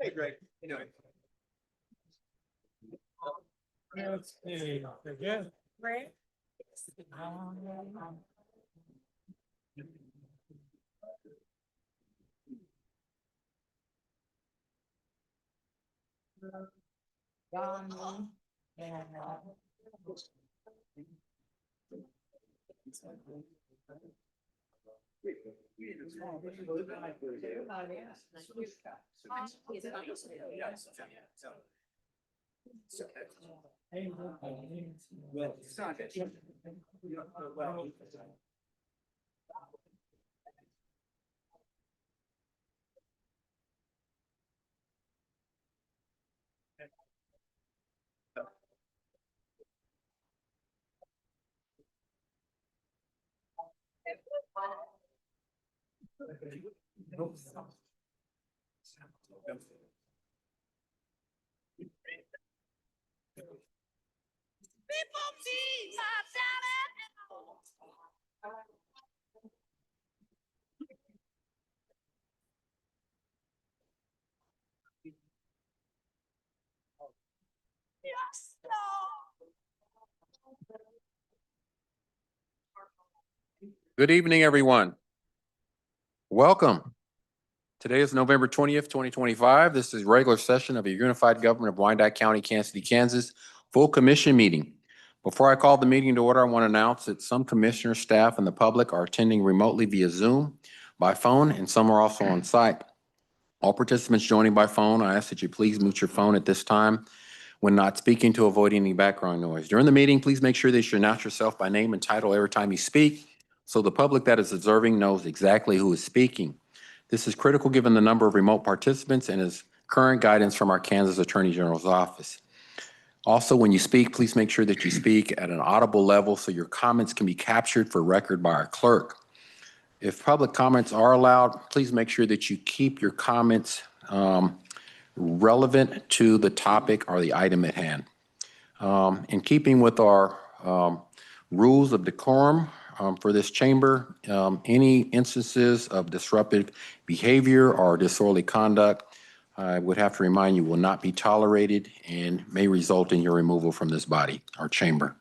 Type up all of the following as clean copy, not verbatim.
Hey, Greg. Anyway. Let's see, again. Right. Good evening, everyone. Welcome. Today is November 20th, 2025. This is regular session of a Unified Government of Wyandotte County, Kansas City, Kansas, full commission meeting. Before I call the meeting to order, I want to announce that some commissioners, staff, and the public are attending remotely via Zoom, by phone, and some are also on site. All participants joining by phone, I ask that you please mute your phone at this time when not speaking to avoid any background noise. During the meeting, please make sure that you announce yourself by name and title every time you speak, so the public that is observing knows exactly who is speaking. This is critical given the number of remote participants and is current guidance from our Kansas Attorney General's office. Also, when you speak, please make sure that you speak at an audible level so your comments can be captured for record by our clerk. If public comments are allowed, please make sure that you keep your comments relevant to the topic or the item at hand. In keeping with our rules of decorum for this chamber, any instances of disruptive behavior or disorderly conduct, I would have to remind you, will not be tolerated and may result in your removal from this body or chamber.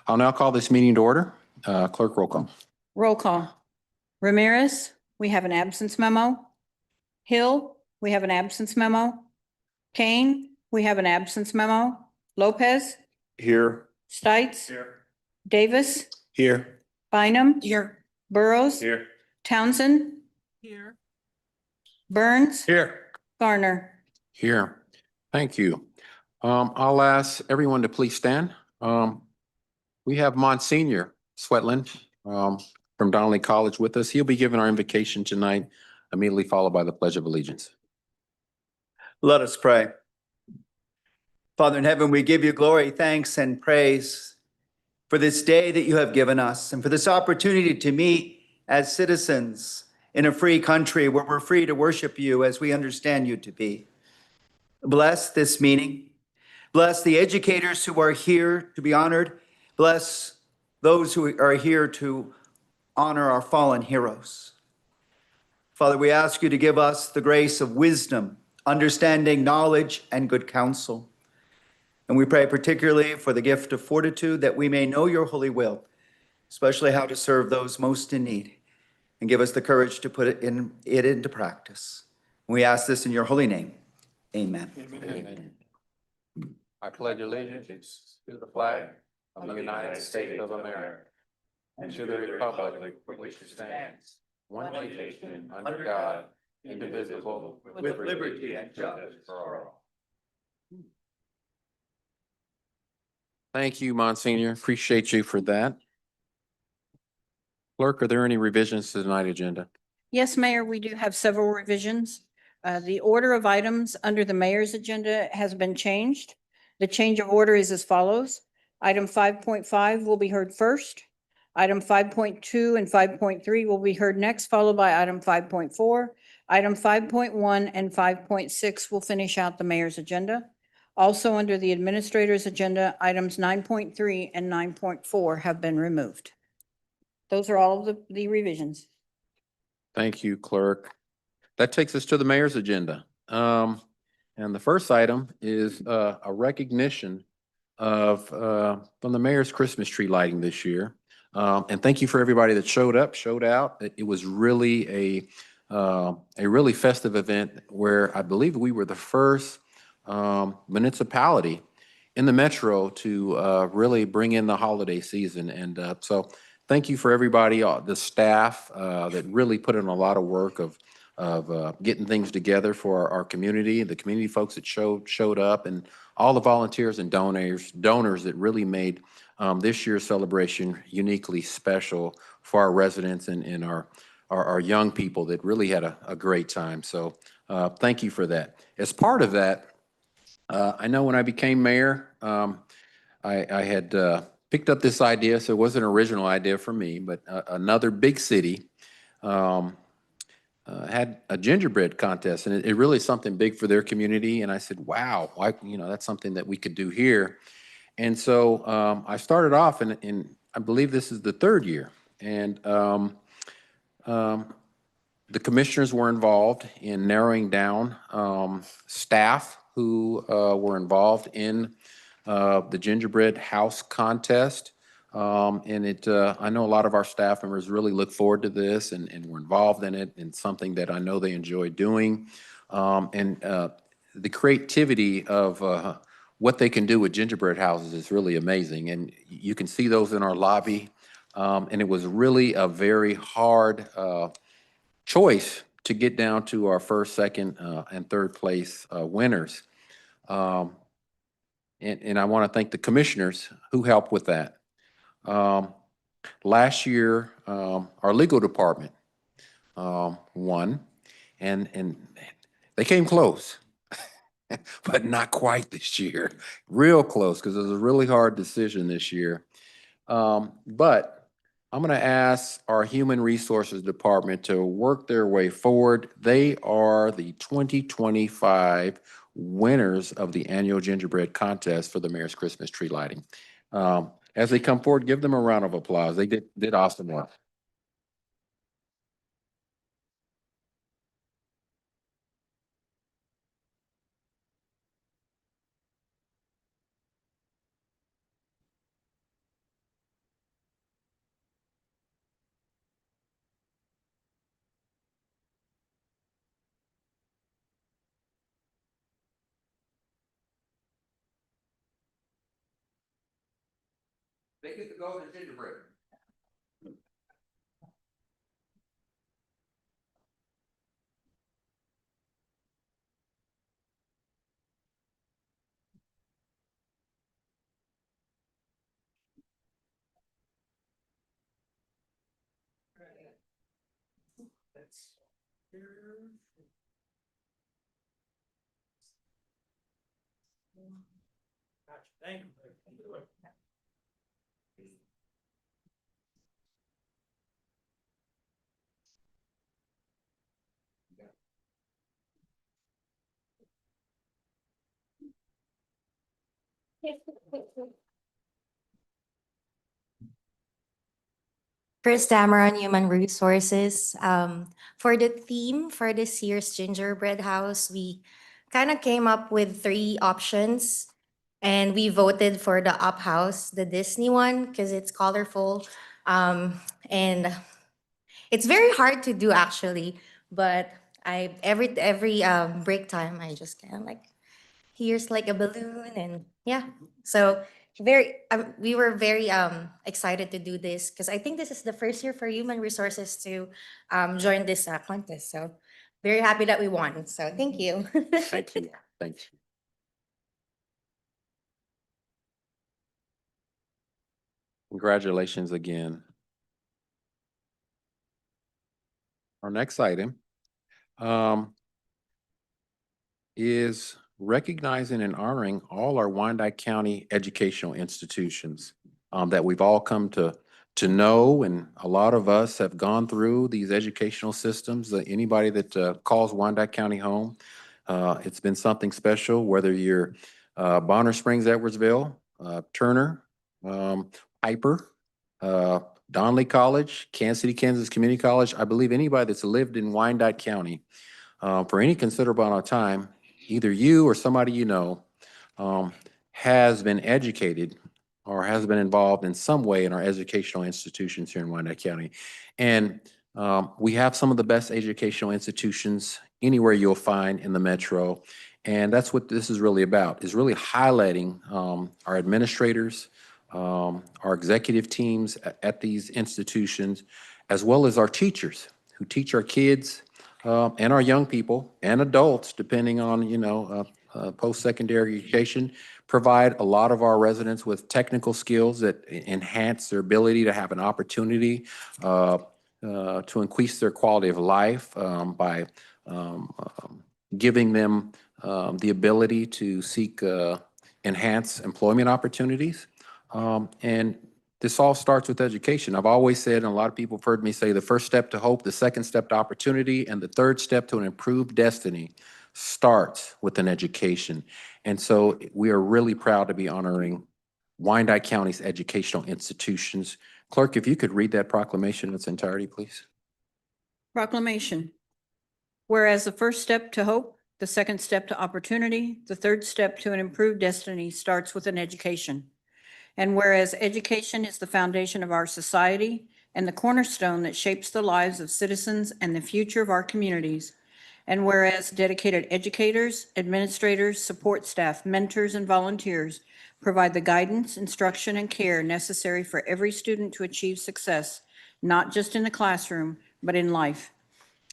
I'll now call this meeting to order. Clerk, roll call. Roll call. Ramirez, we have an absence memo. Hill, we have an absence memo. Kane, we have an absence memo. Lopez, Here. Stites, Here. Davis, Here. Bynum. Here. Burrows. Here. Townsend. Here. Burns. Here. Garner. Here. Thank you. I'll ask everyone to please stand. We have Monsignor Swetland from Donnelly College with us. He'll be giving our invocation tonight, immediately followed by the Pledge of Allegiance. Let us pray. Father in heaven, we give you glory, thanks, and praise for this day that you have given us and for this opportunity to meet as citizens in a free country where we're free to worship you as we understand you to be. Bless this meeting. Bless the educators who are here to be honored. Bless those who are here to honor our fallen heroes. Father, we ask you to give us the grace of wisdom, understanding, knowledge, and good counsel. And we pray particularly for the gift of fortitude that we may know your holy will, especially how to serve those most in need, and give us the courage to put it into practice. We ask this in your holy name. Amen. Amen. I pledge allegiance to the flag of the United States of America and to the republic for which it stands, one nation under God, indivisible, with liberty and justice for all. Thank you, Monsignor. Appreciate you for that. Clerk, are there any revisions to tonight's agenda? Yes, Mayor, we do have several revisions. The order of items under the mayor's agenda has been changed. The change of order is as follows. Item 5.5 will be heard first. Item 5.2 and 5.3 will be heard next, followed by item 5.4. Item 5.1 and 5.6 will finish out the mayor's agenda. Also, under the administrator's agenda, items 9.3 and 9.4 have been removed. Those are all of the revisions. Thank you, Clerk. That takes us to the mayor's agenda. And the first item is a recognition of from the mayor's Christmas tree lighting this year. And thank you for everybody that showed up, showed out. It was really a really festive event where I believe we were the first municipality in the metro to really bring in the holiday season. And so thank you for everybody, the staff that really put in a lot of work of getting things together for our community, the community folks that showed up, and all the volunteers and donors that really made this year's celebration uniquely special for our residents and our young people that really had a great time. So thank you for that. As part of that, I know when I became mayor, I had picked up this idea, so it wasn't an original idea for me, but another big city had a gingerbread contest, and it really is something big for their community. And I said, wow, that's something that we could do here. And so I started off, and I believe this is the third year. And the commissioners were involved in narrowing down staff who were involved in the gingerbread house contest. And I know a lot of our staff members really look forward to this and were involved in it, and something that I know they enjoy doing. And the creativity of what they can do with gingerbread houses is really amazing. And you can see those in our lobby. And it was really a very hard choice to get down to our first, second, and third place winners. And I want to thank the commissioners who helped with that. Last year, our legal department won, and they came close, but not quite this year. Real close, because it was a really hard decision this year. But I'm going to ask our Human Resources Department to work their way forward. They are the 2025 winners of the annual gingerbread contest for the mayor's Christmas tree lighting. As they come forward, give them a round of applause. They did awesome work. They get to go to gingerbread. Thank you. Chris Dameron, Human Resources. For the theme for this year's gingerbread house, we kind of came up with three options, and we voted for the Up House, the Disney one, because it's colorful. And it's very hard to do actually, but every break time I just kind of like here's like a balloon, and yeah. So we were very excited to do this because I think this is the first year for Human Resources to join this contest. So very happy that we won. So thank you. Thank you. Thank you. Congratulations again. Our next item is recognizing and honoring all our Wyandotte County educational institutions that we've all come to know, and a lot of us have gone through these educational systems. Anybody that calls Wyandotte County home, it's been something special, whether you're Bonner Springs, Edwardsville, Turner, Piper, Donley College, Kansas City, Kansas Community College. I believe anybody that's lived in Wyandotte County for any considerable amount of time either you or somebody you know has been educated or has been involved in some way in our educational institutions here in Wyandotte County. And we have some of the best educational institutions anywhere you'll find in the metro. And that's what this is really about, is really highlighting our administrators, our executive teams at these institutions, as well as our teachers who teach our kids and our young people and adults, depending on, post-secondary education, provide a lot of our residents with technical skills that enhance their ability to have an opportunity to increase their quality of life by giving them the ability to seek enhanced employment opportunities. And this all starts with education. I've always said, and a lot of people have heard me say, the first step to hope, the second step to opportunity, and the third step to an improved destiny starts with an education. And so we are really proud to be honoring Wyandotte County's educational institutions. Clerk, if you could read that proclamation in its entirety, please. Proclamation. Whereas the first step to hope, the second step to opportunity, the third step to an improved destiny starts with an education. And whereas education is the foundation of our society and the cornerstone that shapes the lives of citizens and the future of our communities. And whereas dedicated educators, administrators, support staff, mentors, and volunteers provide the guidance, instruction, and care necessary for every student to achieve success, not just in the classroom, but in life.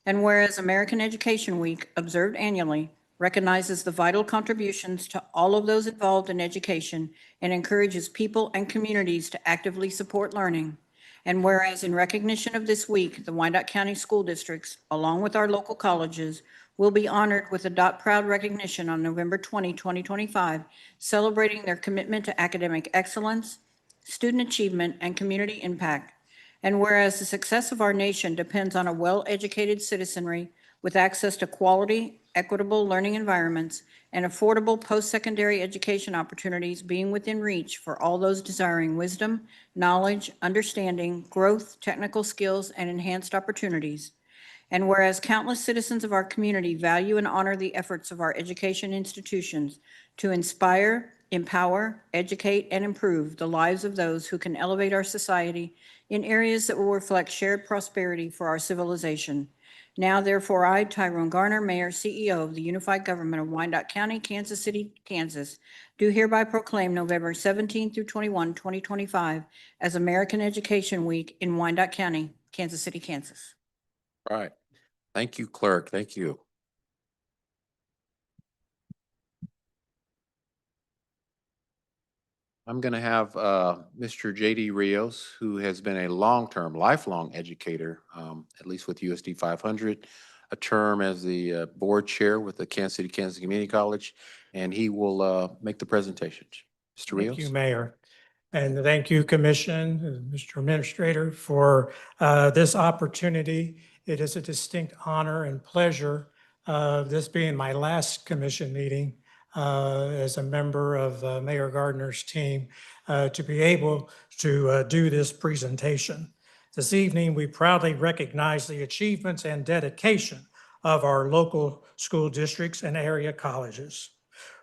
And whereas American Education Week, observed annually, recognizes the vital contributions to all of those involved in education and encourages people and communities to actively support learning. And whereas in recognition of this week, the Wyandotte County School Districts, along with our local colleges, will be honored with a Dot Proud recognition on November 20, 2025, celebrating their commitment to academic excellence, student achievement, and community impact. And whereas the success of our nation depends on a well-educated citizenry with access to quality, equitable learning environments and affordable post-secondary education opportunities being within reach for all those desiring wisdom, knowledge, understanding, growth, technical skills, and enhanced opportunities. And whereas countless citizens of our community value and honor the efforts of our education institutions to inspire, empower, educate, and improve the lives of those who can elevate our society in areas that will reflect shared prosperity for our civilization. Now, therefore, I, Tyrone Garner, Mayor, CEO of the Unified Government of Wyandotte County, Kansas City, Kansas, do hereby proclaim November 17 through 21, 2025 as American Education Week in Wyandotte County, Kansas City, Kansas. All right. Thank you, Clerk. Thank you. I'm going to have Mr. J.D. Rios, who has been a long-term, lifelong educator, at least with USD 500, a term as the board chair with the Kansas City, Kansas Community College, and he will make the presentation. Mr. Rios? Thank you, Mayor. And thank you, Commission, Mr. Administrator, for this opportunity. It is a distinct honor and pleasure, this being my last commission meeting as a member of Mayor Gardner's team, to be able to do this presentation. This evening, we proudly recognize the achievements and dedication of our local school districts and area colleges.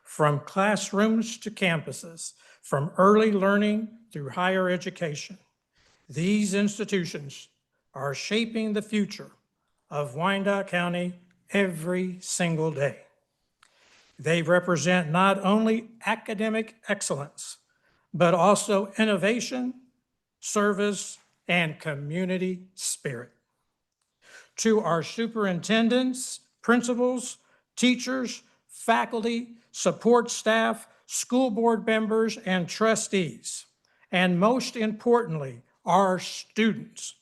From classrooms to campuses, from early learning through higher education, these institutions are shaping the future of Wyandotte County every single day. They represent not only academic excellence, but also innovation, service, and community spirit. To our superintendents, principals, teachers, faculty, support staff, school board members, and trustees, and most importantly, our students.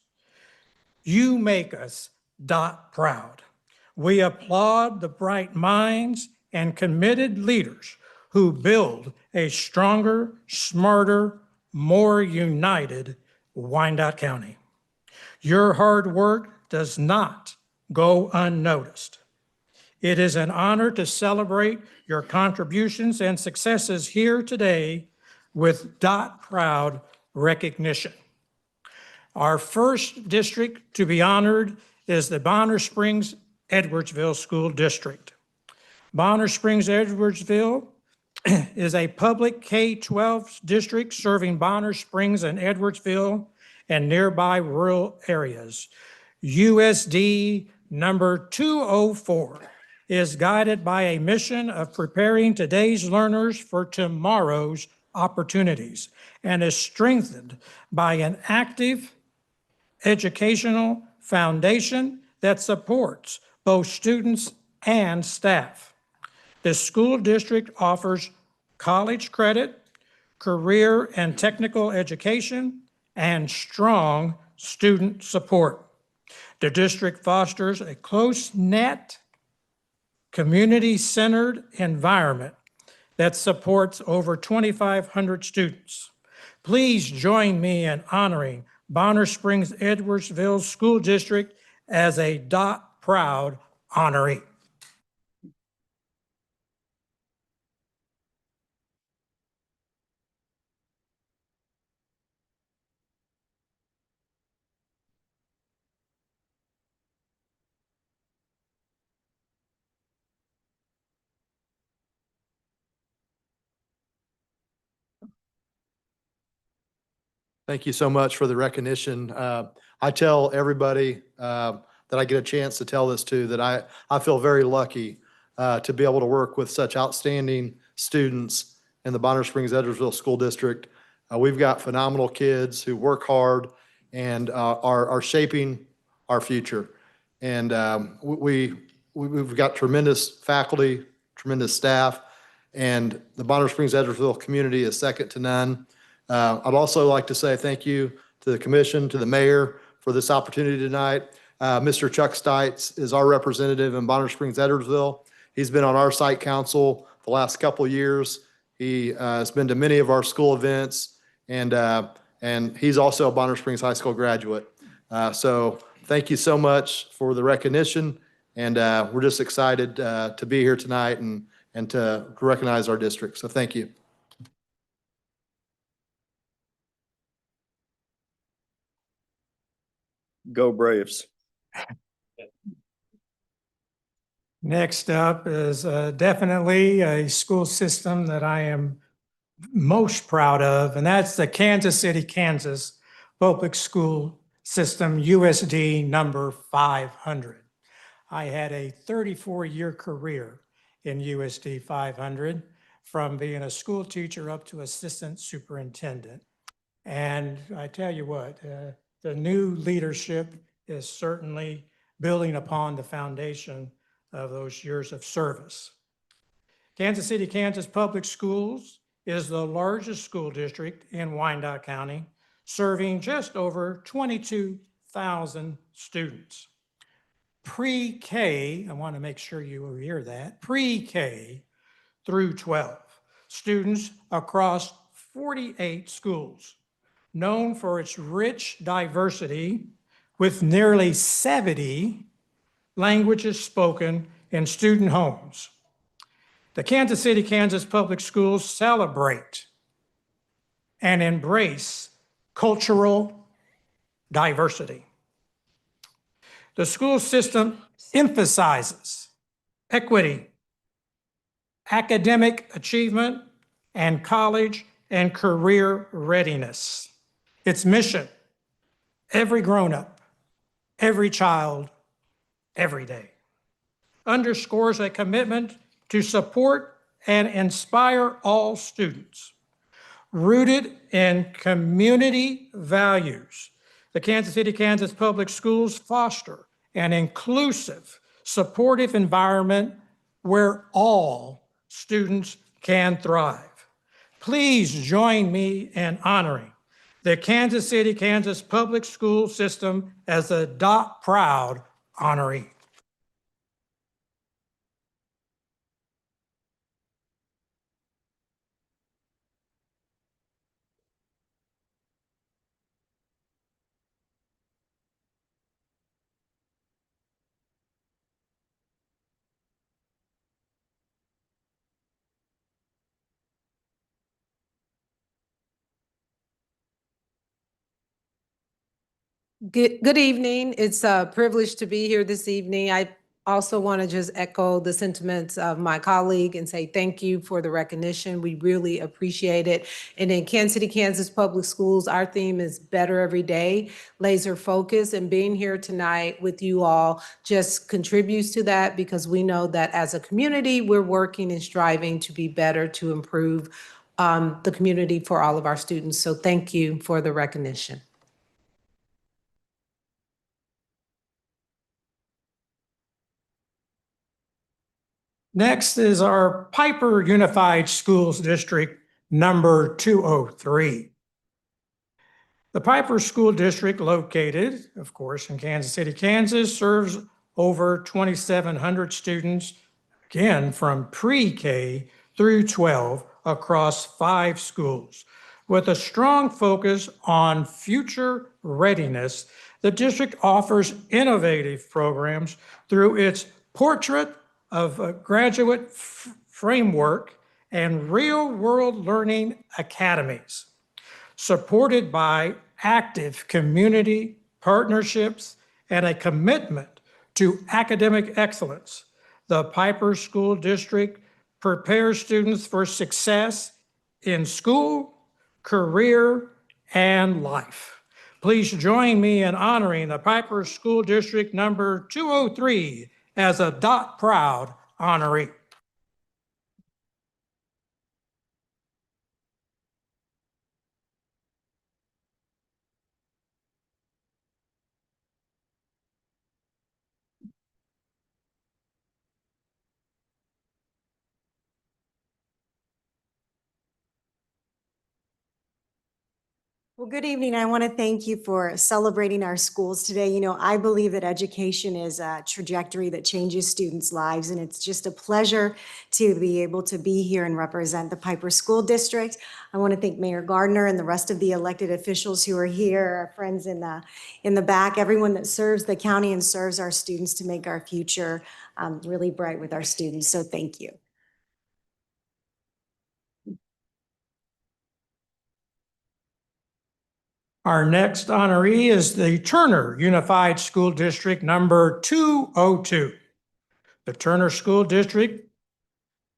You make us Dot proud. We applaud the bright minds and committed leaders who build a stronger, smarter, more united Wyandotte County. Your hard work does not go unnoticed. It is an honor to celebrate your contributions and successes here today with Dot Proud recognition. Our first district to be honored is the Bonner Springs Edwardsville School District. Bonner Springs Edwardsville is a public K-12 district serving Bonner Springs and Edwardsville and nearby rural areas. USD number 204 is guided by a mission of preparing today's learners for tomorrow's opportunities and is strengthened by an active educational foundation that supports both students and staff. The school district offers college credit, career and technical education, and strong student support. The district fosters a close-knit, community-centered environment that supports over 2,500 students. Please join me in honoring Bonner Springs Edwardsville School District as a DOT Proud honoree. Thank you so much for the recognition. I tell everybody that I get a chance to tell this to that I feel very lucky to be able to work with such outstanding students in the Bonner Springs Edwardsville School District. We've got phenomenal kids who work hard and are shaping our future. And we've got tremendous faculty, tremendous staff, and the Bonner Springs Edwardsville community is second to none. I'd also like to say thank you to the commission, to the mayor for this opportunity tonight. Mr. Chuck Stites is our representative in Bonner Springs, Edwardsville. He's been on our site council the last couple of years. He has been to many of our school events, and he's also a Bonner Springs High School graduate. So thank you so much for the recognition, and we're just excited to be here tonight and to recognize our district. So thank you. Go Braves. Next up is definitely a school system that I am most proud of, and that's the Kansas City, Kansas Public School System, USD number 500. I had a 34-year career in USD 500, from being a school teacher up to assistant superintendent. And I tell you what, the new leadership is certainly building upon the foundation of those years of service. Kansas City, Kansas Public Schools is the largest school district in Wyandotte County, serving just over 22,000 students. Pre-K, I want to make sure you hear that, pre-K through 12, students across 48 schools, known for its rich diversity with nearly 70 languages spoken in student homes. The Kansas City, Kansas Public Schools celebrate and embrace cultural diversity. The school system emphasizes equity, academic achievement, and college and career readiness. Its mission: every grown-up, every child, every day, underscores a commitment to support and inspire all students. Rooted in community values, the Kansas City, Kansas Public Schools foster an inclusive, supportive environment where all students can thrive. Please join me in honoring the Kansas City, Kansas Public School System as a DOT Proud honoree. Good evening. It's a privilege to be here this evening. I Also want to just echo the sentiments of my colleague and say thank you for the recognition. We really appreciate it. And in Kansas City, Kansas Public Schools, our theme is better every day, laser focus. And being here tonight with you all just contributes to that, because we know that as a community, we're working and striving to be better, to improve the community for all of our students. So thank you for the recognition. Next is our Piper Unified Schools District number 203. The Piper School District, located, of course, in Kansas City, Kansas, serves over 2,700 students, again, from pre-K through 12 across 5 schools. With a strong focus on future readiness, the district offers innovative programs through its Portrait of a Graduate framework and real-world learning academies, supported by active community partnerships and a commitment to academic excellence. The Piper School District prepares students for success in school, career, and life. Please join me in honoring the Piper School District number 203 as a Dot Proud honoree. Well, good evening. I want to thank you for celebrating our schools today. You know, I believe that education is a trajectory that changes students' lives, and it's just a pleasure to be able to be here and represent the Piper School District. I want to thank Mayor Gardner and the rest of the elected officials who are here, our friends in the back, everyone that serves the county and serves our students to make our future really bright with our students. So thank you. Our next honoree is the Turner Unified School District number 202. The Turner School District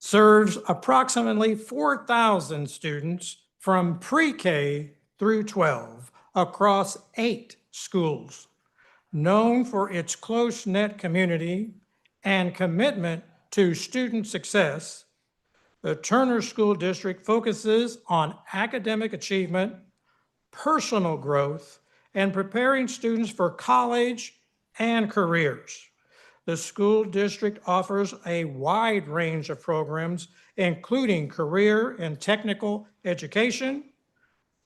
serves approximately 4,000 students from pre-K through 12 across 8 schools. Known for its close-knit community and commitment to student success, the Turner School District focuses on academic achievement, personal growth, and preparing students for college and careers. The school district offers a wide range of programs, including career and technical education,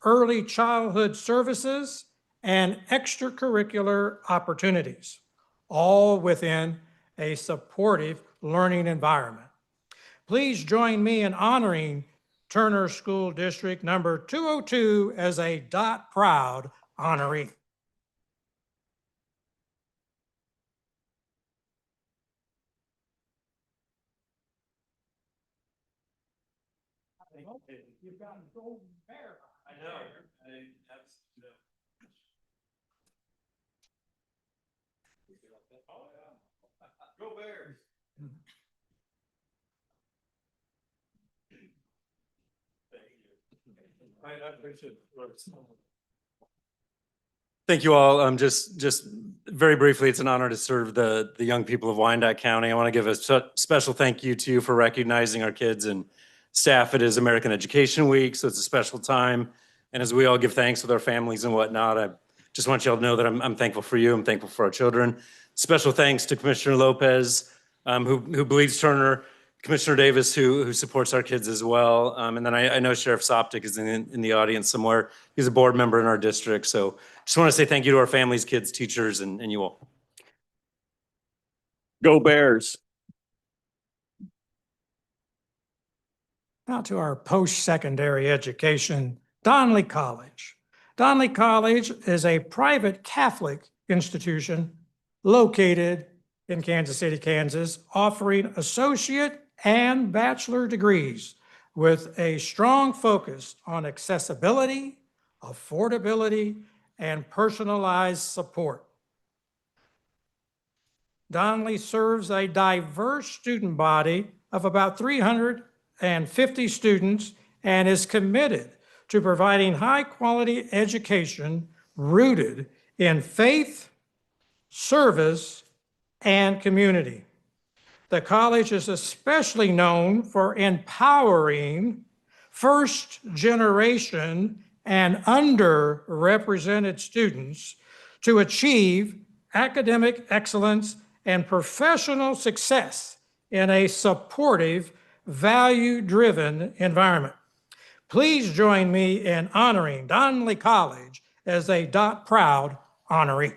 early childhood services, and extracurricular opportunities, all within a supportive learning environment. Please join me in honoring Turner School District number 202 as a Dot Proud honoree. You've got a golden bear. I know. Go Bears. I appreciate it. Thank you all. Just very briefly, it's an honor to serve the young people of Wyandotte County. I want to give a special thank you to you for recognizing our kids and staff. It is American Education Week, so it's a special time. And as we all give thanks with our families and whatnot, I just want you all to know that I'm thankful for you. I'm thankful for our children. Special thanks to Commissioner Lopez, who believes Turner, Commissioner Davis, who supports our kids as well. And then I know Sheriff Soptic is in the audience somewhere. He's a board member in our district. So just want to say thank you to our families, kids, teachers, and you all. Go Bears. Now to our post-secondary education, Donley College. Donley College is a private Catholic institution located in Kansas City, Kansas, offering associate and bachelor degrees with a strong focus on accessibility, affordability, and personalized support. Donley serves a diverse student body of about 350 students and is committed to providing high-quality education rooted in faith, service, and community. The college is especially known for empowering first-generation and underrepresented students to achieve academic excellence and professional success in a supportive, value-driven environment. Please join me in honoring Donley College as a Dot Proud honoree.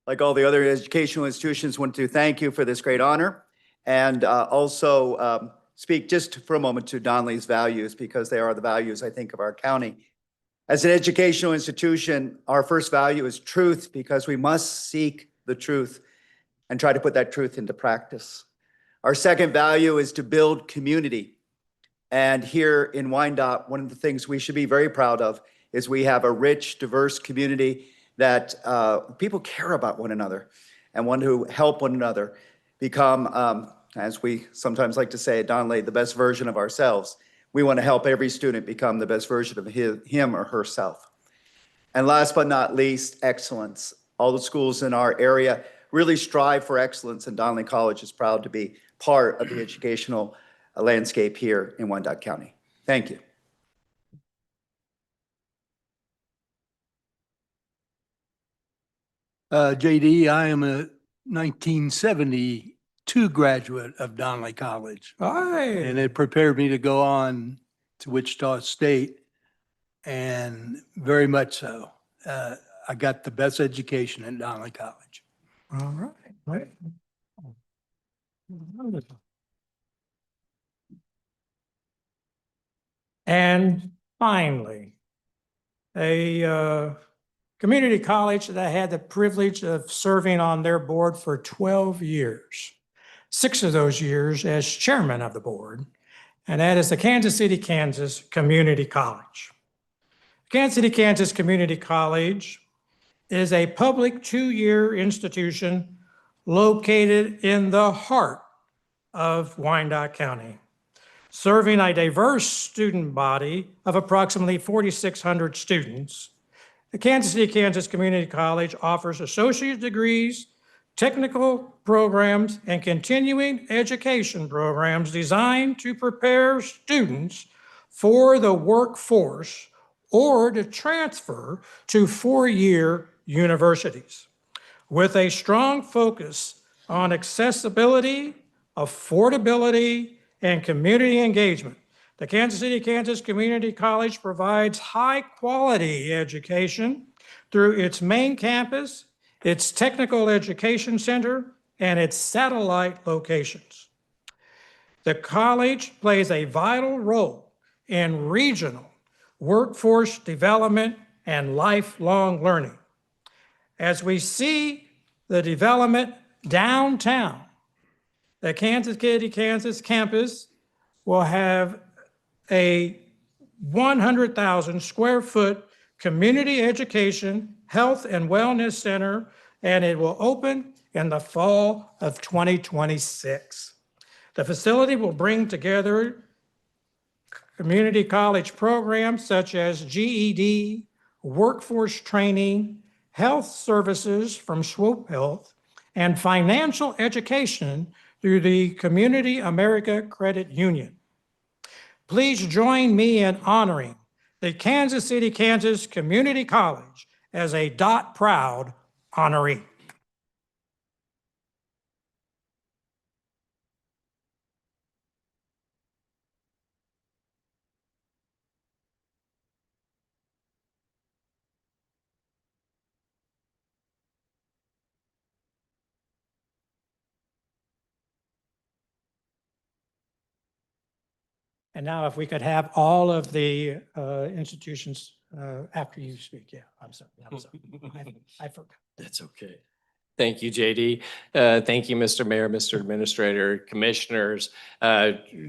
Like all the other educational institutions, want to thank you for this great honor and also speak just for a moment to Donley's values, because they are the values, I think, of our county. As an educational institution, our first value is truth, because we must seek the truth and try to put that truth into practice. Our second value is to build community. And here in Wyandotte, one of the things we should be very proud of is we have a rich, diverse community that people care about one another and want to help one another become, as we sometimes like to say at Donley, the best version of ourselves. We want to help every student become the best version of him or herself. And last but not least, excellence. All the schools in our area really strive for excellence, and Donley College is proud to be part of the educational landscape here in Wyandotte County. Thank you. JD, I am a 1972 graduate of Donley College, and Hi. it prepared me to go on to Wichita State, and very much so. I got the best education at Donley College. All right. Right. Wonderful. And finally, a community college that I had the privilege of serving on their board for 12 years, 6 of those years as chairman of the board, and that is the Kansas City, Kansas Community College. Kansas City, Kansas Community College is a public 2-year institution located in the heart of Wyandotte County, serving a diverse student body of approximately 4,600 students. The Kansas City, Kansas Community College offers associate degrees, technical programs, and continuing education programs designed to prepare students for the workforce or to transfer to 4-year universities. With a strong focus on accessibility, affordability, and community engagement, the Kansas City, Kansas Community College provides high-quality education through its main campus, its technical education center, and its satellite locations. The college plays a vital role in regional workforce development and lifelong learning. As we see the development downtown, the Kansas City, Kansas campus will have a 100,000 square foot community education, health and wellness center, and it will open in the fall of 2026. The facility will bring together community college programs such as GED, workforce training, health services from Swope Health, and financial education through the Community America Credit Union. Please join me in honoring the Kansas City, Kansas Community College as a Dot Proud honoree. And now if we could have all of the institutions after you speak. Yeah, I'm sorry. I forgot. That's okay. Thank you, JD. Thank you, Mr. Mayor, Mr. Administrator, Commissioners.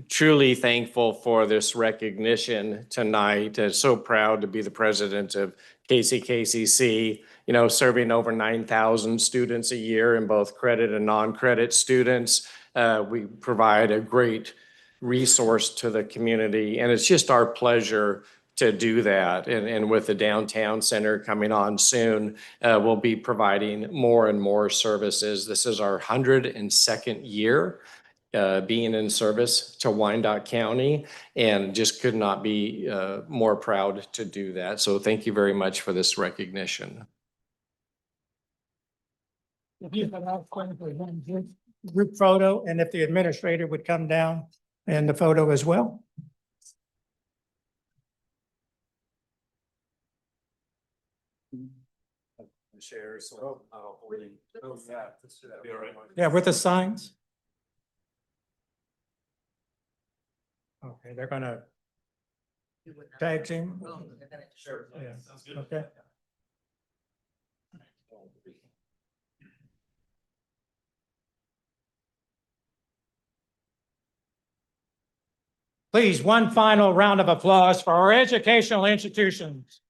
Truly thankful for this recognition tonight. So proud to be the president of KCKCC, you know, serving over 9,000 students a year in both credit and non-credit students. We provide a great resource to the community, and it's just our pleasure to do that. And with the downtown center coming on soon, we'll be providing more and more services. This is our 102nd year being in service to Wyandotte County, and just could not be more proud to do that. So thank you very much for this recognition. If you could have one group photo, and if the administrator would come down in the photo as well. Shares. Yeah, with the signs. Okay, they're gonna tag team. Sure. Yeah, okay. Please, one final round of applause for our educational institutions.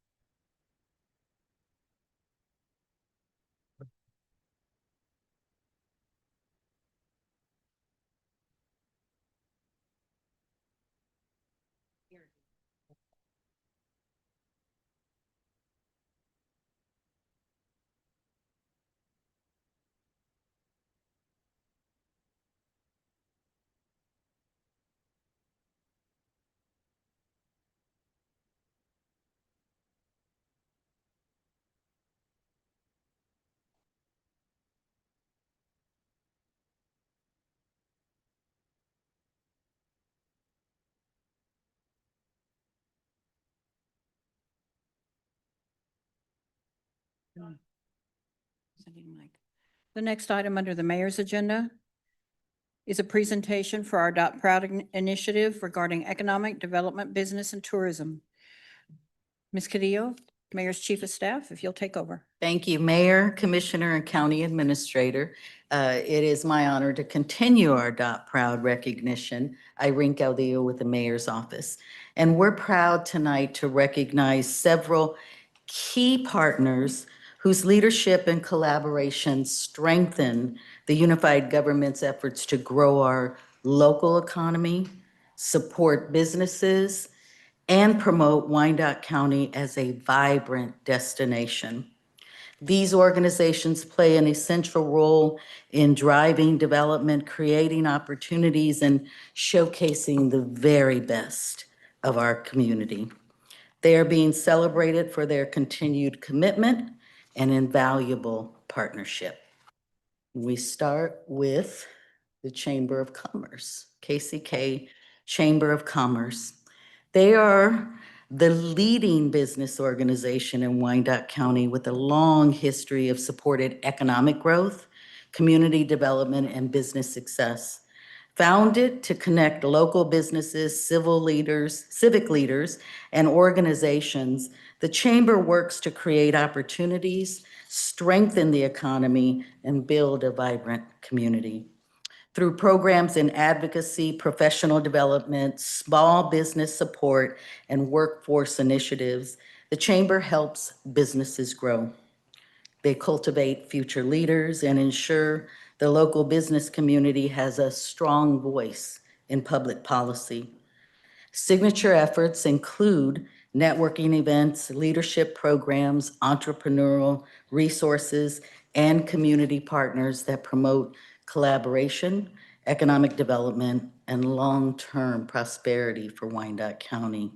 The next item under the mayor's agenda is a presentation for our Adopt Proud initiative regarding economic development, business, and tourism. Ms. Cadillo, Mayor's Chief of Staff, if you'll take over. Thank you, Mayor, Commissioner, and County Administrator. It is my honor to continue our Adopt Proud recognition. Irene Caudillo with the Mayor's Office. And we're proud tonight to recognize several key partners whose leadership and collaboration strengthen the unified government's efforts to grow our local economy, support businesses, and promote Wyandotte County as a vibrant destination. These organizations play an essential role in driving development, creating opportunities, and showcasing the very best of our community. They are being celebrated for their continued commitment and invaluable partnership. We start with the Chamber of Commerce, KCK Chamber of Commerce. They are the leading business organization in Wyandotte County with a long history of supported economic growth, community development, and business success. Founded to connect local businesses, civic leaders, and organizations, the Chamber works to create opportunities, strengthen the economy, and build a vibrant community. Through programs in advocacy, professional development, small business support, and workforce initiatives, the Chamber helps businesses grow. They cultivate future leaders and ensure the local business community has a strong voice in public policy. Signature efforts include networking events, leadership programs, entrepreneurial resources, and community partners that promote collaboration, economic development, and long-term prosperity for Wyandotte County.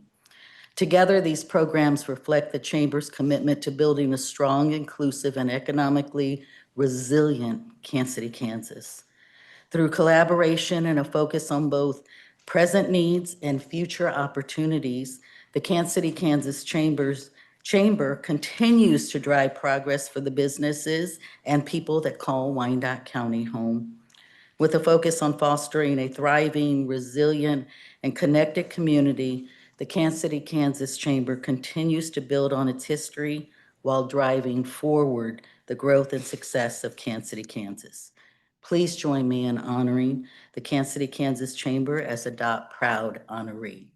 Together, these programs reflect the Chamber's commitment to building a strong, inclusive, and economically resilient Kansas City, Kansas. Through collaboration and a focus on both present needs and future opportunities, the Kansas City, Kansas Chamber continues to drive progress for the businesses and people that call Wyandotte County home. With a focus on fostering a thriving, resilient, and connected community, the Kansas City, Kansas Chamber continues to build on its history while driving forward the growth and success of Kansas City, Kansas. Please join me in honoring the Kansas City, Kansas Chamber as a DOT Proud honoree.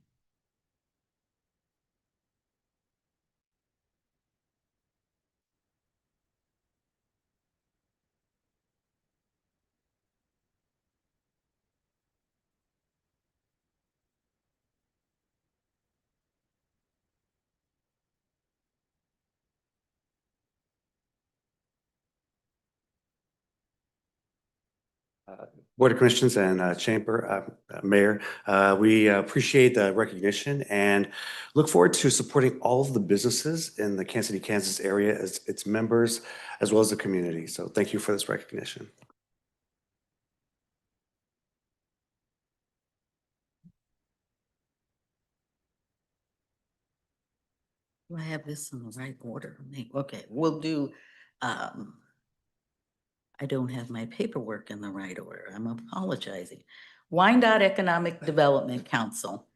Board of Commissioners and Chamber Mayor, we appreciate the recognition and look forward to supporting all of the businesses in the Kansas City, Kansas area as its members, as well as the community. So thank you for this recognition. Do I have this in the right order? Okay, we'll do, I don't have my paperwork in the right order. I'm apologizing. Wyandotte Economic Development Council.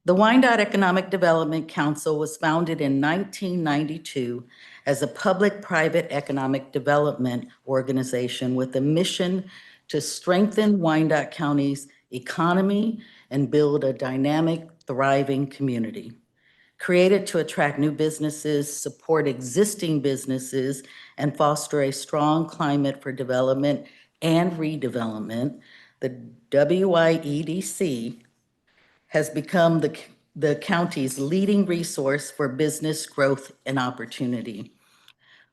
The Wyandotte Economic Development Council was founded in 1992 as a public-private economic development organization with a mission to strengthen Wyandotte County's economy and build a dynamic, thriving community. Created to attract new businesses, support existing businesses, and foster a strong climate for development and redevelopment, the WIEDC has become the county's leading resource for business growth and opportunity.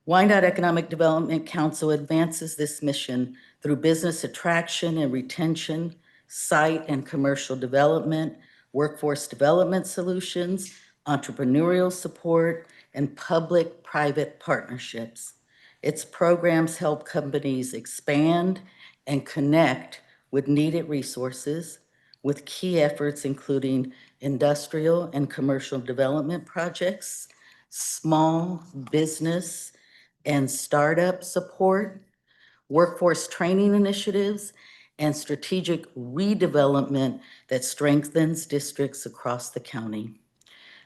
Wyandotte Economic Development Council advances this mission through business attraction and retention, site and commercial development, workforce development solutions, entrepreneurial support, and public-private partnerships. Its programs help companies expand and connect with needed resources, with key efforts including industrial and commercial development projects, small business and startup support, workforce training initiatives, and strategic redevelopment that strengthens districts across the county.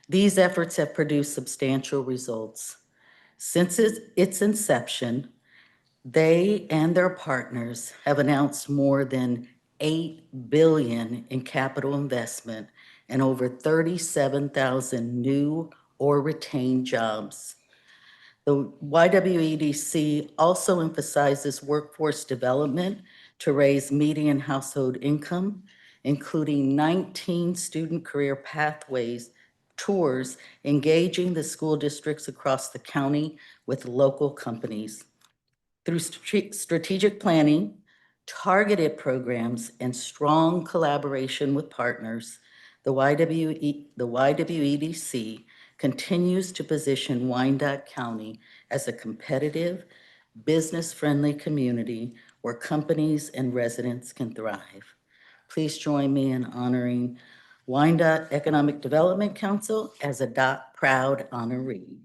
These efforts have produced substantial results. Since its inception, they and their partners have announced more than $8 billion in capital investment and over 37,000 new or retained jobs. The YWEDC also emphasizes workforce development to raise median household income, including 19 student career pathways tours engaging the school districts across the county with local companies. Through strategic planning, targeted programs, and strong collaboration with partners, the YWEDC continues to position Wyandotte County as a competitive, business-friendly community where companies and residents can thrive. Please join me in honoring Wyandotte Economic Development Council as a DOT Proud honoree.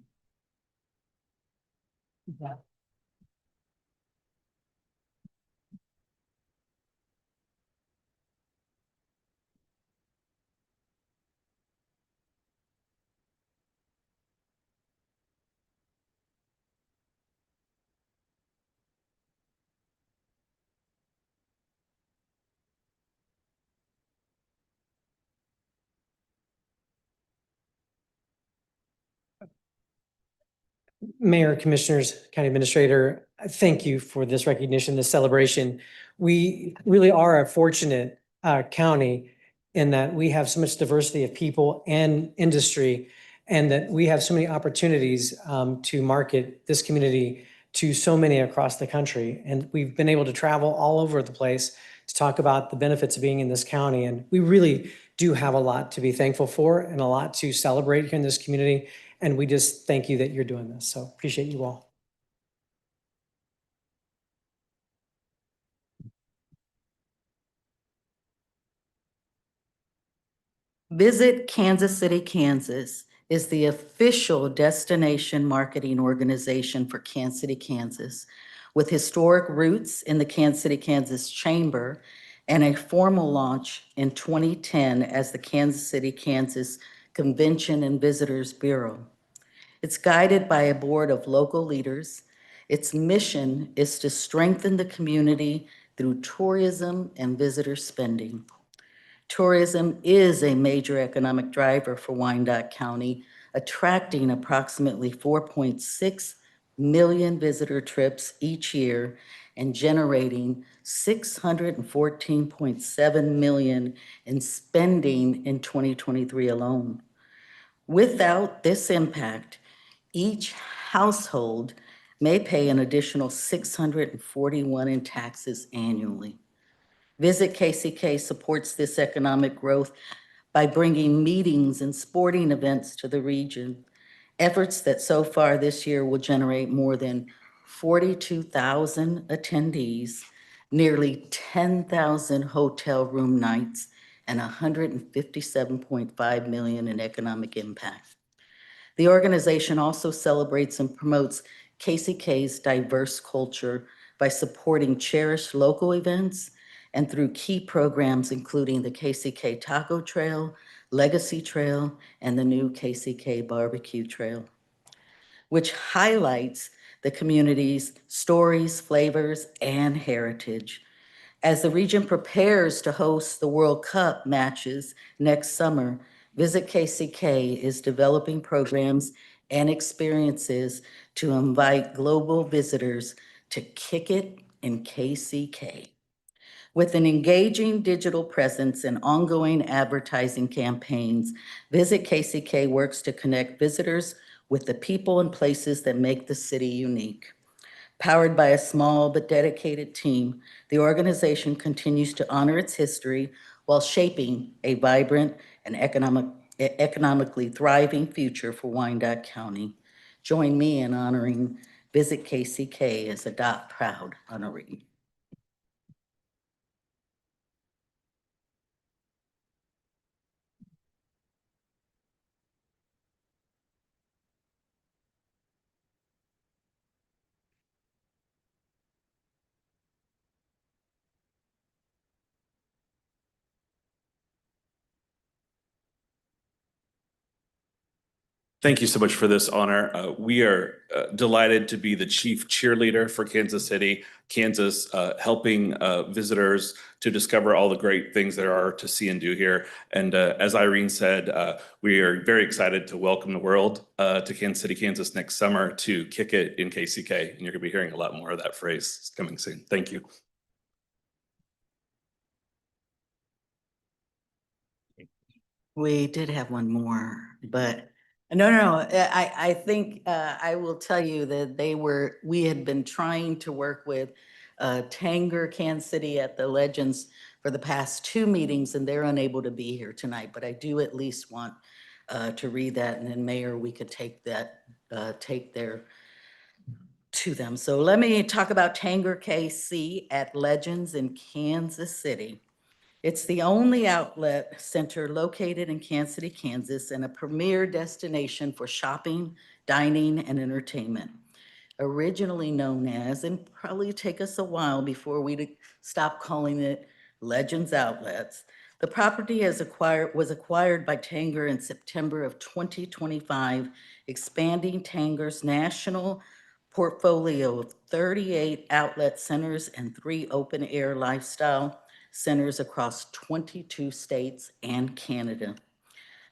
Mayor, Commissioners, County Administrator, thank you for this recognition, this celebration. We really are a fortunate county in that we have so much diversity of people and industry, and that we have so many opportunities to market this community to so many across the country. And we've been able to travel all over the place to talk about the benefits of being in this county. And we really do have a lot to be thankful for and a lot to celebrate here in this community. And we just thank you that you're doing this. So appreciate you all. Visit Kansas City, Kansas is the official destination marketing organization for Kansas City, Kansas. with historic roots in the Kansas City, Kansas Chamber and a formal launch in 2010 as the Kansas City, Kansas Convention and Visitors Bureau. It's guided by a board of local leaders. Its mission is to strengthen the community through tourism and visitor spending. Tourism is a major economic driver for Wyandotte County, attracting approximately 4.6 million visitor trips each year and generating $614.7 million in spending in 2023 alone. Without this impact, each household may pay an additional $641 in taxes annually. Visit KCK supports this economic growth by bringing meetings and sporting events to the region, efforts that so far this year will generate more than 42,000 attendees, nearly 10,000 hotel room nights, and $157.5 million in economic impact. The organization also celebrates and promotes KCK's diverse culture by supporting cherished local events and through key programs including the KCK Taco Trail, Legacy Trail, and the new KCK Barbecue Trail, which highlights the community's stories, flavors, and heritage. As the region prepares to host the World Cup matches next summer, Visit KCK is developing programs and experiences to invite global visitors to kick it in KCK. With an engaging digital presence and ongoing advertising campaigns, Visit KCK works to connect visitors with the people and places that make the city unique. Powered by a small but dedicated team, the organization continues to honor its history while shaping a vibrant and economically thriving future for Wyandotte County. Join me in honoring Visit KCK as a Dot Proud honoree. Thank you so much for this honor. We are delighted to be the chief cheerleader for Kansas City, Kansas, helping visitors to discover all the great things there are to see and do here. And as Irene said, we are very excited to welcome the world to Kansas City, Kansas next summer to kick it in KCK. And you're going to be hearing a lot more of that phrase coming soon. Thank you. We did have one more, but no. I think I will tell you that we had been trying to work with Tanger, Kansas City at the Legends for the past 2 meetings, and they're unable to be here tonight. But I do at least want to read that, and then Mayor, we could take that, take their to them. So let me talk about Tanger KC at Legends in Kansas City. It's the only outlet center located in Kansas City, Kansas, and a premier destination for shopping, dining, and entertainment. Originally known as, and probably take us a while before we stop calling it Legends Outlets, the property was acquired by Tanger in September of 2025, expanding Tanger's national portfolio of 38 outlet centers and 3 open-air lifestyle centers across 22 states and Canada.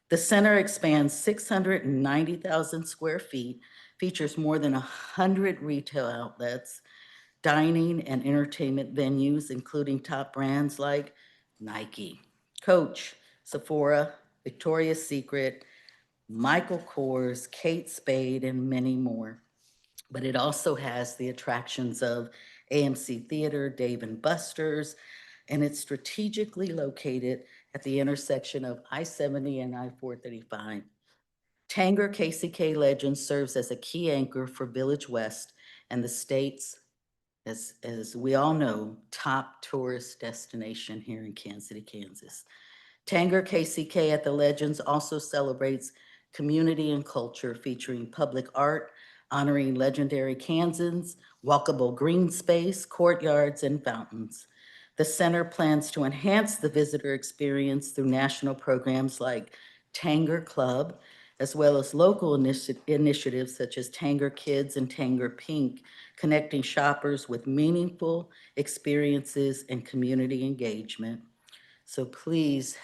The center expands 690,000 square feet, features more than 100 retail outlets, dining and entertainment venues, including top brands like Nike, Coach, Sephora, Victoria's Secret, Michael Kors, Kate Spade, and many more. But it also has the attractions of AMC Theater, Dave & Buster's, and it's strategically located at the intersection of I-70 and I-435. Tanger KCK Legends serves as a key anchor for Village West and the state's, as we all know, top tourist destination here in Kansas City, Kansas. Tanger KCK at the Legends also celebrates community and culture, featuring public art, honoring legendary Kansans, walkable green space, courtyards, and fountains. The center plans to enhance the visitor experience through national programs like Tanger Club, as well as local initiatives such as Tanger Kids and Tanger Pink, connecting shoppers with meaningful experiences and community engagement. So please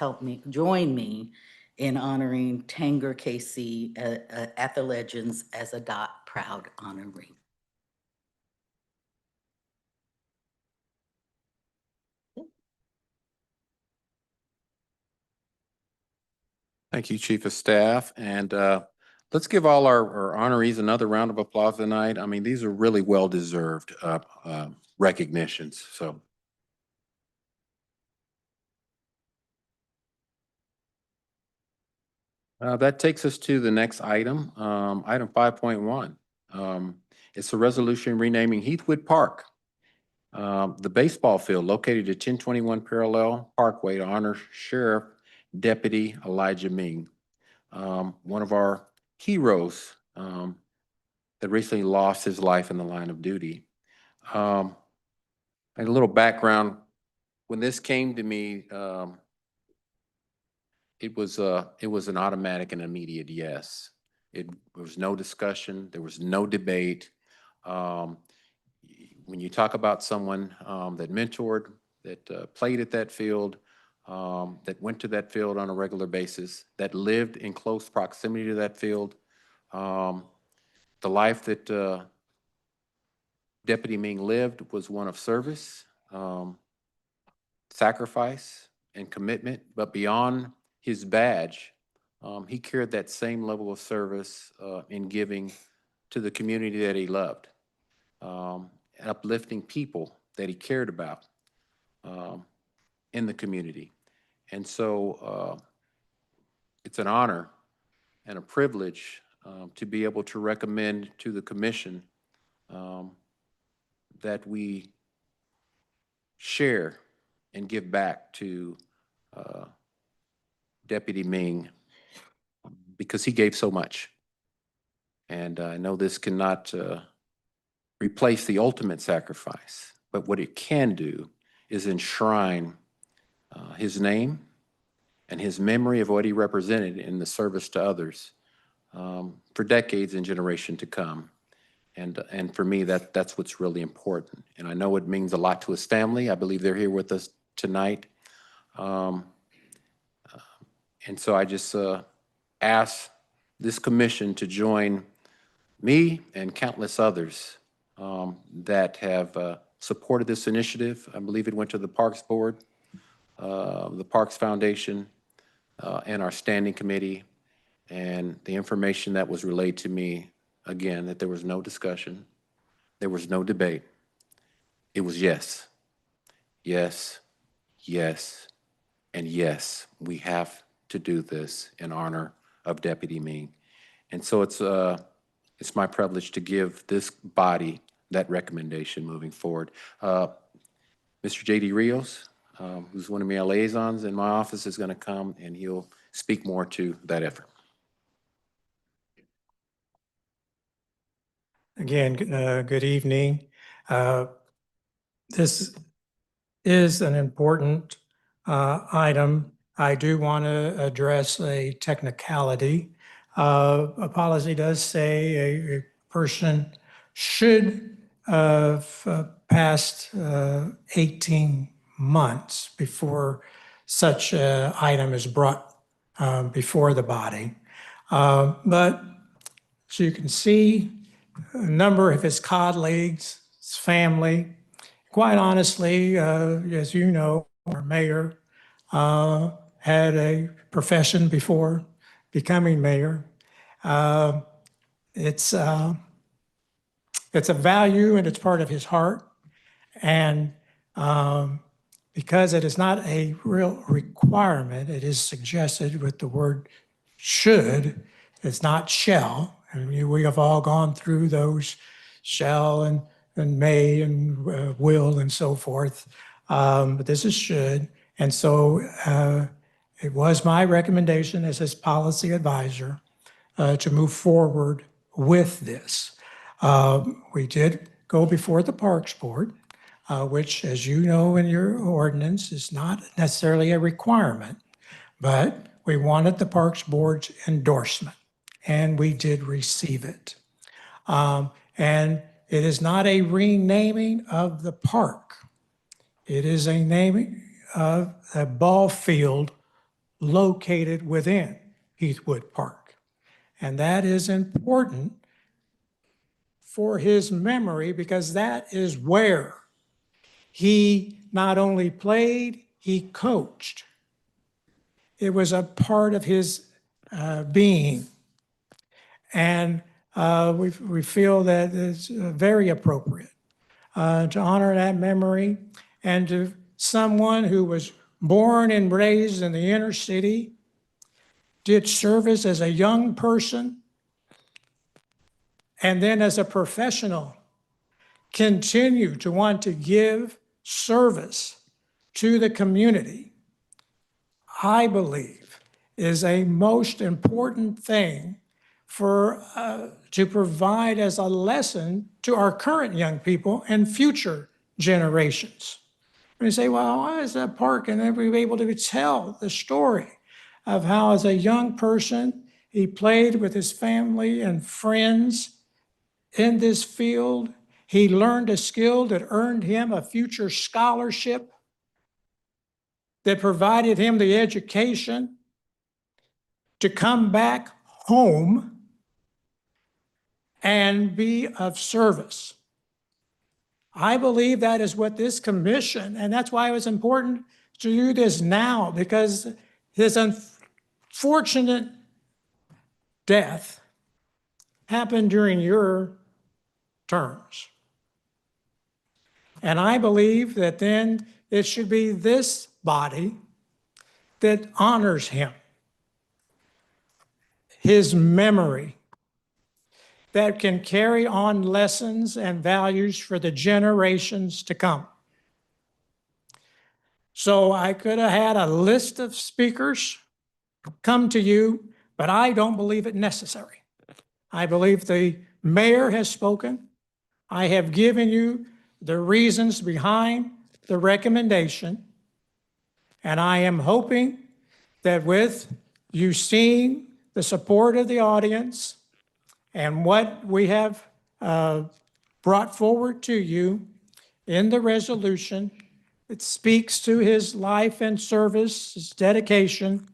join me in honoring Tanger KC at the Legends as a DOT Proud honoree. Thank you, Chief of Staff. And let's give all our honorees another round of applause tonight. I mean, these are really well-deserved recognitions. So that takes us to the next item, item 5.1. It's a resolution renaming Heathwood Park, the baseball field located at 1021 Parallel Parkway to honor Sheriff Deputy Elijah Ming, one of our heroes that recently lost his life in the line of duty. And a little background, when this came to me, it was an automatic and immediate yes. There was no discussion, there was no debate. When you talk about someone that mentored, that played at that field, that went to that field on a regular basis, that lived in close proximity to that field, the life that Deputy Ming lived was one of service, sacrifice, and commitment. But beyond his badge, he carried that same level of service in giving to the community that he loved, uplifting people that he cared about in the community. And so it's an honor and a privilege to be able to recommend to the commission that we share and give back to Deputy Ming because he gave so much. And I know this cannot replace the ultimate sacrifice, but what it can do is enshrine his name and his memory of what he represented in the service to others for decades and generation to come. And for me, that's what's really important. And I know it means a lot to his family. I believe they're here with us tonight. And so I just ask this commission to join me and countless others that have supported this initiative. I believe it went to the Parks Board, the Parks Foundation, and our standing committee. And the information that was relayed to me, again, that there was no discussion, there was no debate. It was yes, yes, yes, and yes, we have to do this in honor of Deputy Ming. And so it's my privilege to give this body that recommendation moving forward. Mr. J.D. Rios, who's one of my liaisons in my office, is going to come and he'll speak more to that effort. Again, good evening. This is an important item. I do want to address a technicality. A policy does say a person should have passed 18 months before such an item is brought before the body. But as you can see, a number of his colleagues, his family, quite honestly, as you know, our mayor had a profession before becoming mayor. It's a value and it's part of his heart. And because it is not a real requirement, it is suggested with the word should, it's not shall. And we have all gone through those shall and may and will and so forth. But this is should. And so it was my recommendation as his policy advisor to move forward with this. We did go before the Parks Board, which, as you know in your ordinance, is not necessarily a requirement, but we wanted the Parks Board's endorsement, and we did receive it. And it is not a renaming of the park. It is a naming of a ball field located within Heathwood Park. And that is important for his memory because that is where he not only played, he coached. It was a part of his being. And we feel that it's very appropriate to honor that memory and to someone who was born and raised in the inner city, did service as a young person, and then as a professional, continue to want to give service to the community, I believe is a most important thing for to provide as a lesson to our current young people and future generations. And you say, well, why is that park? And then we were able to tell the story of how as a young person, he played with his family and friends in this field. He learned a skill that earned him a future scholarship, that provided him the education to come back home and be of service. I believe that is what this commission, and that's why it was important to do this now, because his unfortunate death happened during your terms. And I believe that then it should be this body that honors him, his memory, that can carry on lessons and values for the generations to come. So I could have had a list of speakers come to you, but I don't believe it necessary. I believe the mayor has spoken. I have given you the reasons behind the recommendation, and I am hoping that with you seeing the support of the audience and what we have brought forward to you in the resolution, it speaks to his life and service, his dedication,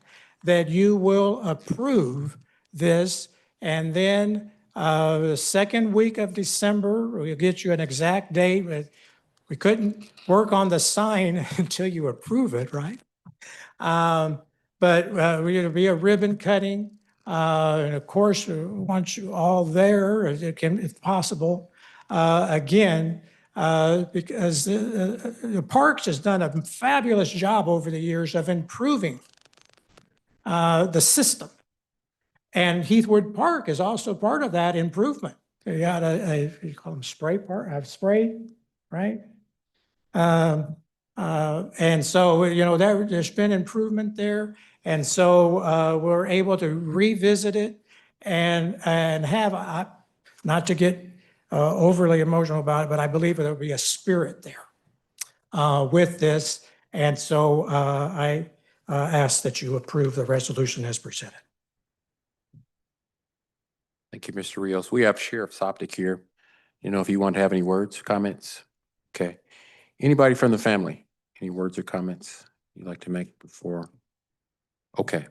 that you will approve this. And then the second week of December, we'll get you an exact date. But we couldn't work on the sign until you approve it, right? But it'll be a ribbon cutting. And of course, we want you all there if possible. Again, because the Parks has done a fabulous job over the years of improving the system. And Heathwood Park is also part of that improvement. You got you call them spray park, spray, right? And so, you know, there's been improvement there. And so we're able to revisit it and have, not to get overly emotional about it, but I believe there'll be a spirit there with this. And so I ask that you approve the resolution as presented. Thank you, Mr. Rios. We have Sheriff Soptic here. You know, if you want to have any words, comments? Okay. Anybody from the family? Any words or comments you'd like to make before? Okay.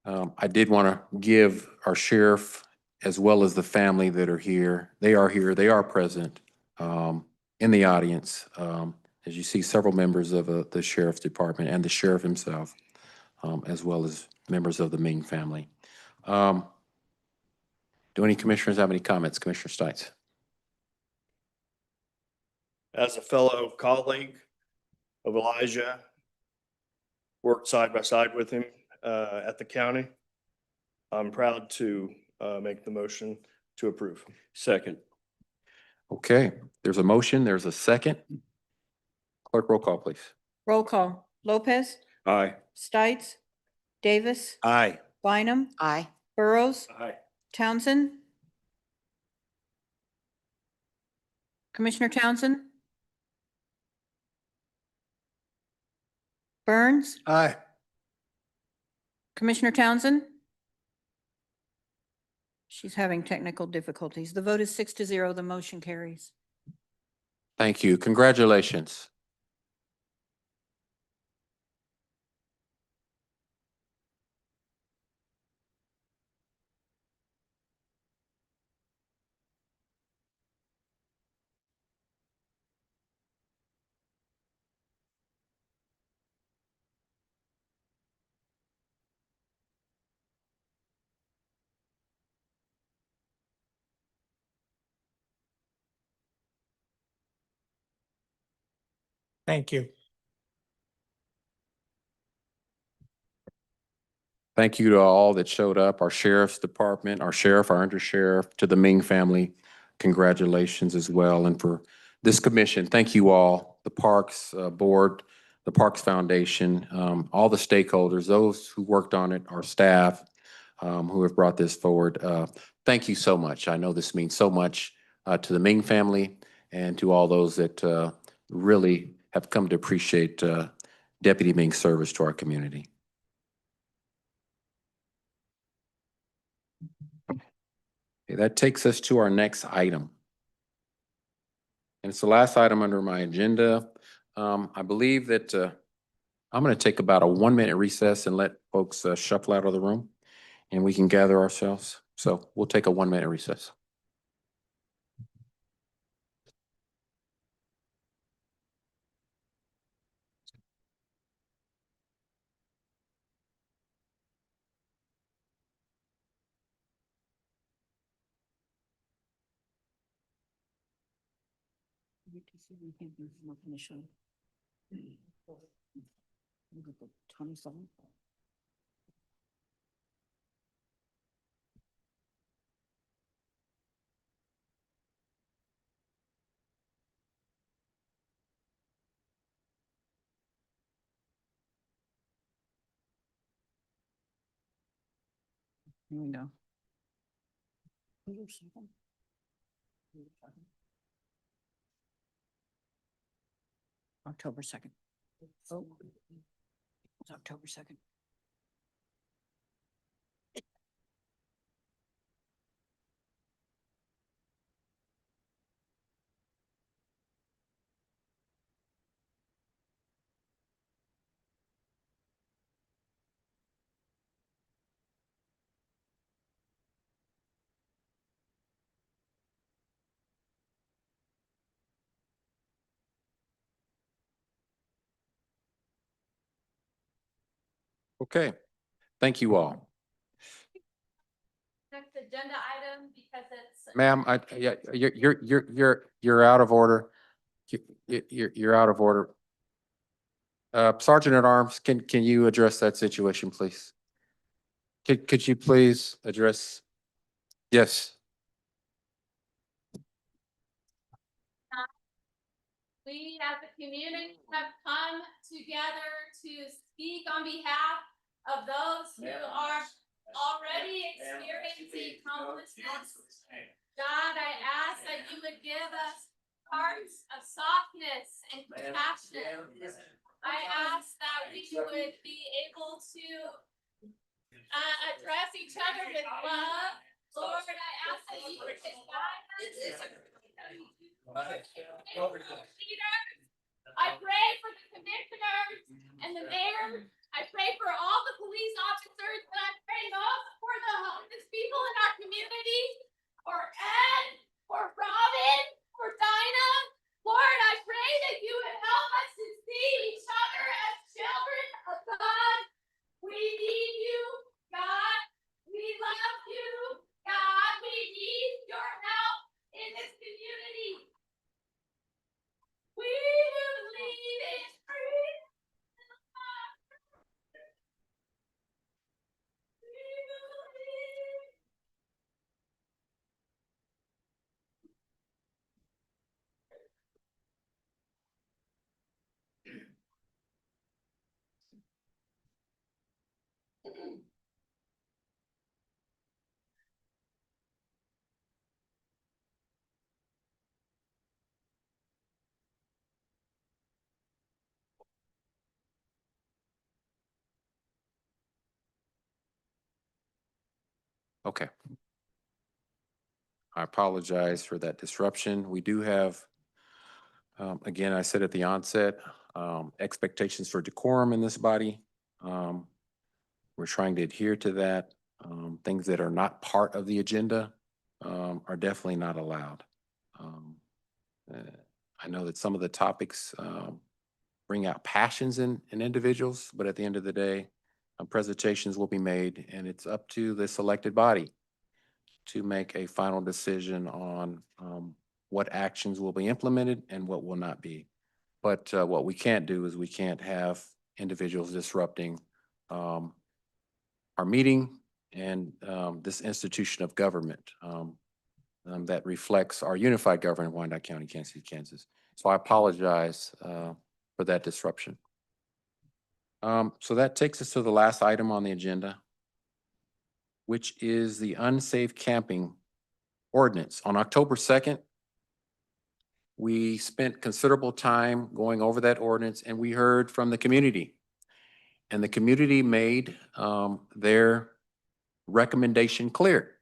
I did want to give our sheriff as well as the family that are here. They are present in the audience. As you see, several members of the sheriff's department and the sheriff himself, as well as members of the Ming family. Do any commissioners have any comments? Commissioner Stites. As a fellow colleague of Elijah, worked side by side with him at the county, I'm proud to make the motion to approve. Second. Okay, there's a motion, there's a second. Clerk, roll call, please. Roll call. Lopez, Aye. Stites, Davis, Aye. Bynum, Aye. Burrows, Aye. Townsend, Commissioner Townsend? Burns? Aye. Commissioner Townsend? She's having technical difficulties. The vote is 6-0. The motion carries. Thank you. Congratulations. Thank you. Thank you to all that showed up, our sheriff's department, our sheriff, our undersheriff, to the Ming family. Congratulations as well. And for this commission, thank you all, the Parks Board, the Parks Foundation, all the stakeholders, those who worked on it, our staff who have brought this forward. Thank you so much. I know this means so much to the Ming family and to all those that really have come to appreciate Deputy Ming's service to our community. Okay, that takes us to our next item. And it's the last item under my agenda. I believe that I'm going to take about a 1-minute recess and let folks shuffle out of the room and we can gather ourselves. So we'll take a 1-minute recess. Here we go. October 2nd. Oh, it's October 2nd. Okay, thank you all. Next agenda item because it's. Ma'am, yeah, you're out of order. You're out of order. Sergeant at Arms, can you address that situation, please? Could you please address? Yes. We as a community have come together to speak on behalf of those who are already experiencing homelessness. God, I ask that you would give us hearts of softness and compassion. I ask that we would be able to address each other with love. Lord, I ask that you would guide us. I pray for the commissioners and the mayor. I pray for all the police officers, but I pray most for the homeless people in our community, for Ed, for Robin, for Dinah. Lord, I pray that you would help us to see each other as children of God. We need you, God. We love you, God. We need your help in this community. We Okay. I apologize for that disruption. We do have, again, I said at the onset, expectations for decorum in this body. We're trying to adhere to that. Things that are not part of the agenda are definitely not allowed. Uh, I know that some of the topics bring out passions in individuals, but at the end of the day, presentations will be made, and it's up to the selected body to make a final decision on what actions will be implemented and what will not be. But what we can't do is we can't have individuals disrupting our meeting and this institution of government that reflects our unified government in Wyandotte County, Kansas City, Kansas. So I apologize for that disruption. So that takes us to the last item on the agenda, which is the unsafe camping ordinance. On October 2nd, we spent considerable time going over that ordinance, and we heard from the community. And the community made their recommendation clear.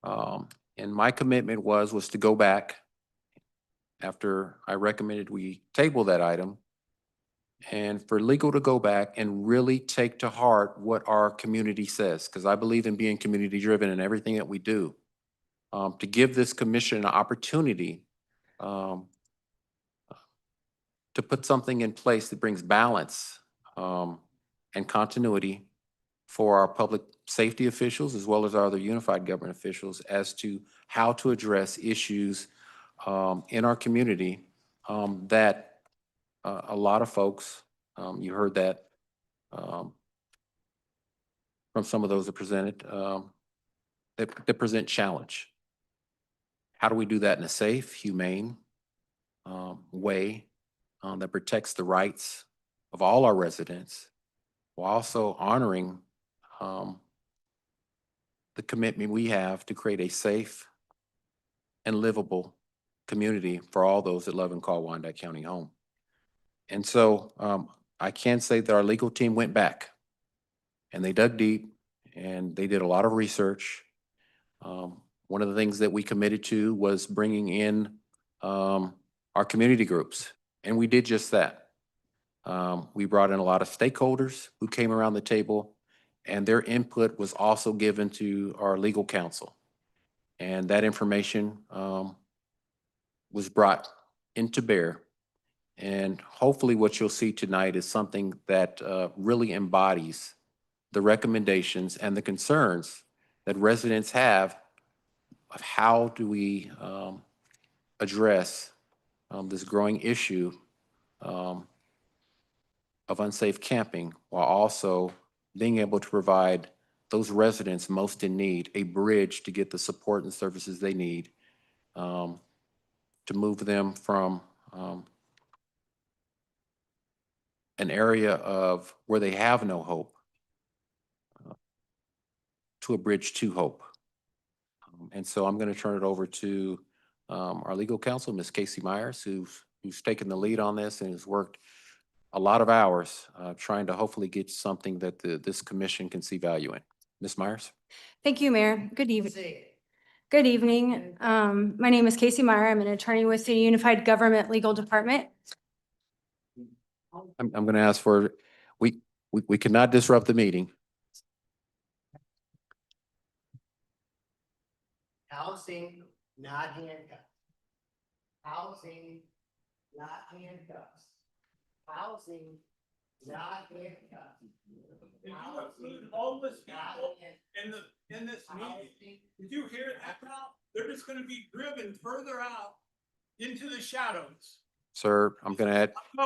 And my commitment was to go back after I recommended we table that item, and for legal to go back and really take to heart what our community says, because I believe in being community driven in everything that we do. To give this commission an opportunity to put something in place that brings balance and continuity for our public safety officials as well as our other unified government officials as to how to address issues in our community that a lot of folks, you heard that from some of those that presented, that present challenge. How do we do that in a safe, humane way that protects the rights of all our residents, while also honoring the commitment we have to create a safe and livable community for all those that love and call Wyandotte County home. And so I can say that our legal team went back and they dug deep and they did a lot of research. One of the things that we committed to was bringing in our community groups, and we did just that. We brought in a lot of stakeholders who came around the table, and their input was also given to our legal counsel. And that information was brought into bear. And hopefully what you'll see tonight is something that really embodies the recommendations and the concerns that residents have of how do we address this growing issue of unsafe camping, while also being able to provide those residents most in need a bridge to get the support and services they need to move them from an area of where they have no hope to a bridge to hope. And so I'm going to turn it over to our legal counsel, Ms. Casey Myers, who's taken the lead on this and has worked a lot of hours trying to hopefully get something that this commission can see value in. Ms. Myers? Thank you, Mayor. Good evening. Good evening. My name is Casey Meyer. I'm an attorney with the Unified Government Legal Department. I'm going to ask for, we cannot disrupt the meeting. Housing, not handcuffs. Housing, not handcuffs. Housing, not handcuffs. If you include homeless people in this meeting, did you hear that now? They're just gonna be driven further out into the shadows. Sir, I'm going to add, I'm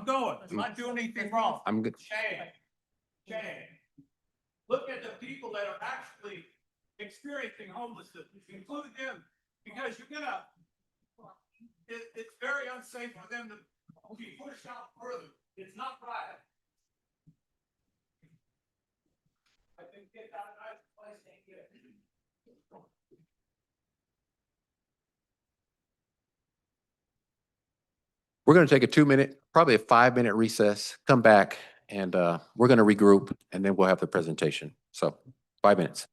going. I'm not doing anything wrong. I'm good. Shame. Look at the people that are actually experiencing homelessness, include them, because you're gonna, it's very unsafe for them to be pushed out further. It's not right. I think get out of nice place and get it. We're going to take a 2-minute, probably a 5-minute recess, come back, and we're going to regroup, and then we'll have the presentation. So 5 minutes.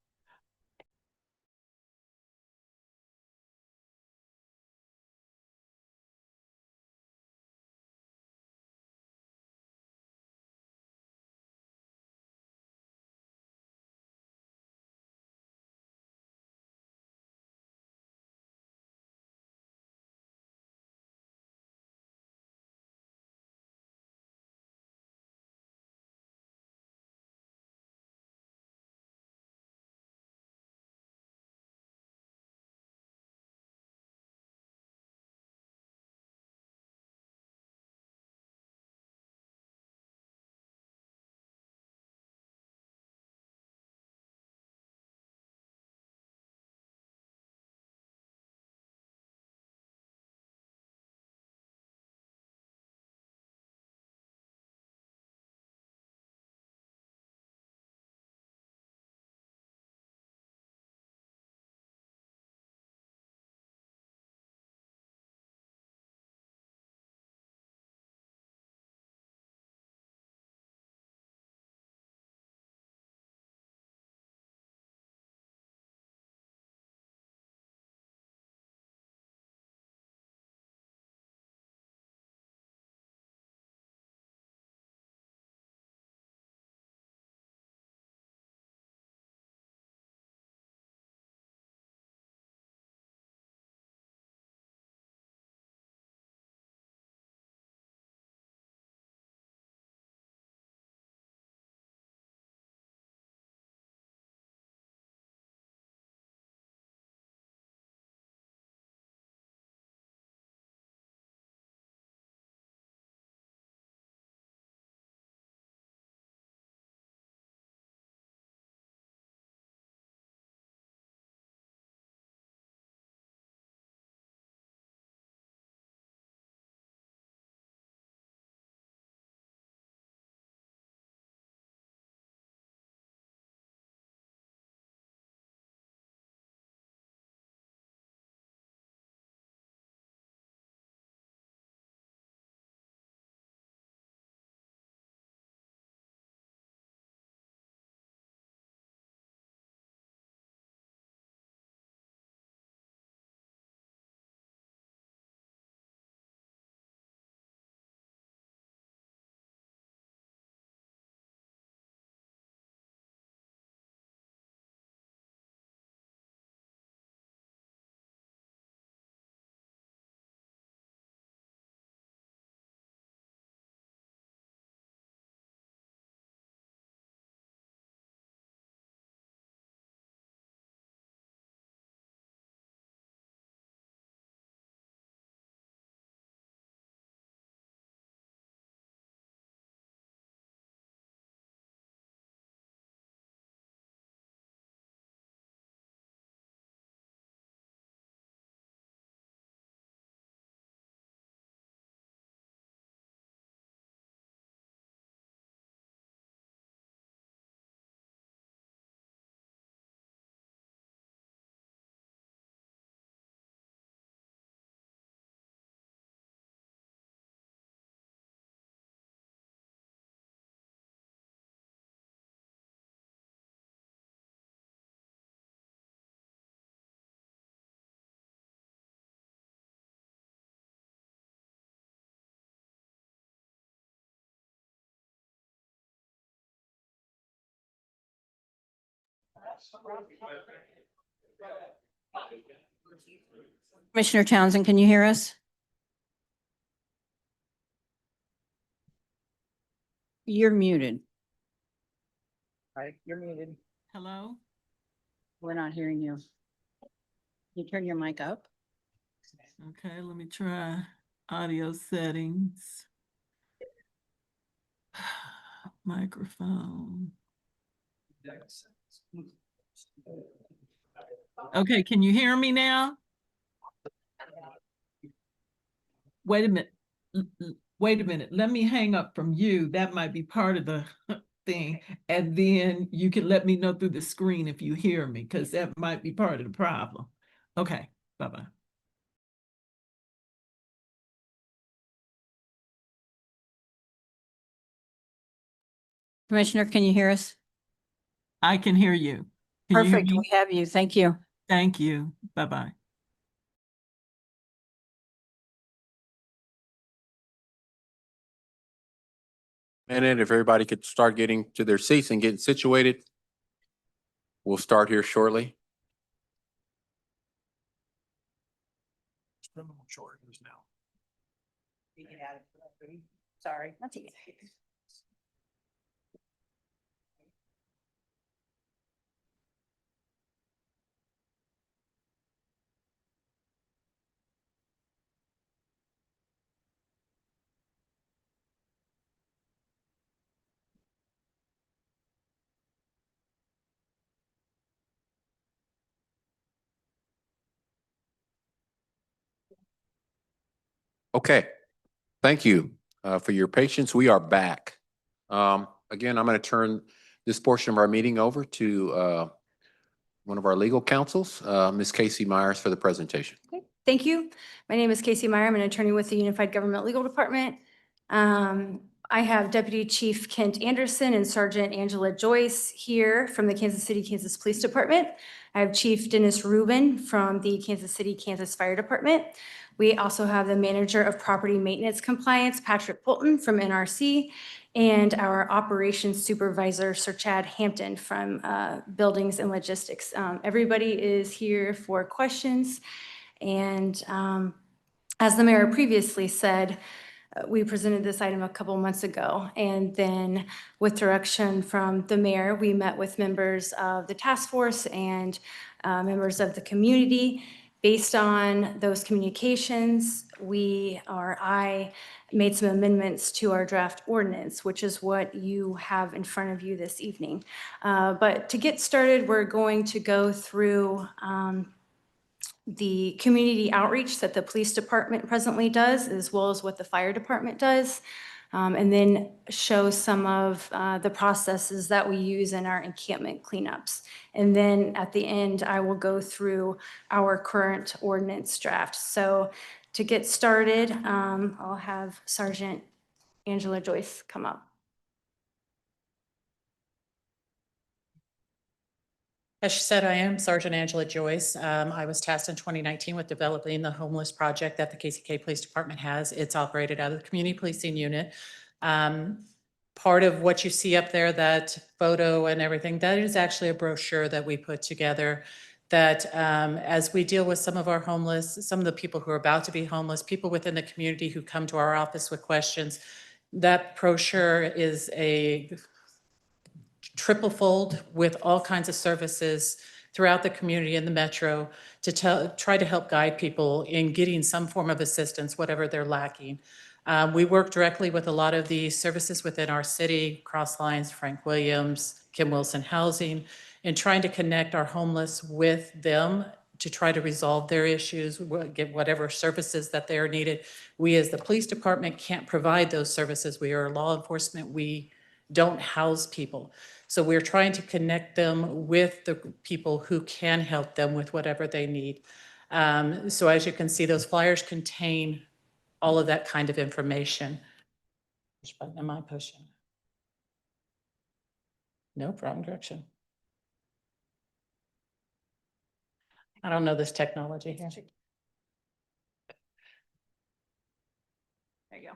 Commissioner Townsend, can you hear us? You're muted. All right, you're muted. Hello? We're not hearing you. You turn your mic up? Okay, let me try audio settings. Microphone. Okay, can you hear me now? Wait a minute. Wait a minute. Let me hang up from you. That might be part of the thing. And then you can let me know through the screen if you hear me, because that might be part of the problem. Okay, bye-bye. Commissioner, can you hear us? I can hear you. Can you hear Perfect, me? we have you. Thank you. Thank you. Bye-bye. And if everybody could start getting to their seats and getting situated, we'll start here shortly. Sorry. Okay, thank you for your patience. We are back. Again, I'm going to turn this portion of our meeting over to one of our legal counsels, Ms. Casey Myers, for the presentation. Okay, thank you. My name is Casey Meyer. I'm an attorney with the Unified Government Legal Department. I have Deputy Chief Kent Anderson and Sergeant Angela Joyce here from the Kansas City, Kansas Police Department. I have Chief Dennis Rubin from the Kansas City, Kansas Fire Department. We also have the Manager of Property Maintenance Compliance, Patrick Fulton from NRC, and our Operations Supervisor, Sir Chad Hampton from Buildings and Logistics. Everybody is here for questions. And as the mayor previously said, we presented this item a couple months ago. And then with direction from the mayor, we met with members of the task force and members of the community. Based on those communications, I made some amendments to our draft ordinance, which is what you have in front of you this evening. But to get started, we're going to go through the community outreach that the police department presently does, as well as what the fire department does, and then show some of the processes that we use in our encampment cleanups. And then at the end, I will go through our current ordinance draft. So to get started, I'll have Sergeant Angela Joyce come up. As she said, I am Sergeant Angela Joyce. I was tasked in 2019 with developing the homeless project that the KCK Police Department has. It's operated out of the Community Policing Unit. Part of what you see up there, that photo and everything, that is actually a brochure that we put together that as we deal with some of our homeless, some of the people who are about to be homeless, people within the community who come to our office with questions, that brochure is a triple fold with all kinds of services throughout the community in the metro to try to help guide people in getting some form of assistance, whatever they're lacking. We work directly with a lot of the services within our city, Cross Lines, Frank Williams, Kim Wilson Housing, and trying to connect our homeless with them to try to resolve their issues, get whatever services that they are needed. We as the police department can't provide those services. We are law enforcement. We don't house people. So we're trying to connect them with the people who can help them with whatever they need. So as you can see, those flyers contain all of that kind of information. Which button am I pushing? No, wrong direction. I don't know this technology here. There you go.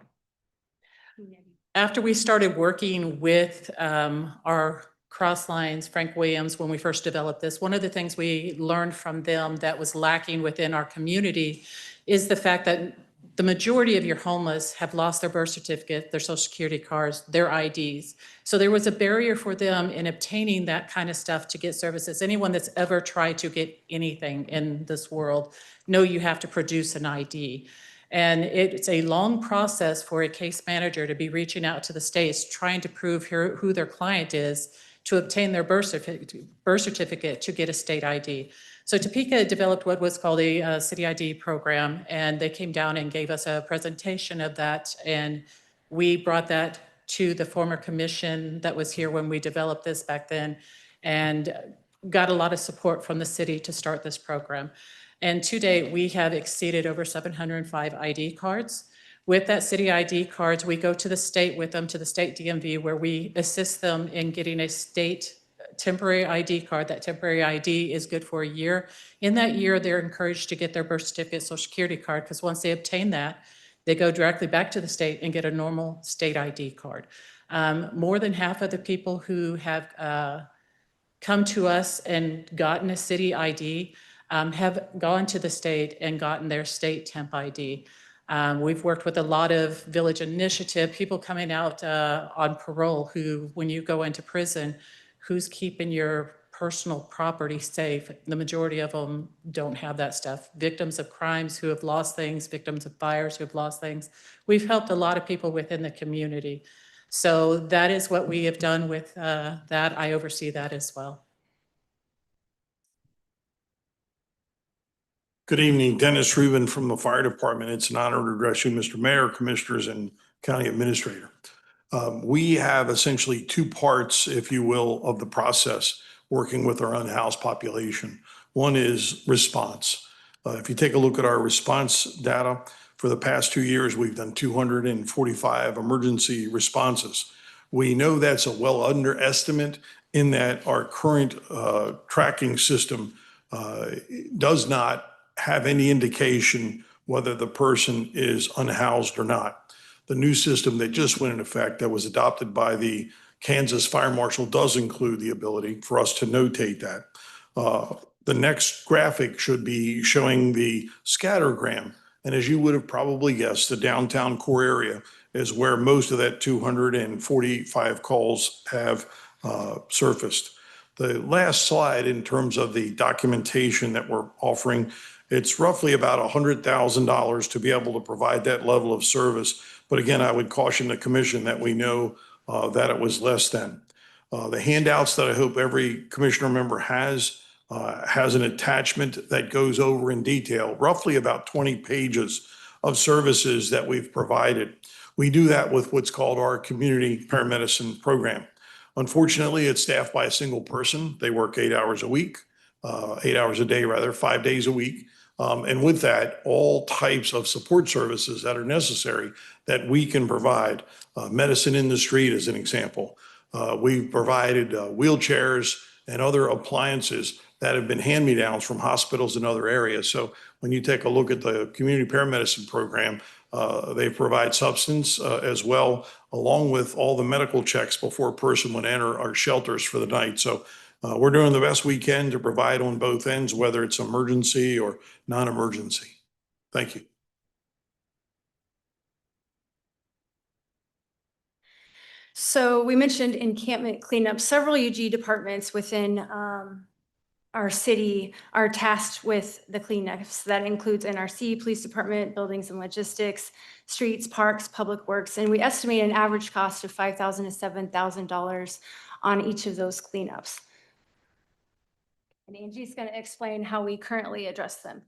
After we started working with our Cross Lines, Frank Williams, when we first developed this, one of the things we learned from them that was lacking within our community is the fact that the majority of your homeless have lost their birth certificate, their social security cards, their IDs. So there was a barrier for them in obtaining that kind of stuff to get services. Anyone that's ever tried to get anything in this world know you have to produce an ID. And it's a long process for a case manager to be reaching out to the states, trying to prove who their client is to obtain their birth certificate to get a state ID. So Topeka developed what was called a city ID program, and they came down and gave us a presentation of that. And we brought that to the former commission that was here when we developed this back then, and got a lot of support from the city to start this program. And to date, we have exceeded over 705 ID cards. With that city ID cards, we go to the state with them, to the state DMV, where we assist them in getting a state temporary ID card. That temporary ID is good for a year. In that year, they're encouraged to get their birth certificate, social security card, because once they obtain that, they go directly back to the state and get a normal state ID card. More than half of the people who have come to us and gotten a city ID have gone to the state and gotten their state temp ID. We've worked with a lot of village initiative, people coming out on parole who, when you go into prison, who's keeping your personal property safe? The majority of them don't have that stuff. Victims of crimes who have lost things, victims of fires who have lost things. We've helped a lot of people within the community. So that is what we have done with that. I oversee that as well. Good evening, Dennis Rubin from the Fire Department. It's an honor to address you, Mr. Mayor, Commissioners, and County Administrator. We have essentially two parts, if you will, of the process working with our unhoused population. One is response. If you take a look at our response data, for the past 2 years, we've done 245 emergency responses. We know that's a well underestimate in that our current tracking system does not have any indication whether the person is unhoused or not. The new system that just went in effect that was adopted by the Kansas Fire Marshal does include the ability for us to notate that. The next graphic should be showing the scattergram. And as you would have probably guessed, the downtown core area is where most of that 245 calls have surfaced. The last slide in terms of the documentation that we're offering, it's roughly about $100,000 to be able to provide that level of service. But again, I would caution the commission that we know that it was less than. The handouts that I hope every commissioner member has an attachment that goes over in detail, roughly about 20 pages of services that we've provided. We do that with what's called our community paramedicine program. Unfortunately, it's staffed by a single person. They work 8 hours a week, 8 hours a day, rather, 5 days a week. And with that, all types of support services that are necessary that we can provide. Medicine in the street is an example. We've provided wheelchairs and other appliances that have been hand-me-downs from hospitals in other areas. So when you take a look at the community paramedicine program, they provide substance as well, along with all the medical checks before a person would enter our shelters for the night. So we're doing the best we can to provide on both ends, whether it's emergency or non-emergency. Thank you. So we mentioned encampment cleanup. Several UG departments within our city are tasked with the cleanups. That includes NRC, Police Department, Buildings and Logistics, Streets, Parks, Public Works, and we estimate an average cost of $5,000 to $7,000 on each of those cleanups. And Angie's going to explain how we currently address them.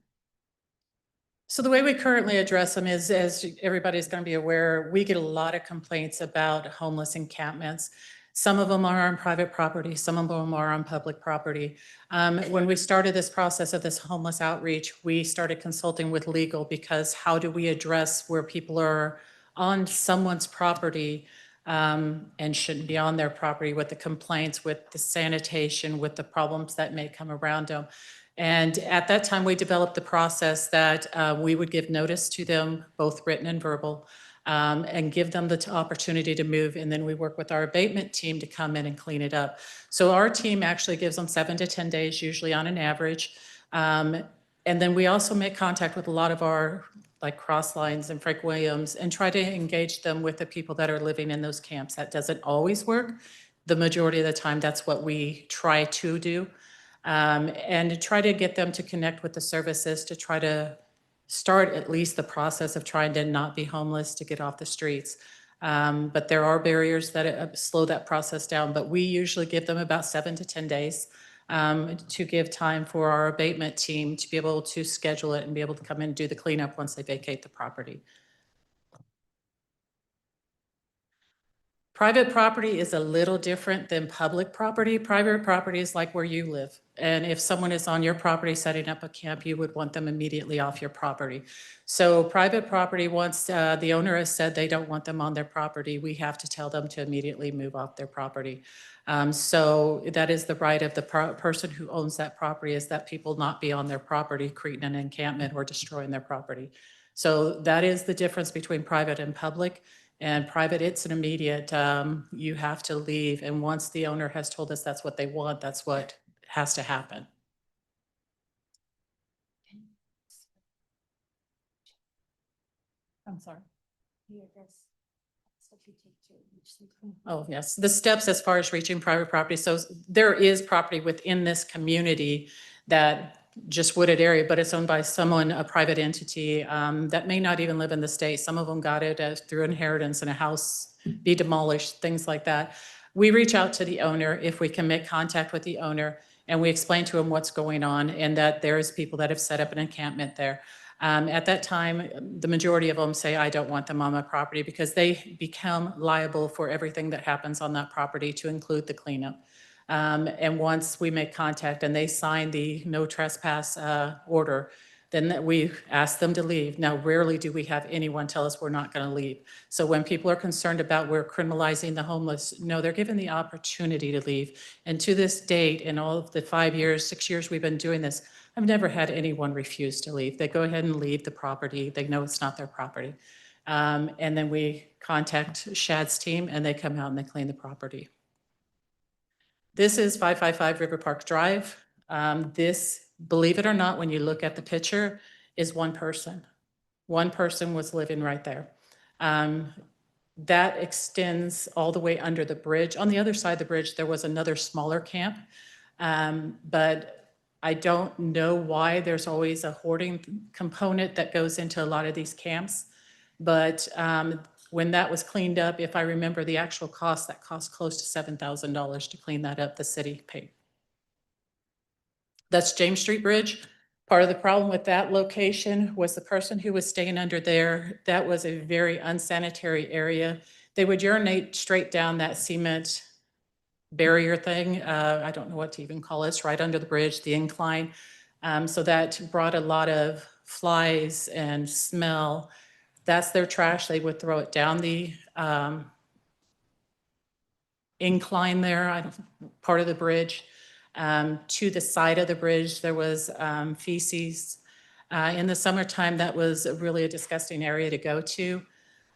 So the way we currently address them is, as everybody's going to be aware, we get a lot of complaints about homeless encampments. Some of them are on private property, some of them are on public property. When we started this process of this homeless outreach, we started consulting with legal, because how do we address where people are on someone's property and shouldn't be on their property, with the complaints, with the sanitation, with the problems that may come around them. And at that time, we developed the process that we would give notice to them, both written and verbal. and give them the opportunity to move. And then we work with our abatement team to come in and clean it up. So our team actually gives them 7 to 10 days, usually on an average. And then we also make contact with a lot of our like Cross Lines and Frank Williams and try to engage them with the people that are living in those camps. That doesn't always work. The majority of the time, that's what we try to do. And to try to get them to connect with the services to try to start at least the process of trying to not be homeless, to get off the streets. But there are barriers that slow that process down, but we usually give them about 7 to 10 days to give time for our abatement team to be able to schedule it and be able to come in and do the cleanup once they vacate the property. Private property is a little different than public property. Private property is like where you live. And if someone is on your property setting up a camp, you would want them immediately off your property. So private property, once the owner has said they don't want them on their property, we have to tell them to immediately move off their property. So that is the right of the person who owns that property, is that people not be on their property creating an encampment or destroying their property. So that is the difference between private and public. And private, it's an immediate, you have to leave. And once the owner has told us that's what they want, that's what has to happen. I'm sorry. Oh, yes. The steps as far as reaching private property. So there is property within this community that just wooded area, but it's owned by someone, a private entity that may not even live in the state. Some of them got it through inheritance and a house be demolished, things like that. We reach out to the owner if we can make contact with the owner, and we explain to him what's going on and that there's people that have set up an encampment there. At that time, the majority of them say, I don't want them on my property, because they become liable for everything that happens on that property, to include the cleanup. And once we make contact and they sign the no trespass order, then we ask them to leave. Now, rarely do we have anyone tell us we're not going to leave. So when people are concerned about we're criminalizing the homeless, no, they're given the opportunity to leave. And to this date, in all of the 5 years, 6 years we've been doing this, I've never had anyone refuse to leave. They go ahead and leave the property. They know it's not their property. And then we contact Shad's team and they come out and they clean the property. This is 555 River Park Drive. This, believe it or not, when you look at the picture, is one person. One person was living right there. That extends all the way under the bridge. On the other side of the bridge, there was another smaller camp, but I don't know why there's always a hoarding component that goes into a lot of these camps. But when that was cleaned up, if I remember the actual cost, that cost close to $7,000 to clean that up, the city paid. That's James Street Bridge. Part of the problem with that location was the person who was staying under there, that was a very unsanitary area. They would urinate straight down that cement barrier thing. I don't know what to even call it. It's right under the bridge, the incline. So that brought a lot of flies and smell. That's their trash. They would throw it down the incline there, part of the bridge. To the side of the bridge, there was feces. In the summertime, that was really a disgusting area to go to.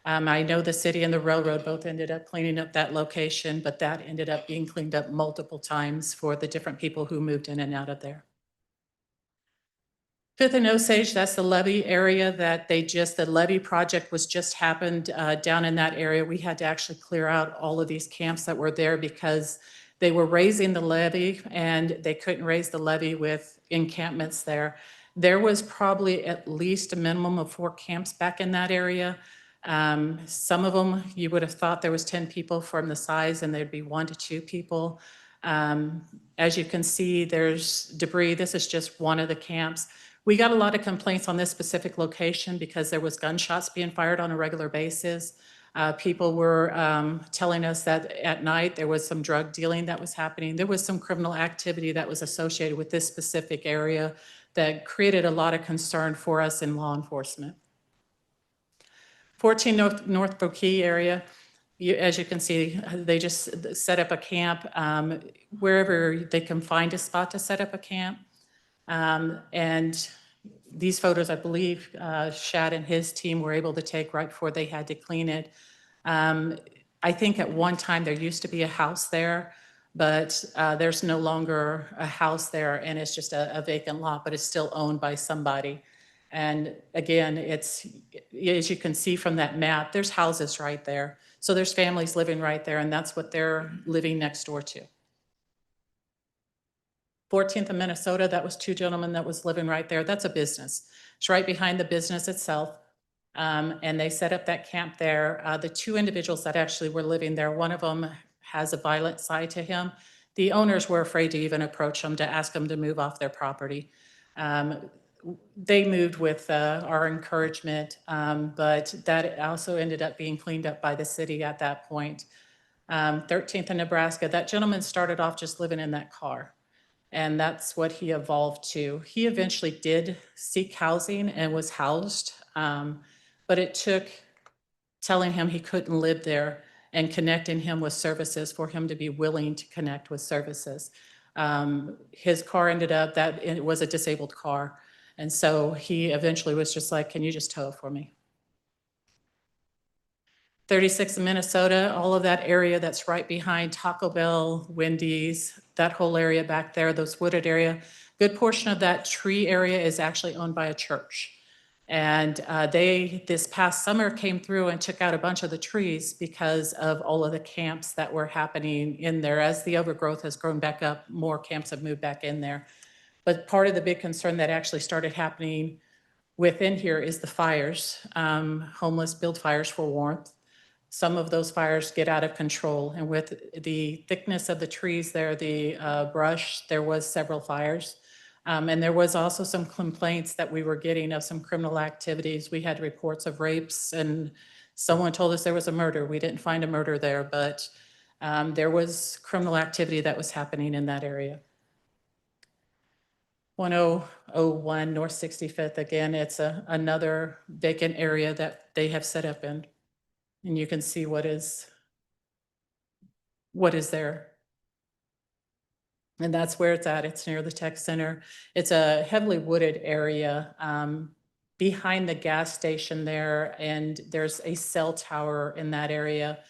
I know the city and the railroad both ended up cleaning up that location, but that ended up being cleaned up multiple times for the different people who moved in and out of there. Fifth and Osage, that's the levee area that the levee project was just happened down in that area. We had to actually clear out all of these camps that were there because they were raising the levee and they couldn't raise the levee with encampments there. There was probably at least a minimum of 4 camps back in that area. Some of them, you would have thought there was 10 people from the size and there'd be 1 to 2 people. As you can see, there's debris. This is just one of the camps. We got a lot of complaints on this specific location because there was gunshots being fired on a regular basis. People were telling us that at night there was some drug dealing that was happening. There was some criminal activity that was associated with this specific area that created a lot of concern for us in law enforcement. 14 North Bokee area, as you can see, they just set up a camp wherever they can find a spot to set up a camp. And these photos, I believe, Shad and his team were able to take right before they had to clean it. I think at one time there used to be a house there, but there's no longer a house there, and it's just a vacant lot, but it's still owned by somebody. And again, it's, as you can see from that map, there's houses right there. So there's families living right there, and that's what they're living next door to. 14th of Minnesota, that was two gentlemen that was living right there. That's a business. It's right behind the business itself. And they set up that camp there. The two individuals that actually were living there, one of them has a violent side to him. The owners were afraid to even approach them to ask them to move off their property. They moved with our encouragement, but that also ended up being cleaned up by the city at that point. 13th in Nebraska, that gentleman started off just living in that car. And that's what he evolved to. He eventually did seek housing and was housed, but it took telling him he couldn't live there and connecting him with services for him to be willing to connect with services. His car ended up, that it was a disabled car. And so he eventually was just like, can you just tow it for me? 36 in Minnesota, all of that area that's right behind Taco Bell, Wendy's, that whole area back there, those wooded area. Good portion of that tree area is actually owned by a church. And they, this past summer, came through and took out a bunch of the trees because of all of the camps that were happening in there. As the overgrowth has grown back up, more camps have moved back in there. But part of the big concern that actually started happening within here is the fires. Homeless build fires for warmth. Some of those fires get out of control, and with the thickness of the trees there, the brush, there was several fires. And there was also some complaints that we were getting of some criminal activities. We had reports of rapes, and someone told us there was a murder. We didn't find a murder there, but there was criminal activity that was happening in that area. 1001 North 65th, again, it's another vacant area that they have set up in. And you can see what is there. And that's where it's at. It's near the tech center. It's a heavily wooded area behind the gas station there, and there's a cell tower in that area.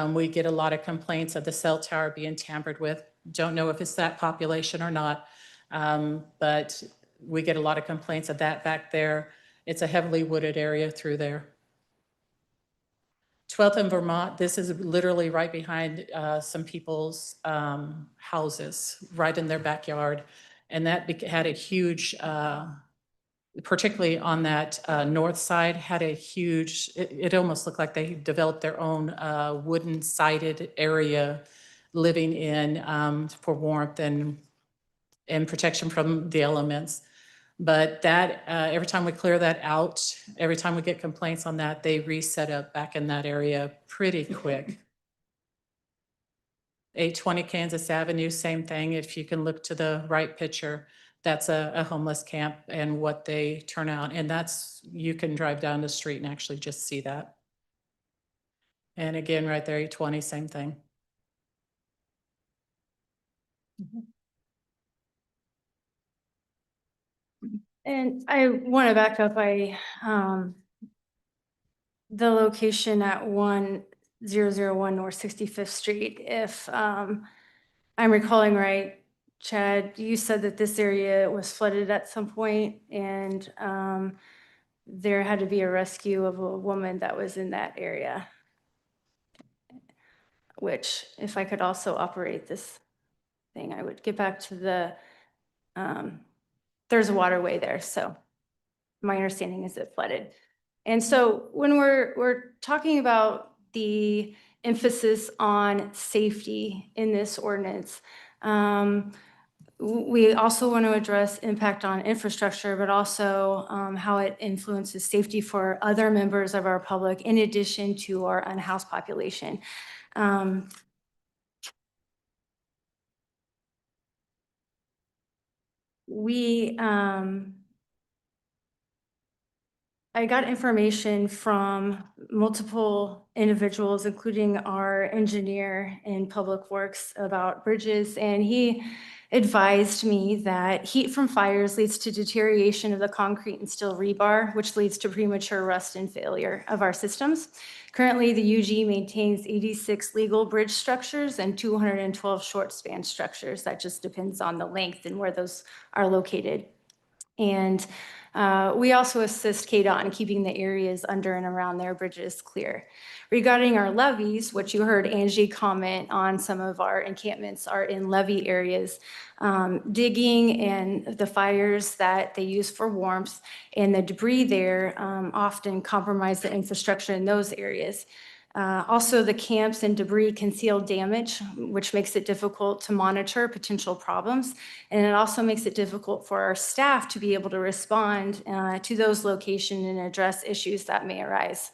We get a lot of complaints of the cell tower being tampered with. Don't know if it's that population or not, but we get a lot of complaints of that back there. It's a heavily wooded area through there. 12th in Vermont, this is literally right behind some people's houses, right in their backyard. And that had a huge, particularly on that north side, had a huge, it almost looked like they developed their own wooden sided area living in for warmth and protection from the elements. But that, every time we clear that out, every time we get complaints on that, they reset up back in that area pretty quick. 820 Kansas Avenue, same thing. If you can look to the right picture, that's a homeless camp and what they turn out. And that's, you can drive down the street and actually just see that. And again, right there, 820, same thing. And I want to back up. The location at 1001 North 65th Street, if I'm recalling right, Chad, you said that this area was flooded at some point, and there had to be a rescue of a woman that was in that area. Which, if I could also operate this thing, I would get back to the, there's a waterway there, so my understanding is it flooded. And so when we're talking about the emphasis on safety in this ordinance, we also want to address impact on infrastructure, but also how it influences safety for other members of our public in addition to our unhoused population. I got information from multiple individuals, including our engineer in Public Works, about bridges, and he advised me that heat from fires leads to deterioration of the concrete and steel rebar, which leads to premature rust and failure of our systems. Currently, the UG maintains 86 legal bridge structures and 212 short span structures. That just depends on the length and where those are located. And we also assist KDOT in keeping the areas under and around their bridges clear. Regarding our levees, which you heard Angie comment on, some of our encampments are in levee areas. Digging and the fires that they use for warmth and the debris there often compromise the infrastructure in those areas. Also, the camps and debris conceal damage, which makes it difficult to monitor potential problems. And it also makes it difficult for our staff to be able to respond to those locations and address issues that may arise.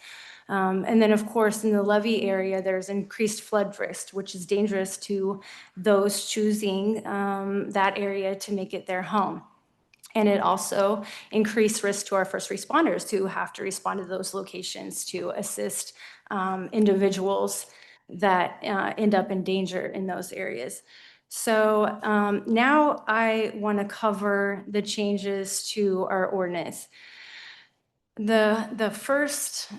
And then, of course, in the levee area, there's increased flood risk, which is dangerous to those choosing that area to make it their home. And it also increased risk to our first responders who have to respond to those locations to assist individuals that end up in danger in those areas. So now I want to cover the changes to our ordinance. The first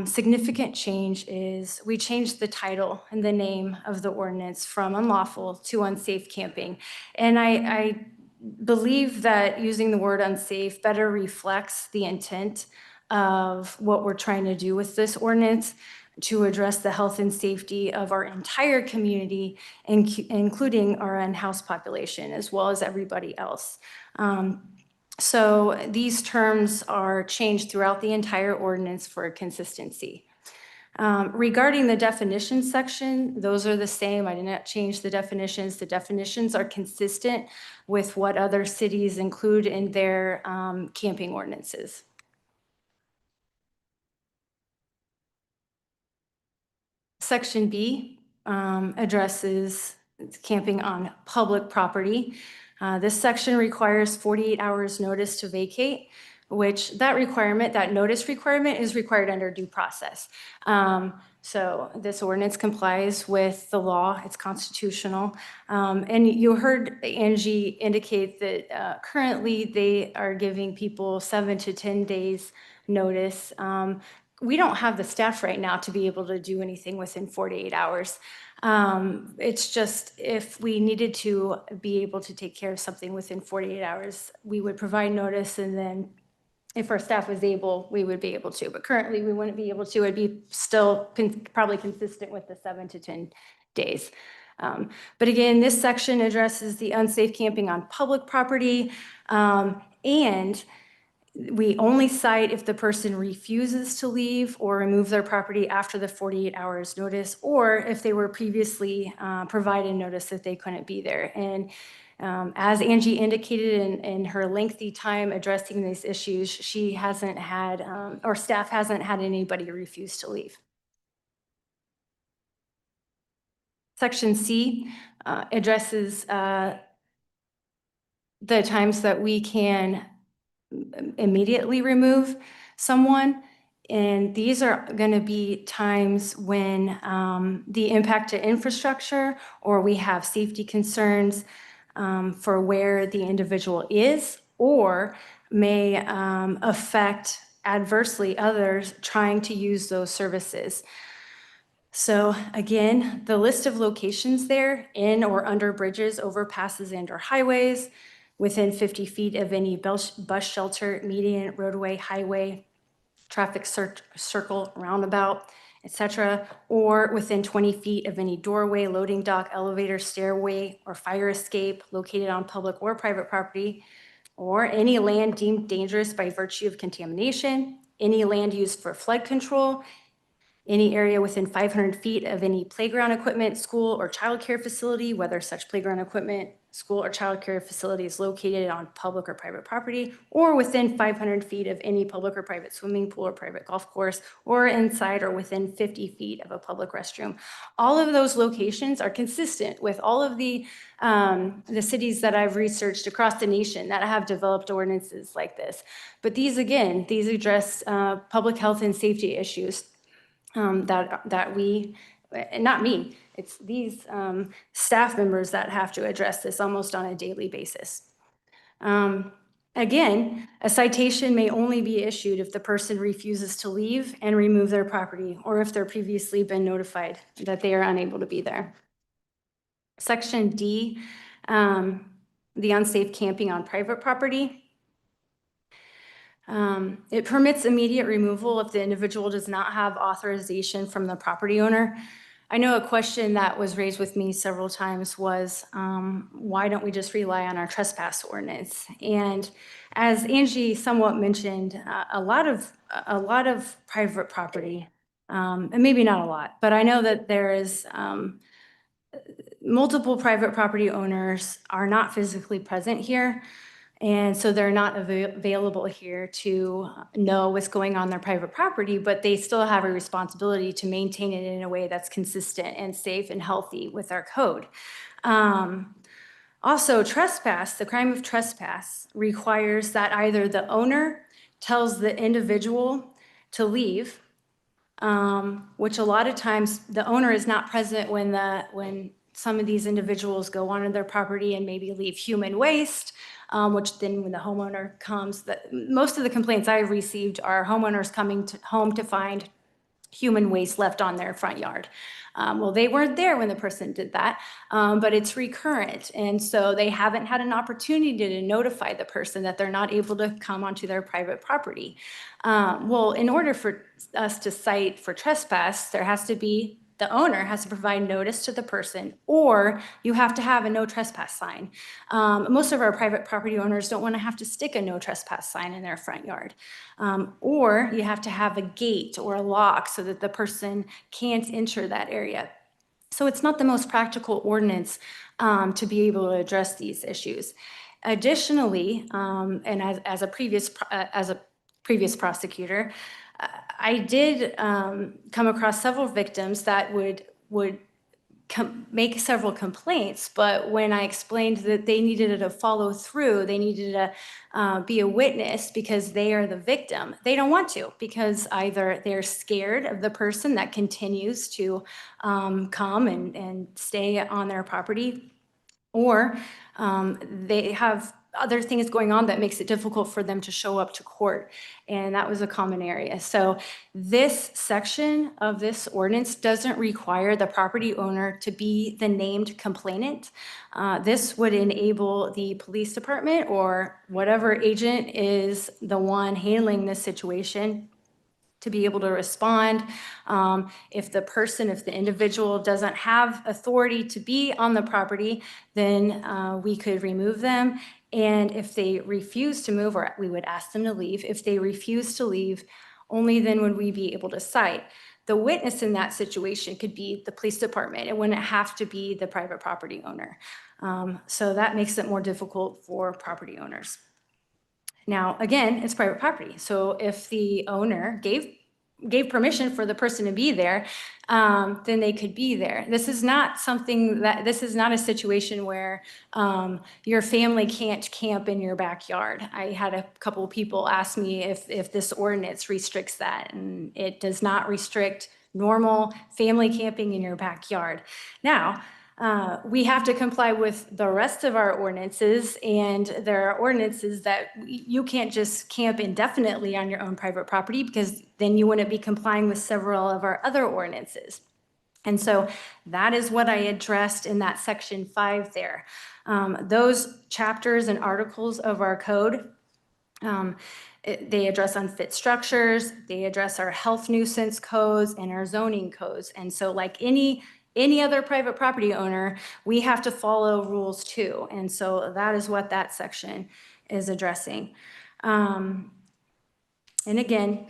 significant change is we changed the title and the name of the ordinance from unlawful to unsafe camping. And I believe that using the word unsafe better reflects the intent of what we're trying to do with this ordinance to address the health and safety of our entire community, including our unhoused population, as well as everybody else. So these terms are changed throughout the entire ordinance for consistency. Regarding the definitions section, those are the same. I did not change the definitions. The definitions are consistent with what other cities include in their camping ordinances. Section B addresses camping on public property. This section requires 48 hours notice to vacate, which that notice requirement is required under due process. So this ordinance complies with the law, it's constitutional. And you heard Angie indicate that currently they are giving people 7 to 10 days notice. We don't have the staff right now to be able to do anything within 48 hours. It's just if we needed to be able to take care of something within 48 hours, we would provide notice, and then if our staff was able, we would be able to. But currently, we wouldn't be able to. It'd be still probably consistent with the 7 to 10 days. But again, this section addresses the unsafe camping on public property, and we only cite if the person refuses to leave or remove their property after the 48 hours notice, or if they were previously provided notice that they couldn't be there. And as Angie indicated in her lengthy time addressing these issues, she hasn't had, or staff hasn't had anybody refuse to leave. Section C addresses the times that we can immediately remove someone. And these are going to be times when the impact to infrastructure, or we have safety concerns for where the individual is, or may affect adversely others trying to use those services. So again, the list of locations there in or under bridges, overpasses, and or highways, within 50 feet of any bus shelter, median, roadway, highway, traffic circle, roundabout, etc., or within 20 feet of any doorway, loading dock, elevator, stairway, or fire escape located on public or private property, or any land deemed dangerous by virtue of contamination, any land used for flood control, any area within 500 feet of any playground equipment, school, or childcare facility, whether such playground equipment, school, or childcare facility is located on public or private property, or within 500 feet of any public or private swimming pool or private golf course, or inside or within 50 feet of a public restroom. All of those locations are consistent with all of the cities that I've researched across the nation that have developed ordinances like this. But these address public health and safety issues that we and not me, it's these staff members that have to address this almost on a daily basis. Again, a citation may only be issued if the person refuses to leave and remove their property, or if they're previously been notified that they are unable to be there. Section D, the unsafe camping on private property. It permits immediate removal if the individual does not have authorization from the property owner. I know a question that was raised with me several times was, why don't we just rely on our trespass ordinance? And as Angie somewhat mentioned, a lot of private property, and maybe not a lot, but I know that there is multiple private property owners are not physically present here. And so they're not available here to know what's going on their private property, but they still have a responsibility to maintain it in a way that's consistent and safe and healthy with our code. Also, trespass, the crime of trespass requires that either the owner tells the individual to leave, which a lot of times the owner is not present when some of these individuals go onto their property and maybe leave human waste, which then when the homeowner comes, most of the complaints I've received are homeowners coming home to find human waste left on their front yard. Well, they weren't there when the person did that, but it's recurrent. And so they haven't had an opportunity to notify the person that they're not able to come onto their private property. Well, in order for us to cite for trespass, the owner has to provide notice to the person, or you have to have a no trespass sign. Most of our private property owners don't want to have to stick a no trespass sign in their front yard. Or you have to have a gate or a lock so that the person can't enter that area. So it's not the most practical ordinance to be able to address these issues. Additionally, and as a previous prosecutor, I did come across several victims that would make several complaints, but when I explained that they needed to follow through, they needed to be a witness because they are the victim, they don't want to, because either they're scared of the person that continues to come and stay on their property, or they have other things going on that makes it difficult for them to show up to court. And that was a common area. So this section of this ordinance doesn't require the property owner to be the named complainant. This would enable the police department or whatever agent is the one handling this situation to be able to respond. If the individual doesn't have authority to be on the property, then we could remove them. And if they refuse to move, or we would ask them to leave, if they refuse to leave, only then would we be able to cite. The witness in that situation could be the police department. It wouldn't have to be the private property owner. So that makes it more difficult for property owners. Now, again, it's private property. So if the owner gave permission for the person to be there, then they could be there. This is not a situation where your family can't camp in your backyard. I had a couple of people ask me if this ordinance restricts that, and it does not restrict normal family camping in your backyard. Now, we have to comply with the rest of our ordinances, and there are ordinances that you can't just camp indefinitely on your own private property, because then you wouldn't be complying with several of our other ordinances. And so that is what I addressed in that section 5 there. Those chapters and articles of our code, they address unfit structures, they address our health nuisance codes and our zoning codes. And so like any other private property owner, we have to follow rules too. And so that is what that section is addressing. And again,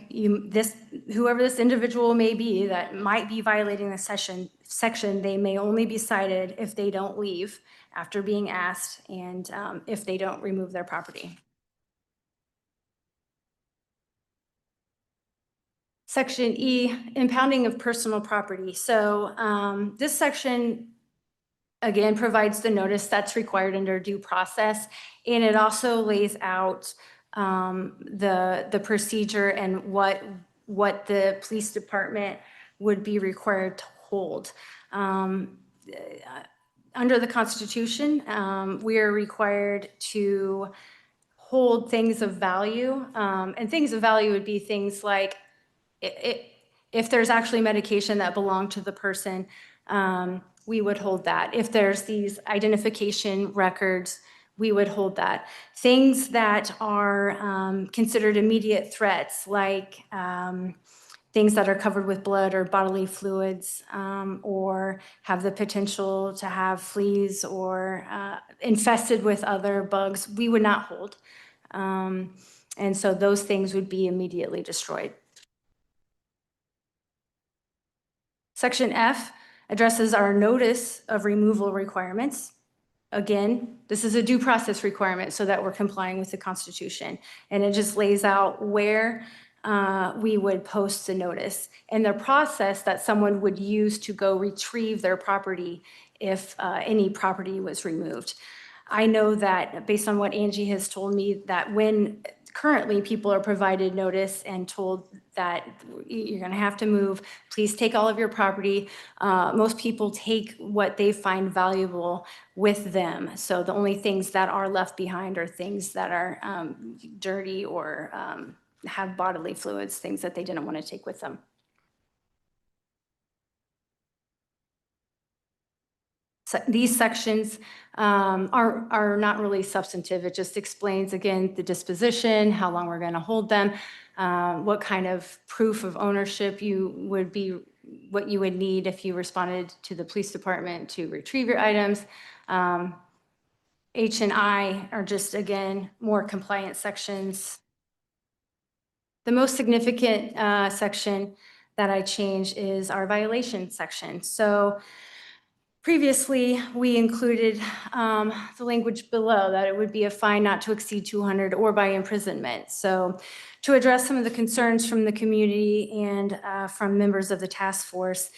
whoever this individual may be that might be violating the section, they may only be cited if they don't leave after being asked, and if they don't remove their property. Section E, impounding of personal property. So this section, again, provides the notice that's required under due process, and it also lays out the procedure and what the police department would be required to hold. Under the Constitution, we are required to hold things of value. And things of value would be things like if there's actually medication that belonged to the person, we would hold that. If there's these identification records, we would hold that. Things that are considered immediate threats, like things that are covered with blood or bodily fluids, or have the potential to have fleas or infested with other bugs, we would not hold. And so those things would be immediately destroyed. Section F addresses our notice of removal requirements. Again, this is a due process requirement so that we're complying with the Constitution. And it just lays out where we would post the notice and the process that someone would use to go retrieve their property if any property was removed. I know that based on what Angie has told me, that when currently people are provided notice and told that you're going to have to move, please take all of your property. Most people take what they find valuable with them. So the only things that are left behind are things that are dirty or have bodily fluids, things that they didn't want to take with them. So these sections are not really substantive. It just explains, again, the disposition, how long we're going to hold them, what kind of proof of ownership what you would need if you responded to the police department to retrieve your items. H and I are just, again, more compliance sections. The most significant section that I changed is our violation section. So previously, we included the language below that it would be a fine not to exceed 200 or by imprisonment. So to address some of the concerns from the community and from members of the task force,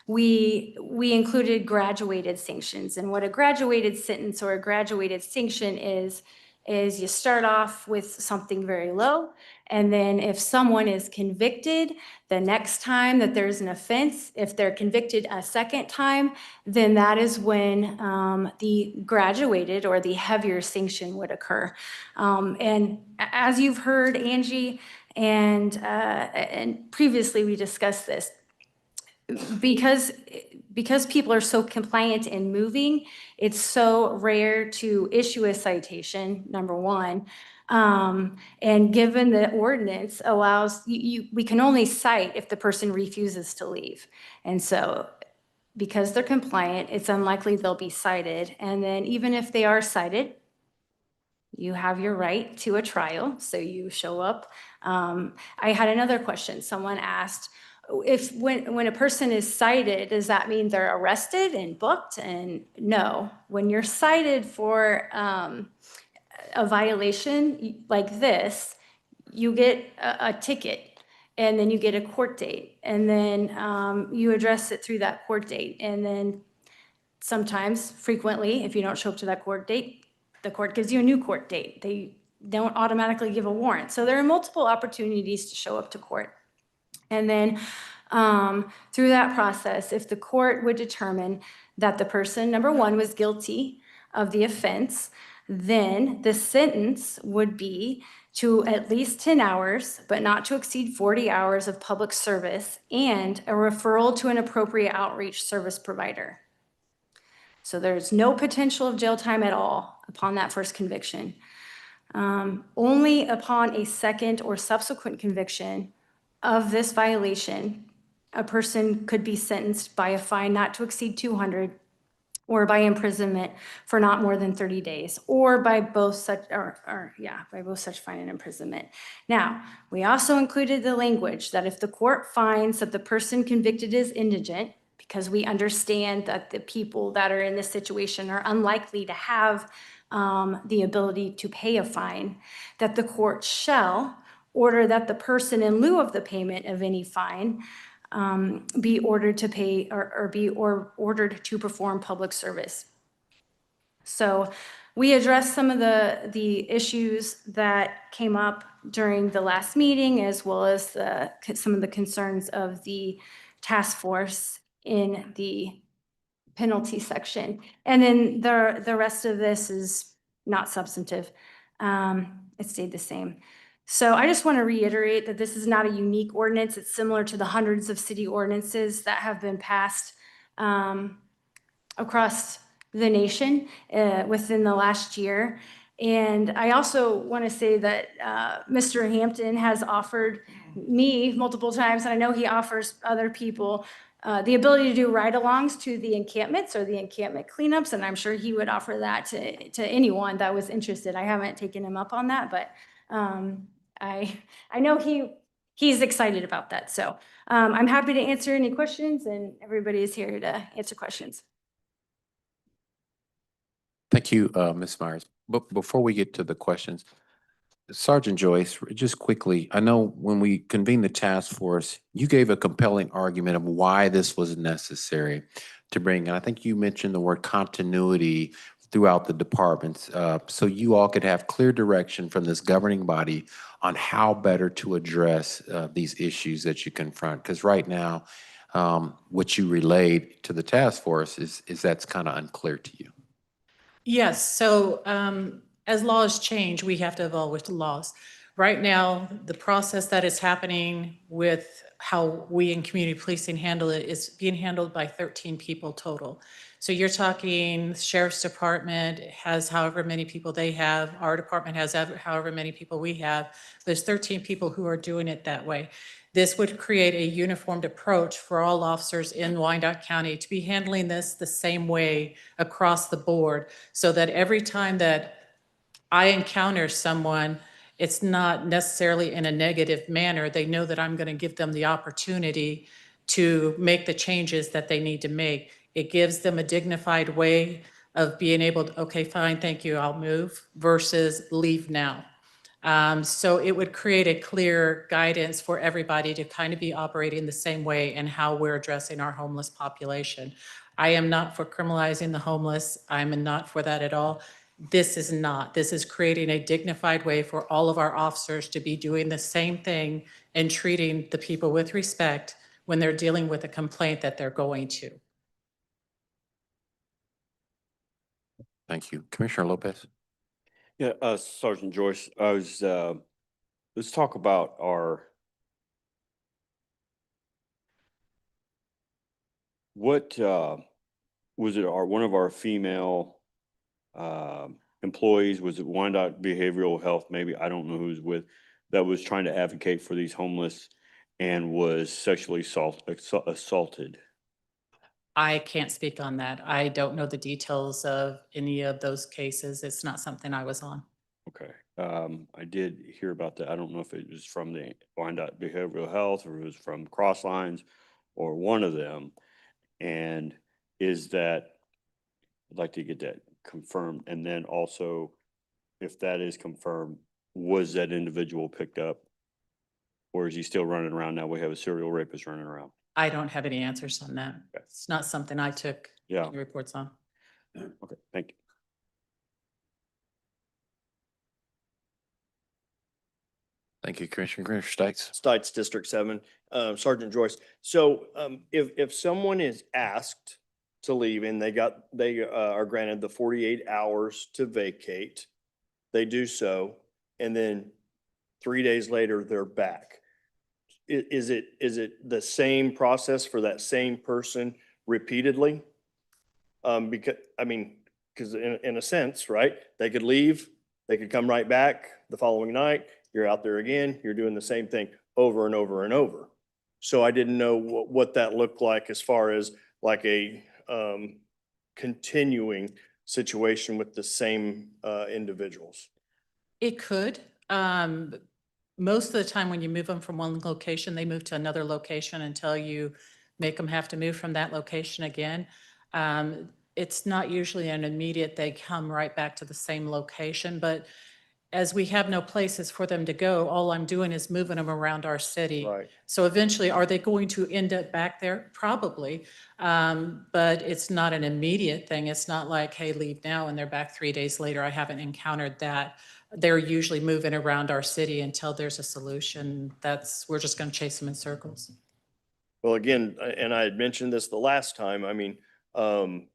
we included graduated sanctions. And what a graduated sentence or a graduated sanction is you start off with something very low, and then if someone is convicted the next time that there's an offense, if they're convicted a second time, then that is when the graduated or the heavier sanction would occur. And as you've heard, Angie, and previously we discussed this, because people are so compliant in moving, it's so rare to issue a citation, number one. And given the ordinance allows, we can only cite if the person refuses to leave. And so because they're compliant, it's unlikely they'll be cited. And then even if they are cited, you have your right to a trial, so you show up. I had another question. Someone asked, when a person is cited, does that mean they're arrested and booked? And no, when you're cited for a violation like this, you get a ticket, and then you get a court date, and then you address it through that court date. And then sometimes, frequently, if you don't show up to that court date, the court gives you a new court date. They don't automatically give a warrant. So there are multiple opportunities to show up to court. And then through that process, if the court would determine that the person, number one, was guilty of the offense, then the sentence would be to at least 10 hours, but not to exceed 40 hours of public service, and a referral to an appropriate outreach service provider. So there's no potential of jail time at all upon that first conviction. Only upon a second or subsequent conviction of this violation, a person could be sentenced by a fine not to exceed 200 or by imprisonment for not more than 30 days, or by both such, by both such fine and imprisonment. Now, we also included the language that if the court finds that the person convicted is indigent, because we understand that the people that are in this situation are unlikely to have the ability to pay a fine, that the court shall order that the person, in lieu of the payment of any fine, be ordered to pay or be ordered to perform public service. So we addressed some of the issues that came up during the last meeting, as well as some of the concerns of the task force. in the penalty section. And then the rest of this is not substantive. It stayed the same. So I just want to reiterate that this is not a unique ordinance. It's similar to the hundreds of city ordinances that have been passed across the nation within the last year. And I also want to say that Mr. Hampton has offered me multiple times, and I know he offers other people the ability to do ride-alongs to the encampments or the encampment cleanups, and I'm sure he would offer that to anyone that was interested. I haven't taken him up on that, but I know he's excited about that. So I'm happy to answer any questions, and everybody is here to answer questions. Thank you, Ms. Myers. But before we get to the questions, Sergeant Joyce, just quickly, I know when we convened the task force, you gave a compelling argument of why this was necessary to bring, and I think you mentioned the word continuity throughout the departments, so you all could have clear direction from this governing body on how better to address these issues that you confront. Because right now, what you relayed to the task force is that's kind of unclear to you. Yes, so as laws change, we have to evolve with the laws. Right now, the process that is happening with how we in community policing handle it is being handled by 13 people total. So you're talking sheriff's department has however many people they have, our department has however many people we have. There's 13 people who are doing it that way. This would create a uniformed approach for all officers in Wyandotte County to be handling this the same way across the board, so that every time that I encounter someone, it's not necessarily in a negative manner. They know that I'm going to give them the opportunity to make the changes that they need to make. It gives them a dignified way of being able to, okay, fine, thank you, I'll move, versus leave now. So it would create a clear guidance for everybody to kind of be operating the same way in how we're addressing our homeless population. I am not for criminalizing the homeless. I'm not for that at all. This is not. This is creating a dignified way for all of our officers to be doing the same thing and treating the people with respect when they're dealing with a complaint that they're going to. Thank you. Commissioner Lopez. Yeah, Sergeant Joyce, let's talk about what was it, one of our female employees, was it Wyandotte Behavioral Health, maybe, I don't know who's with, that was trying to advocate for these homeless and was sexually assaulted? I can't speak on that. I don't know the details of any of those cases. It's not something I was on. Okay, I did hear about that. I don't know if it was from the Wyandotte Behavioral Health or it was from Crosslines or one of them. And is that, I'd like to get that confirmed. And then also, if that is confirmed, was that individual picked up? Or is he still running around now? We have a serial rapist running around. I don't have any answers on that. Okay. It's not something I took Yeah. any reports on. Okay, thank you. Thank you, Commissioner Stites. Stites District 7, Sergeant Joyce. So if someone is asked to leave and they are granted the 48 hours to vacate, they do so, and then 3 days later, they're back. Is it the same process for that same person repeatedly? Because in a sense, right, they could leave, they could come right back the following night, you're out there again, you're doing the same thing over and over and over. So I didn't know what that looked like as far as like a continuing situation with the same individuals. It could. Most of the time when you move them from one location, they move to another location until you make them have to move from that location again. It's not usually an immediate, they come right back to the same location, but as we have no places for them to go, all I'm doing is moving them around our city. Right. So eventually, are they going to end up back there? Probably. But it's not an immediate thing. It's not like, hey, leave now and they're back 3 days later. I haven't encountered that. They're usually moving around our city until there's a solution. We're just going to chase them in circles. Well, again, and I had mentioned this the last time, I mean, and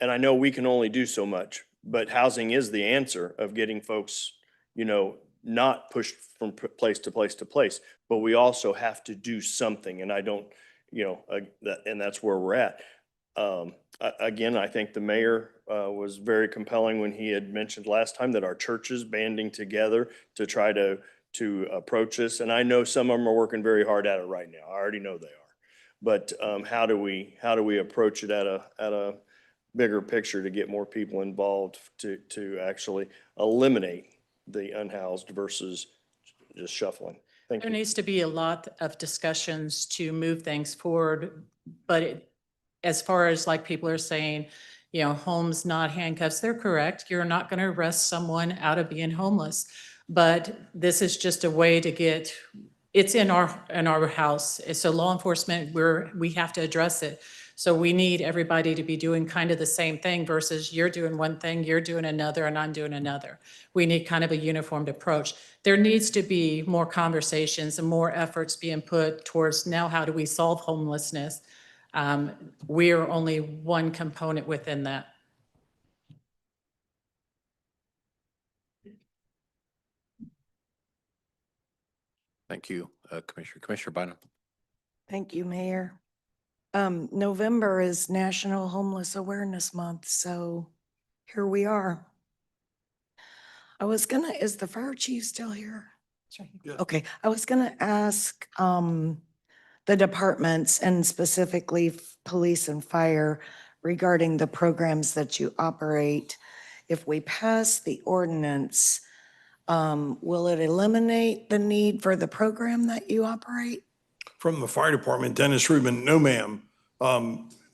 I know we can only do so much, but housing is the answer of getting folks, you know, not pushed from place to place to place. But we also have to do something, and I don't, you know, and that's where we're at. Again, I think the mayor was very compelling when he had mentioned last time that our churches banding together to try to approach this. And I know some of them are working very hard at it right now. I already know they are. But how do we approach it at a bigger picture to get more people involved to actually eliminate the unhoused versus just shuffling? Thank There you. needs to be a lot of discussions to move things forward, but as far as like people are saying, you know, homes, not handcuffs, they're correct. You're not going to arrest someone out of being homeless. But this is just a way to get, it's in our house. So law enforcement, we have to address it. So we need everybody to be doing kind of the same thing versus you're doing one thing, you're doing another, and I'm doing another. We need kind of a uniformed approach. There needs to be more conversations and more efforts being put towards now how do we solve homelessness? We're only one component within that. Thank you, Commissioner Bynum. Thank you, Mayor. November is National Homeless Awareness Month, so here we are. Is the fire chief still here? Okay, I was gonna ask, the departments and specifically police and fire regarding the programs that you operate. If we pass the ordinance, will it eliminate the need for the program that you operate? From the fire department, Dennis Rubin, no ma'am.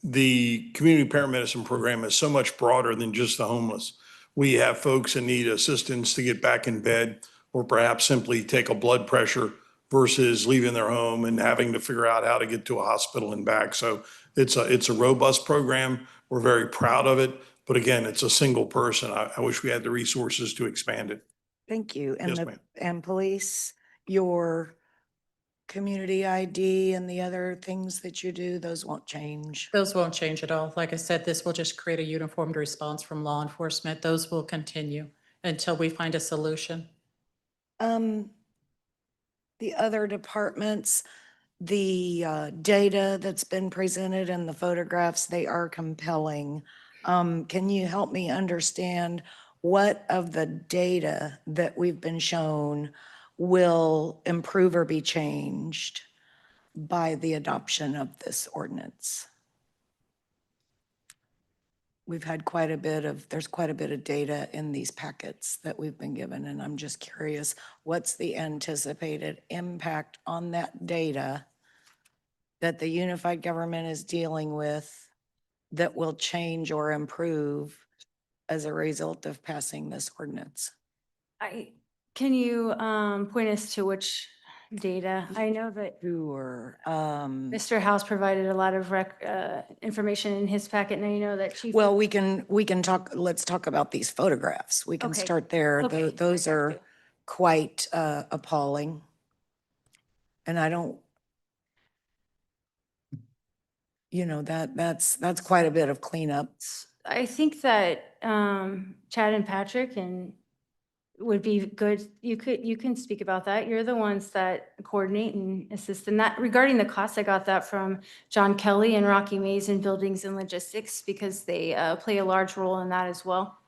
The community paramedicine program is so much broader than just the homeless. We have folks that need assistance to get back in bed or perhaps simply take a blood pressure versus leaving their home and having to figure out how to get to a hospital and back. So it's a robust program. We're very proud of it. But again, it's a single person. I wish we had the resources to expand it. Thank you. Yes, ma'am. And police, your community ID and the other things that you do, those won't change. Those won't change at all. Like I said, this will just create a uniformed response from law enforcement. Those will continue until we find a solution. The other departments, the data that's been presented and the photographs, they are compelling. Can you help me understand what of the data that we've been shown will improve or be changed by the adoption of this ordinance? We've had there's quite a bit of data in these packets that we've been given, and I'm just curious, what's the anticipated impact on that data that the unified government is dealing with that will change or improve as a result of passing this ordinance? Can you point us to which data? I know that Sure. Mr. House provided a lot of information in his packet, and I know that Chief. Well, we can talk, let's talk about these photographs. We can Okay. start there. Okay. Those are quite appalling. And I don't, that's quite a bit of cleanup. I think that Chad and Patrick would be good. You can speak about that. You're the ones that coordinate and assist in that. Regarding the cost, I got that from John Kelly and Rocky Mays in Buildings and Logistics because they play a large role in that as well.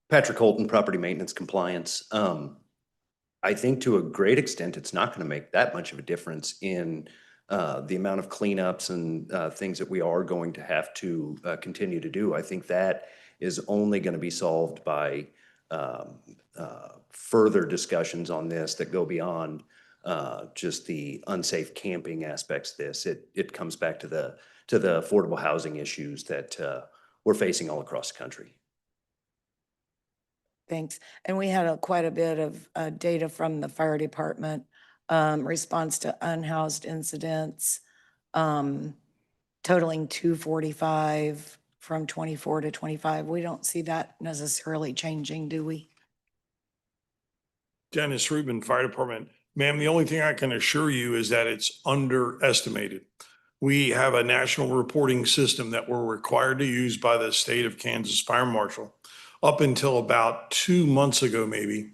Patrick Holton, Property Maintenance Compliance. I think to a great extent, it's not going to make that much of a difference in the amount of cleanups and things that we are going to have to continue to do. I think that is only going to be solved by further discussions on this that go beyond just the unsafe camping aspects of this. It comes back to the affordable housing issues that we're facing all across the country. Thanks. And we had quite a bit of data from the fire department, response to unhoused incidents, totaling 245 from 24 to 25. We don't see that necessarily changing, do we? Dennis Rubin, Fire Department, Ma'am, the only thing I can assure you is that it's underestimated. We have a national reporting system that we're required to use by the state of Kansas Fire Marshal. Up until about 2 months ago, maybe,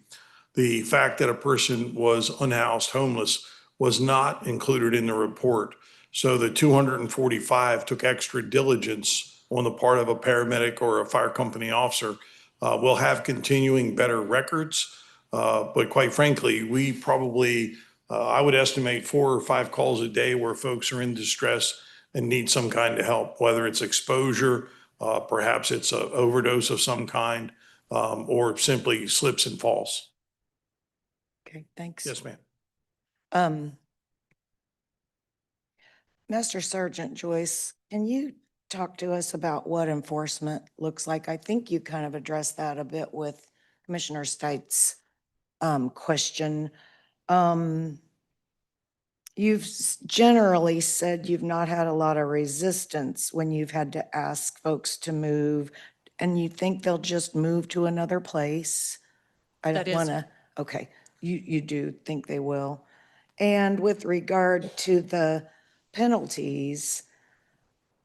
the fact that a person was unhoused, homeless, was not included in the report. So the 245 took extra diligence on the part of a paramedic or a fire company officer. We'll have continuing better records. But quite frankly, we probably, I would estimate 4 or 5 calls a day where folks are in distress and need some kind of help, whether it's exposure, perhaps it's an overdose of some kind, or simply slips and falls. Okay, thanks. Yes, ma'am. Master Sergeant Joyce, can you talk to us about what enforcement looks like? I think you kind of addressed that a bit with Commissioner Stites' question. You've generally said you've not had a lot of resistance when you've had to ask folks to move, and you think they'll just move to another place? I That don't is- want to, okay, you do think they will. And with regard to the penalties,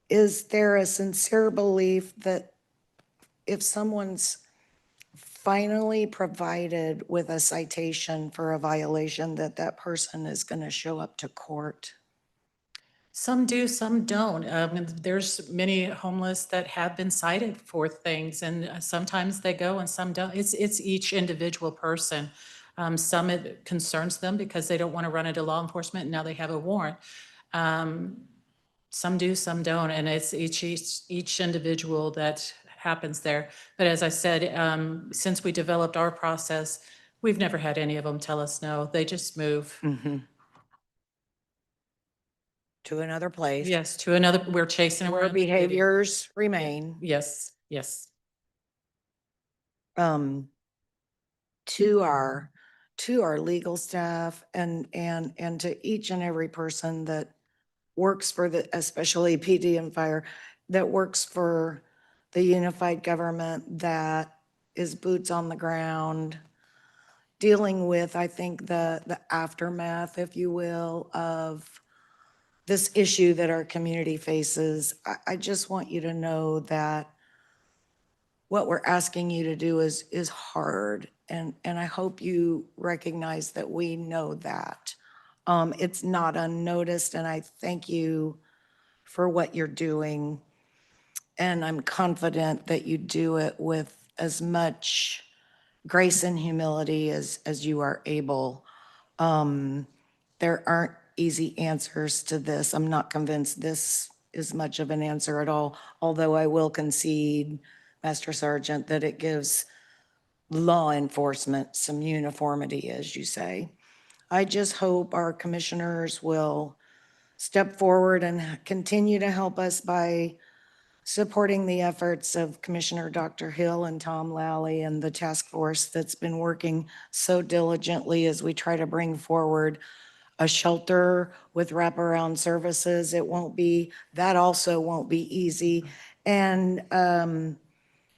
is there a sincere belief that if someone's finally provided with a citation for a violation, that that person is going to show up to court? Some do, some don't. And there's many homeless that have been cited for things, and sometimes they go and some don't. It's each individual person. Some it concerns them because they don't want to run into law enforcement, and now they have a warrant. Some do, some don't, and it's each individual that happens there. But as I said, since we developed our process, we've never had any of them tell us no. They just move. To another place? Yes, to another, we're chasing them Where around the city. behaviors remain. Yes, yes. To our legal staff and to each and every person that works for the, especially PD and fire, that works for the unified government, that is boots on the ground, dealing with, I think, the aftermath, if you will, of this issue that our community faces. I just want you to know that what we're asking you to do is hard. And I hope you recognize that we know that. It's not unnoticed, and I thank you for what you're doing. And I'm confident that you do it with as much grace and humility as you are able. There aren't easy answers to this. I'm not convinced this is much of an answer at all, although I will concede, Master Sergeant, that it gives law enforcement some uniformity, as you say. I just hope our commissioners will step forward and continue to help us by supporting the efforts of Commissioner Dr. Hill and Tom Lally and the task force that's been working so diligently as we try to bring forward a shelter with wraparound services. It won't be, that also won't be easy. And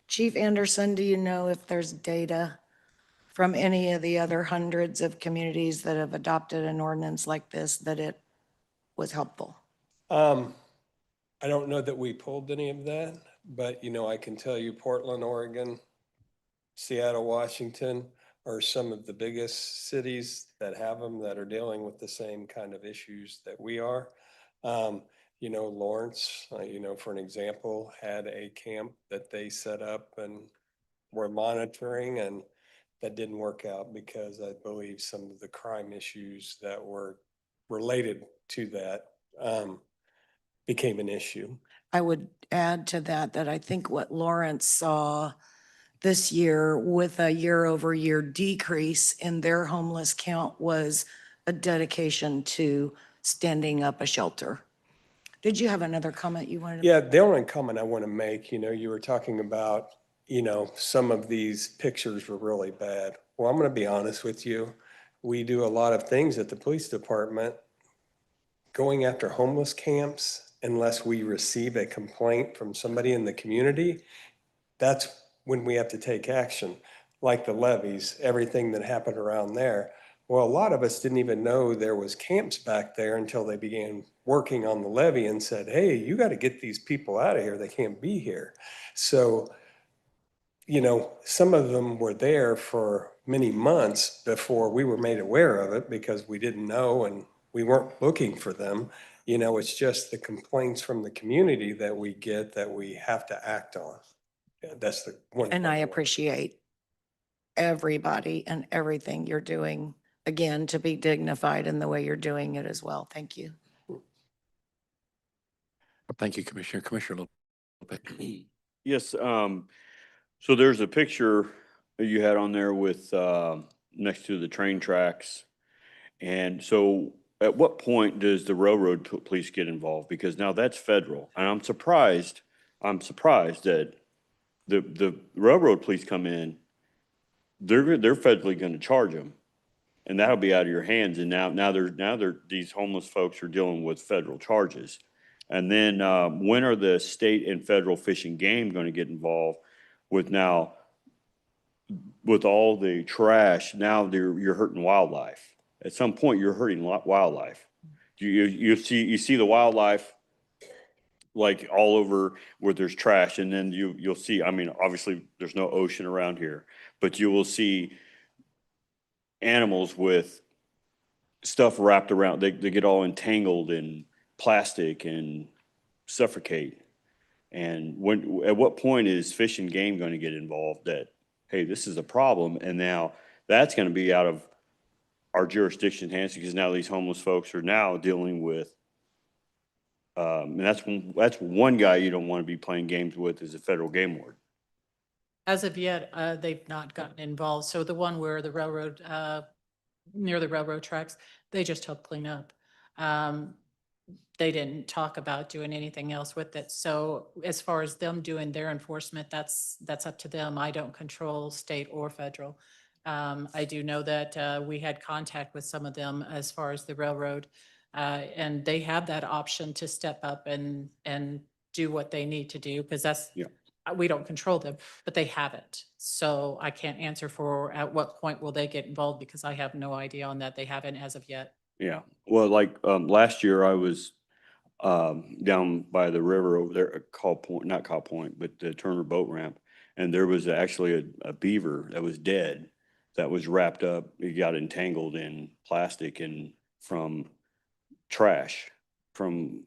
Chief Anderson, do you know if there's data from any of the other hundreds of communities that have adopted an ordinance like this that it was helpful? I don't know that we pulled any of that, but I can tell you Portland, Oregon, Seattle, Washington are some of the biggest cities that have them, that are dealing with the same kind of issues that we are. Lawrence, for an example, had a camp that they set up and were monitoring, and that didn't work out because I believe some of the crime issues that were related to that became an issue. I would add to that I think what Lawrence saw this year with a year-over-year decrease in their homeless count was a dedication to standing up a shelter. Did you have another comment you wanted to? Yeah, the only comment I want to make, you were talking about, some of these pictures were really bad. Well, I'm going to be honest with you. We do a lot of things at the police department going after homeless camps unless we receive a complaint from somebody in the community. That's when we have to take action, like the levees, everything that happened around there. Well, a lot of us didn't even know there was camps back there until they began working on the levee and said, hey, you got to get these people out of here. They can't be here. So, you know, some of them were there for many months before we were made aware of it because we didn't know and we weren't looking for them. You know, it's just the complaints from the community that we get that we have to act on. Yeah, that's the one. And I appreciate everybody and everything you're doing, again, to be dignified in the way you're doing it as well. Thank you. Thank you, Commissioner. Commissioner Lopez. Yes, so there's a picture that you had on there with, next to the train tracks. And so at what point does the railroad police get involved? Because now that's federal. And I'm surprised that the railroad police come in, they're federally going to charge them. And that'll be out of your hands. And now these homeless folks are dealing with federal charges. And then, when are the state and federal fish and game going to get involved with all the trash? Now you're hurting wildlife. At some point, you're hurting wildlife. You see the wildlife like all over where there's trash, and then you'll see, I mean, obviously there's no ocean around here, but you will see animals with stuff wrapped around. They get all entangled in plastic and suffocate. And at what point is Fish and Game going to get involved that, hey, this is a problem? And now that's going to be out of our jurisdiction hands because now these homeless folks are now dealing with, and that's one guy you don't want to be playing games with is a federal game warden. As of yet, they've not gotten involved. So the one where the railroad, near the railroad tracks, they just helped clean up. They didn't talk about doing anything else with it. So as far as them doing their enforcement, that's up to them. I don't control state or federal. I do know that we had contact with some of them as far as the railroad, and they have that option to step up and do what they need to do because we don't control them, but they haven't. So I can't answer for at what point will they get involved because I have no idea on that. They haven't as of yet. Yeah. Well, like last year I was down by the river over there at not Call Point, but the Turner Boat Ramp. And there was actually a beaver that was dead that was wrapped up. It got entangled in plastic and from trash from,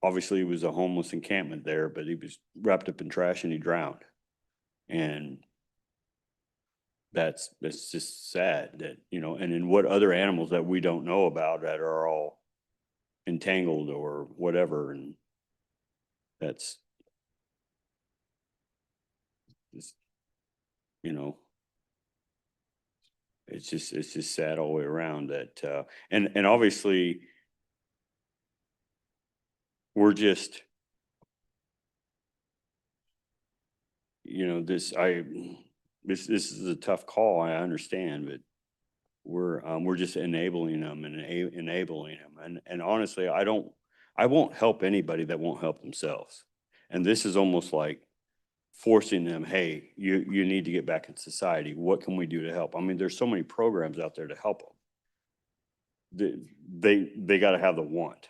obviously it was a homeless encampment there, but he was wrapped up in trash and he drowned. And that's just sad that, you know, and then what other animals that we don't know about that are all entangled or whatever. And that's just, you know, it's just sad all the way around that, and obviously we're just, you know, this is a tough call. I understand, but we're just enabling them and enabling them. And honestly, I won't help anybody that won't help themselves. And this is almost like forcing them, hey, you need to get back in society. What can we do to help? I mean, there's so many programs out there to help them. They got to have the want.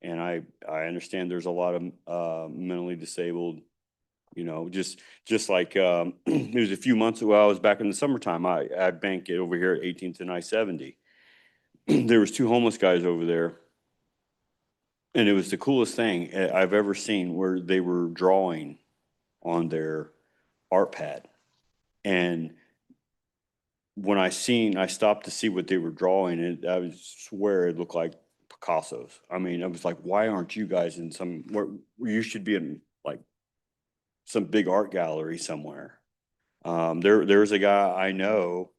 And I understand there's a lot of mentally disabled, you know, just like it was a few months ago, I was back in the summertime. I bank it over here at 18th and I-70. There was 2 homeless guys over there. And it was the coolest thing I've ever seen where they were drawing on their art pad. And when I stopped to see what they were drawing, and I swear it looked like Picasso's. I mean, I was like, why aren't you guys in where you should be in like some big art gallery somewhere? There's a guy I know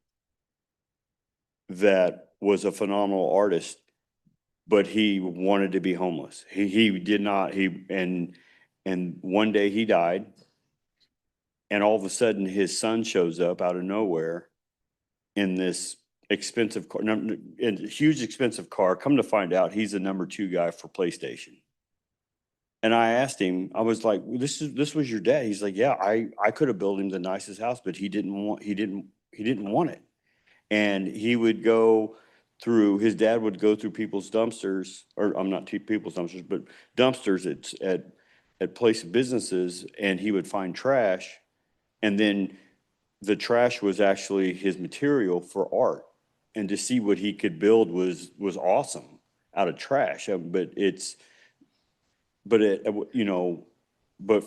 that was a phenomenal artist, but he wanted to be homeless. He did not, and one day he died, and all of a sudden his son shows up out of nowhere in this expensive car, in a huge expensive car. Come to find out, he's the number 2 guy for PlayStation. And I asked him, I was like, this was your dad? He's like, yeah, I could have built him the nicest house, but he didn't want it. And he would go through, his dad would go through people's dumpsters, or I'm not people's dumpsters, but dumpsters at place of businesses, and he would find trash. And then the trash was actually his material for art. And to see what he could build was awesome out of trash. But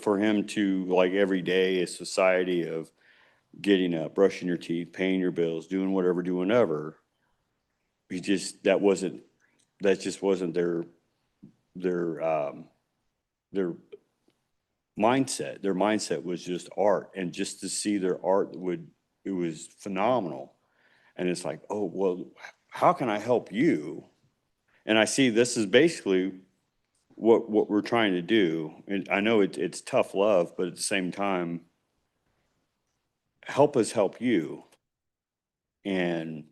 for him to, like, every day, a society of getting up, brushing your teeth, paying your bills, doing whatever, that just wasn't their mindset. Their mindset was just art, and just to see their art it was phenomenal. And it's like, oh, well, how can I help you? And I see this is basically what we're trying to do. And I know it's tough love, but at the same time, help us help you. And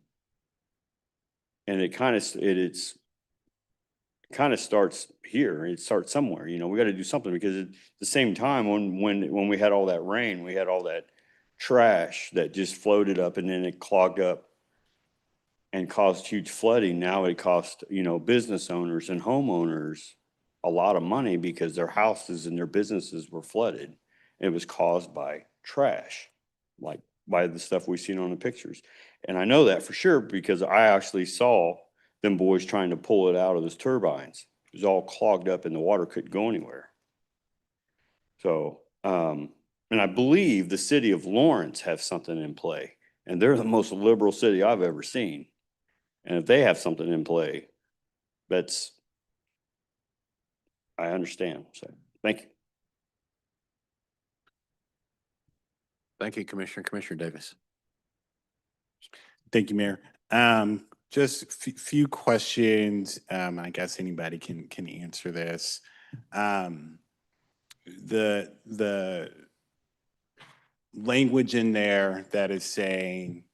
it kind of starts here. It starts somewhere. We got to do something, because at the same time, when we had all that rain, we had all that trash that just floated up, and then it clogged up and caused huge flooding. Now it cost, business owners and homeowners a lot of money because their houses and their businesses were flooded. It was caused by trash, like by the stuff we've seen on the pictures. And I know that for sure because I actually saw them boys trying to pull it out of those turbines. It was all clogged up and the water couldn't go anywhere. So, and I believe the city of Lawrence has something in play, and they're the most liberal city I've ever seen. And if they have something in play, I understand. So, thank you. Thank you, Commissioner. Commissioner Davis. Thank you, Mayor. Just few questions. I guess anybody can answer this. The language in there that is saying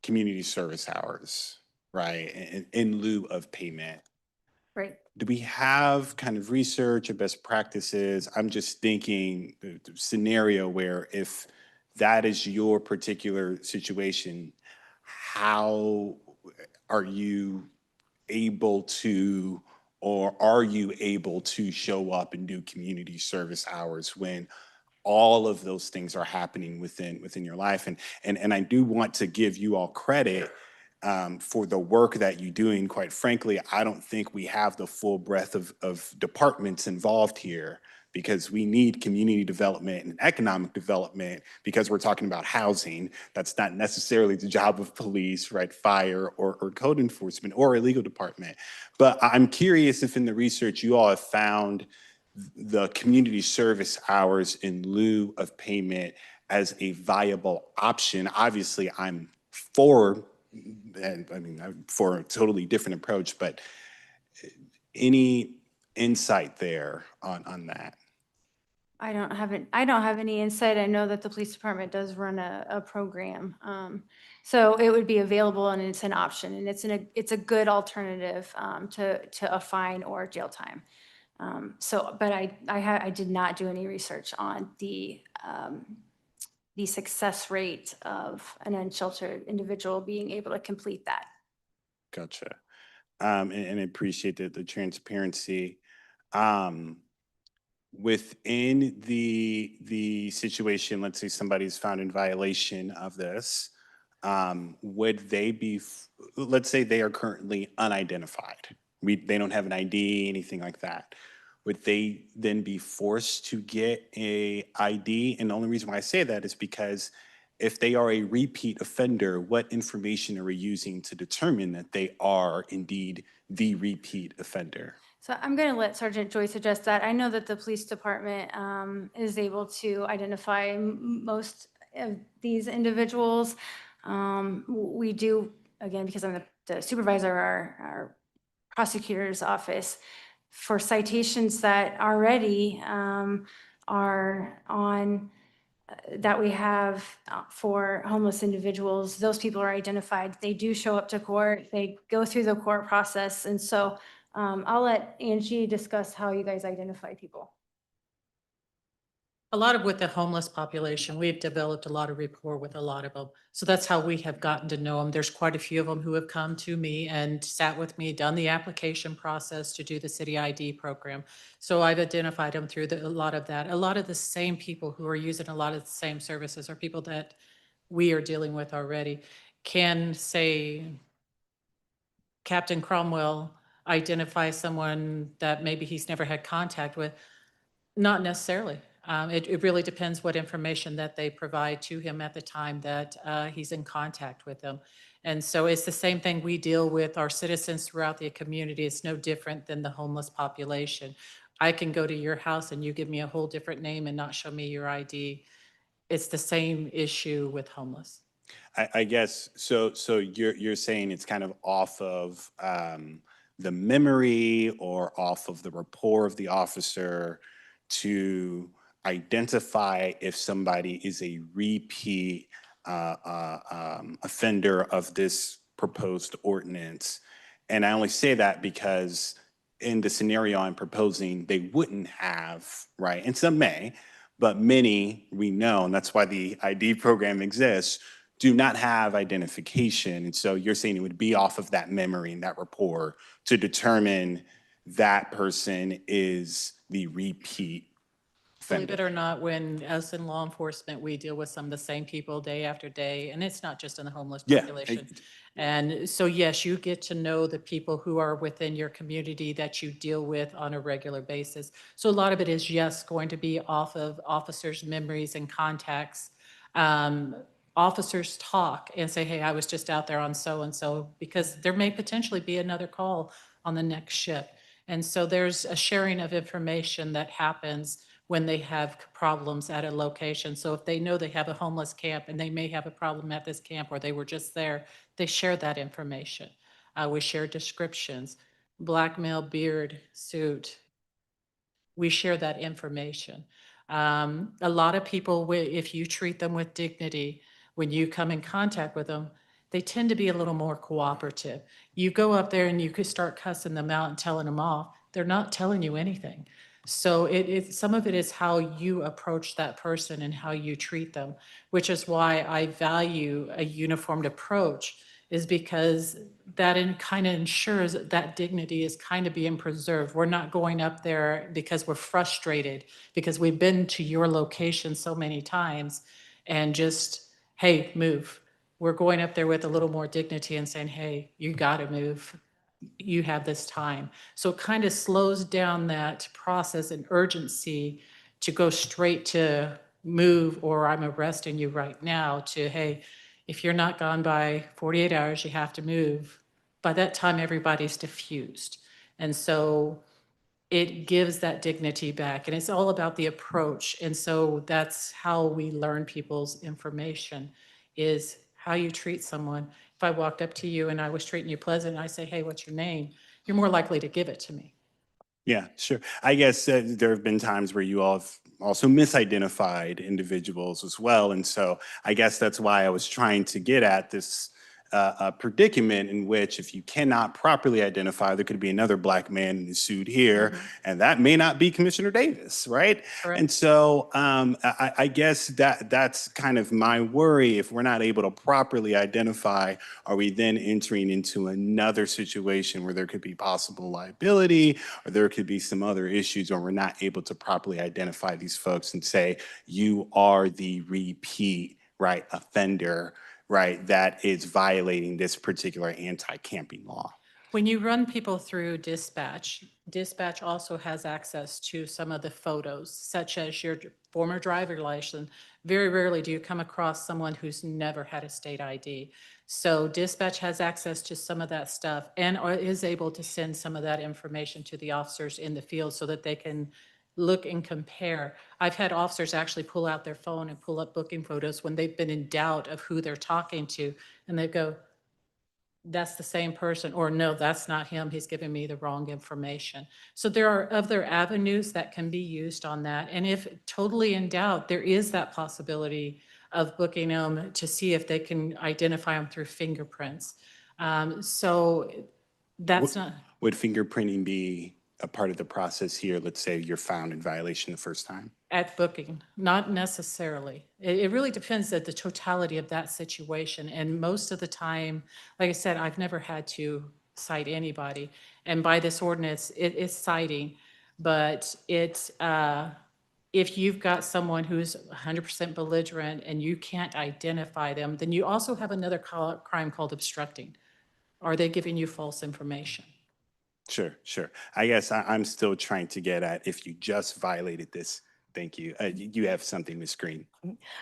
community service hours, right, in lieu of payment. Right. Do we have kind of research or best practices? I'm just thinking the scenario where if that is your particular situation, how are you able to, or are you able to show up and do community service hours when all of those things are happening within your life? And I do want to give you all credit for the work that you're doing. Quite frankly, I don't think we have the full breadth of departments involved here, because we need community development and economic development, because we're talking about housing. That's not necessarily the job of police, right, fire, or code enforcement, or a legal department. But I'm curious if in the research you all have found the community service hours in lieu of payment as a viable option. Obviously, I'm for a totally different approach, but any insight there on that? I don't have any insight. I know that the police department does run a program. So it would be available and it's an option, and it's a good alternative to a fine or jail time. But I did not do any research on the success rate of an unsheltered individual being able to complete that. Gotcha. And I appreciate the transparency. Within the situation, let's say somebody's found in violation of this, would they be, let's say they are currently unidentified. They don't have an ID, anything like that. Would they then be forced to get a ID? And the only reason why I say that is because if they are a repeat offender, what information are we using to determine that they are indeed the repeat offender? So I'm going to let Sergeant Joyce address that. I know that the police department is able to identify most of these individuals. We do, again, because I'm the supervisor, our prosecutor's office, for citations that already are on, that we have for homeless individuals. Those people are identified. They do show up to court. They go through the court process. And so I'll let Angie discuss how you guys identify people. A lot of with the homeless population, we've developed a lot of rapport with a lot of them. So that's how we have gotten to know them. There's quite a few of them who have come to me and sat with me, done the application process to do the city ID program. So I've identified them through a lot of that. A lot of the same people who are using a lot of the same services are people that we are dealing with already. Can, say, Captain Cromwell identify someone that maybe he's never had contact with? Not necessarily. It really depends what information that they provide to him at the time that he's in contact with them. And so it's the same thing we deal with our citizens throughout the community. It's no different than the homeless population. I can go to your house and you give me a whole different name and not show me your ID. It's the same issue with homeless. I guess, so you're saying it's kind of off of the memory or off of the rapport of the officer to identify if somebody is a repeat offender of this proposed ordinance. And I only say that because in the scenario I'm proposing, they wouldn't have, right? And some may, but many we know, and that's why the ID program exists, do not have identification. And so you're saying it would be off of that memory and that rapport to determine that person is the repeat Believe it offender. or not, when us in law enforcement, we deal with some of the same people day after day, and it's not just in the homeless Yeah, population. And so, yes, you get to know the people who are within your community that you deal with on a regular basis. So a lot of it is, yes, going to be off of officers' memories and contacts. Officers talk and say, hey, I was just out there on so-and-so, because there may potentially be another call on the next shift. And so there's a sharing of information that happens when they have problems at a location. So if they know they have a homeless camp and they may have a problem at this camp, or they were just there, they share that information. We share descriptions, black male, beard, suit. We share that information. A lot of people, if you treat them with dignity, when you come in contact with them, they tend to be a little more cooperative. You go up there and you could start cussing them out and telling them off. They're not telling you anything. So some of it is how you approach that person and how you treat them, which is why I value a uniformed approach, is because that kind of ensures that dignity is kind of being preserved. We're not going up there because we're frustrated, because we've been to your location so many times and just, hey, move. We're going up there with a little more dignity and saying, hey, you got to move. You have this time. So it kind of slows down that process and urgency to go straight to move, or I'm arresting you right now, to, hey, if you're not gone by 48 hours, you have to move. By that time, everybody's diffused. And so it gives that dignity back, and it's all about the approach. And so that's how we learn people's information, is how you treat someone. If I walked up to you and I was treating you pleasant and I say, hey, what's your name? You're more likely to give it to me. Yeah, sure. I guess there have been times where you all have also misidentified individuals as well. And so I guess that's why I was trying to get at this predicament in which, if you cannot properly identify, there could be another black man in the suit here, and that may not be Commissioner Davis, right? Correct. And so I guess that's kind of my worry. If we're not able to properly identify, are we then entering into another situation where there could be possible liability, or there could be some other issues where we're not able to properly identify these folks and say, you are the repeat, right, offender, right, that is violating this particular anti-camping law? When you run people through dispatch, dispatch also has access to some of the photos, such as your former driver license. Very rarely do you come across someone who's never had a state ID. So dispatch has access to some of that stuff and is able to send some of that information to the officers in the field so that they can look and compare. I've had officers actually pull out their phone and pull up booking photos when they've been in doubt of who they're talking to, and they go, that's the same person, or no, that's not him, he's giving me the wrong information. So there are other avenues that can be used on that. And if totally in doubt, there is that possibility of booking them to see if they can identify them through fingerprints. So that's not, Would fingerprinting be a part of the process here? Let's say you're found in violation the first time. At booking, not necessarily. It really depends at the totality of that situation. And most of the time, like I said, I've never had to cite anybody. And by this ordinance, it is citing, but it's, if you've got someone who's 100% belligerent and you can't identify them, then you also have another crime called obstructing. Are they giving you false information? Sure, sure. I guess I'm still trying to get at if you just violated this. Thank you. You have something, Ms. Green.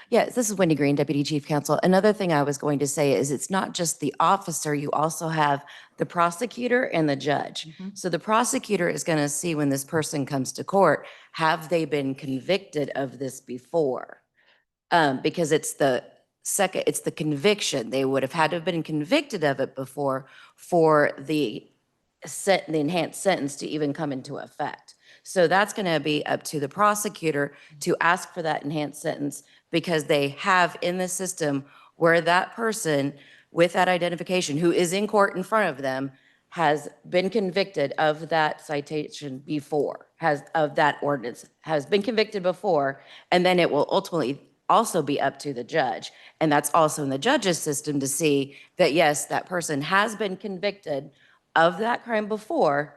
Yes, this is Wendy Green, Deputy Chief Counsel. Another thing I was going to say is it's not just the officer, you also have the prosecutor and the judge. So the prosecutor is going to see when this person comes to court, have they been convicted of this before? Because it's the conviction. They would have had to have been convicted of it before for the enhanced sentence to even come into effect. So that's going to be up to the prosecutor to ask for that enhanced sentence because they have in the system where that person with that identification who is in court in front of them has been convicted of that citation before, of that ordinance, has been convicted before, and then it will ultimately also be up to the judge. And that's also in the judge's system to see that, yes, that person has been convicted of that crime before,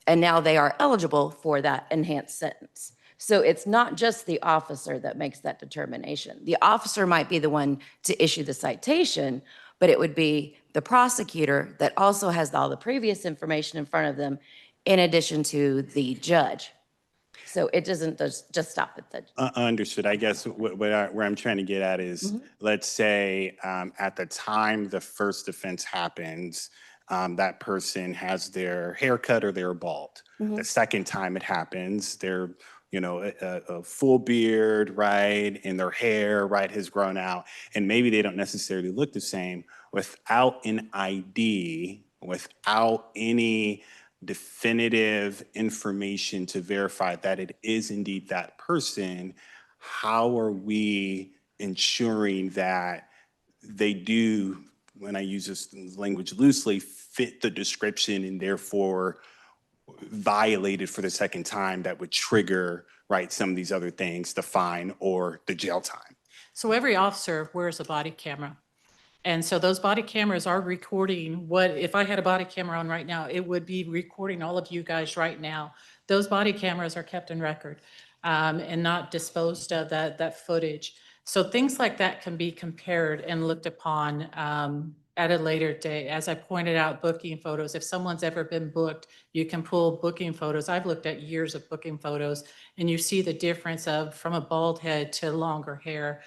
and now they are eligible for that enhanced sentence. So it's not just the officer that makes that determination. The officer might be the one to issue the citation, but it would be the prosecutor that also has all the previous information in front of them in addition to the judge. So it doesn't just stop at the. Understood. I guess where I'm trying to get at is, let's say at the time the first offense happens, that person has their haircut or they're bald. The second time it happens, they're, a full beard, right? And their hair, right, has grown out. And maybe they don't necessarily look the same. Without an ID, without any definitive information to verify that it is indeed that person, how are we ensuring that they do, when I use this language loosely, fit the description and therefore violated for the second time that would trigger, right, some of these other things, the fine or the jail time? So every officer wears a body camera. And so those body cameras are recording what, if I had a body camera on right now, it would be recording all of you guys right now. Those body cameras are kept in record and not disposed of, that footage. So things like that can be compared and looked upon at a later date. As I pointed out, booking photos, if someone's ever been booked, you can pull booking photos. I've looked at years of booking photos and you see the difference of from a bald head to longer hair.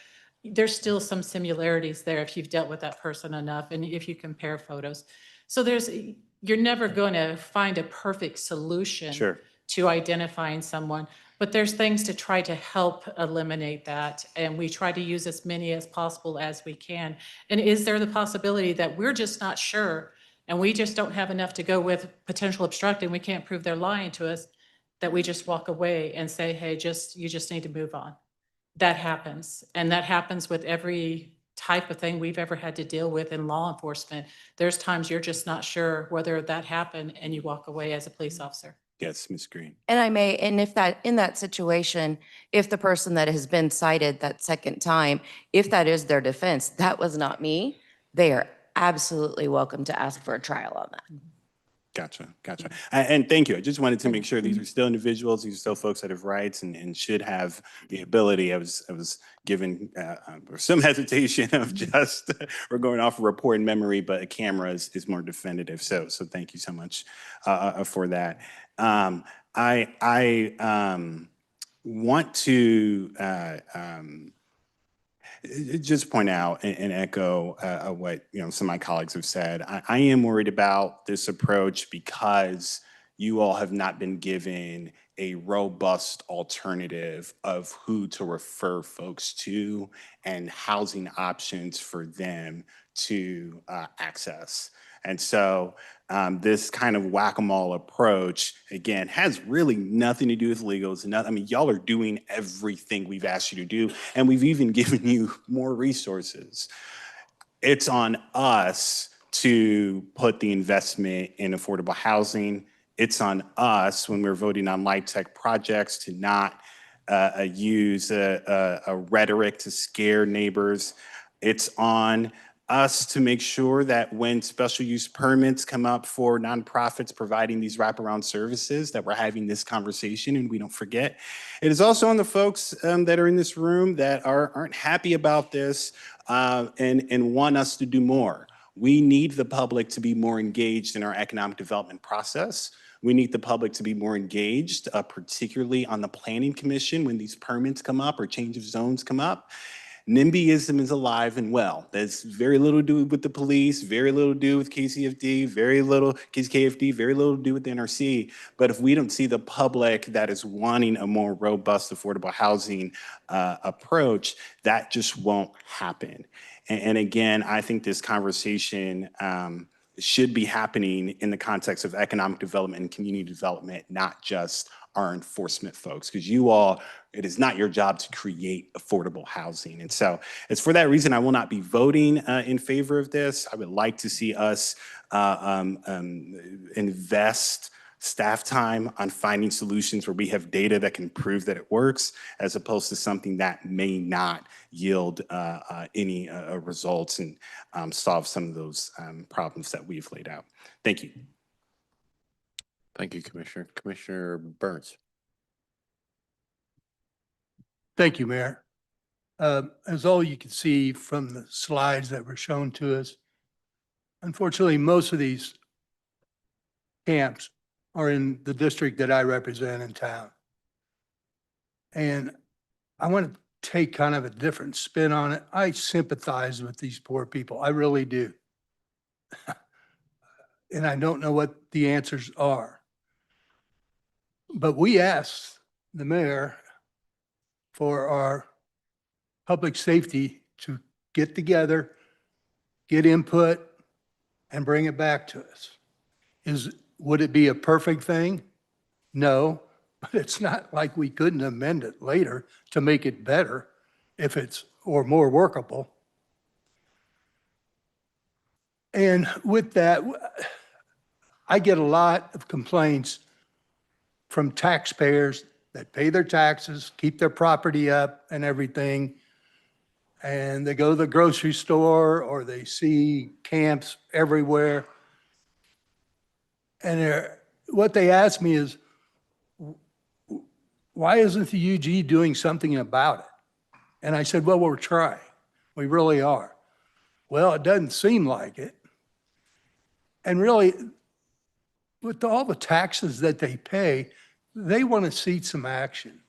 There's still some similarities there if you've dealt with that person enough and if you compare photos. So you're never going to find a perfect solution to identifying someone, but there's things to try to help eliminate that. And we try to use as many as possible as we can. And is there the possibility that we're just not sure and we just don't have enough to go with potential obstructing, we can't prove they're lying to us, that we just walk away and say, hey, you just need to move on? That happens. And that happens with every type of thing we've ever had to deal with in law enforcement. There's times you're just not sure whether that happened and you walk away as a police officer. Yes, Ms. Green. And if that, in that situation, if the person that has been cited that second time, if that is their defense, that was not me, they are absolutely welcome to ask for a trial on that. Gotcha. And thank you. I just wanted to make sure these are still individuals, these are still folks that have rights and should have the ability. I was given some hesitation of just, we're going off a report in memory, but a camera is more definitive. So thank you so much for that. I want to just point out and echo what some of my colleagues have said. I am worried about this approach because you all have not been given a robust alternative of who to refer folks to and housing options for them to access. And so this kind of whack-a-mole approach, again, has really nothing to do with legal. I mean, y'all are doing everything we've asked you to do, and we've even given you more resources. It's on us to put the investment in affordable housing it's on us when we're voting on light tech projects to not use a rhetoric to scare neighbors. It's on us to make sure that when special use permits come up for nonprofits providing these wraparound services, that we're having this conversation and we don't forget. It is also on the folks that are in this room that aren't happy about this and want us to do more. We need the public to be more engaged in our economic development process. We need the public to be more engaged, particularly on the Planning Commission when these permits come up or change of zones come up. NIMBYism is alive and well. There's very little to do with the police, very little to do with KCFD, very little to do with the NRC. But if we don't see the public that is wanting a more robust, affordable housing approach, that just won't happen. And again, I think this conversation should be happening in the context of economic development and community development, not just our enforcement folks, because you all, it is not your job to create affordable housing. And so it's for that reason I will not be voting in favor of this. I would like to see us invest staff time on finding solutions where we have data that can prove that it works, as opposed to something that may not yield any results and solve some of those problems that we've laid out. Thank you. Thank you, Commissioner. Commissioner Burns. Thank you, Mayor. As all you can see from the slides that were shown to us, unfortunately, most of these camps are in the district that I represent in town. And I want to take kind of a different spin on it. I sympathize with these poor people. I really do. And I don't know what the answers are. But we asked the mayor for our public safety to get together, get input, and bring it back to us. Would it be a perfect thing? No, but it's not like we couldn't amend it later to make it better or more workable. And with that, I get a lot of complaints from taxpayers that pay their taxes, keep their property up and everything. And they go to the grocery store or they see camps everywhere. And what they ask me is, why isn't the UG doing something about it? And I said, well, we're trying. We really are. Well, it doesn't seem like it. And really, with all the taxes that they pay, they want to see some action.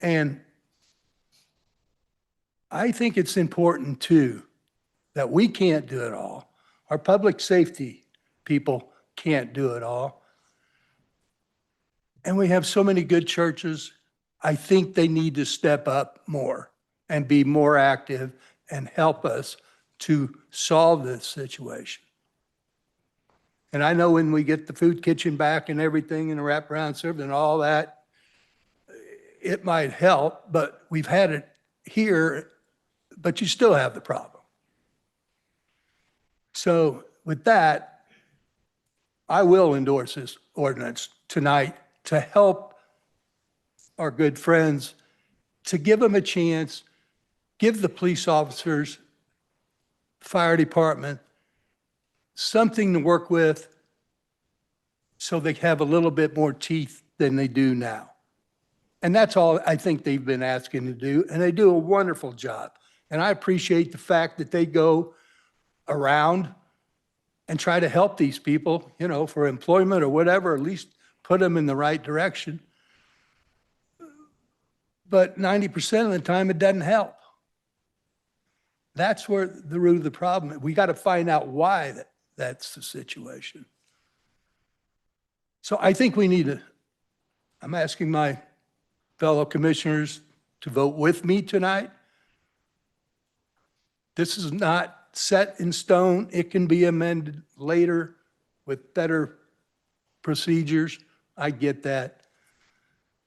And I think it's important too that we can't do it all. Our public safety people can't do it all. And we have so many good churches. I think they need to step up more and be more active and help us to solve this situation. And I know when we get the food kitchen back and everything and the wraparound service and all that, it might help, but we've had it here, but you still have the problem. So with that, I will endorse this ordinance tonight to help our good friends, to give them a chance, give the police officers, fire department, something to work with so they have a little bit more teeth than they do now. And that's all I think they've been asking to do, and they do a wonderful job. And I appreciate the fact that they go around and try to help these people, you know, for employment or whatever, at least put them in the right direction. But 90% of the time, it doesn't help. That's where the root of the problem is. We got to find out why that's the situation. So I think we need to, I'm asking my fellow commissioners to vote with me tonight. This is not set in stone. It can be amended later with better procedures. I get that.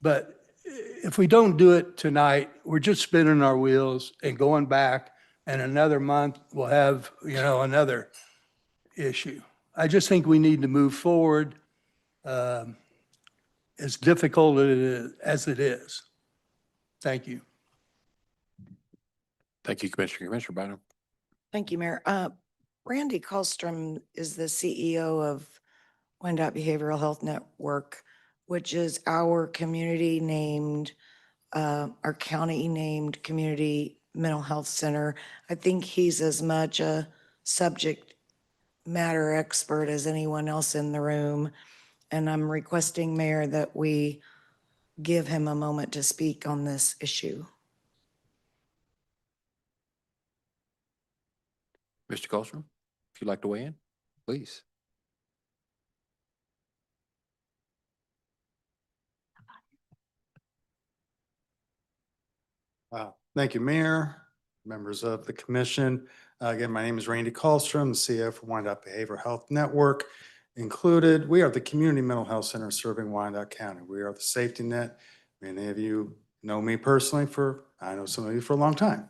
But if we don't do it tonight, we're just spinning our wheels and going back, and another month we'll have, you know, another issue. I just think we need to move forward as difficult as it is. Thank you. Thank you, Commissioner. Commissioner Bynum. Thank you, Mayor. Randy Kallstrom is the CEO of Wyandotte Behavioral Health Network, which is our community named, our county named community mental health center. I think he's as much a subject matter expert as anyone else in the room. And I'm requesting, Mayor, that we give him a moment to speak on this issue. Mr. Colstrom, if you'd like to weigh in, please. Thank you, Mayor, members of the commission. Again, my name is Randy Kallstrom, the CEO for Wyandotte Behavioral Health Network. Included, we are the community mental health center serving Wyandotte County. We are the safety net. Many of you know me personally I know some of you for a long time.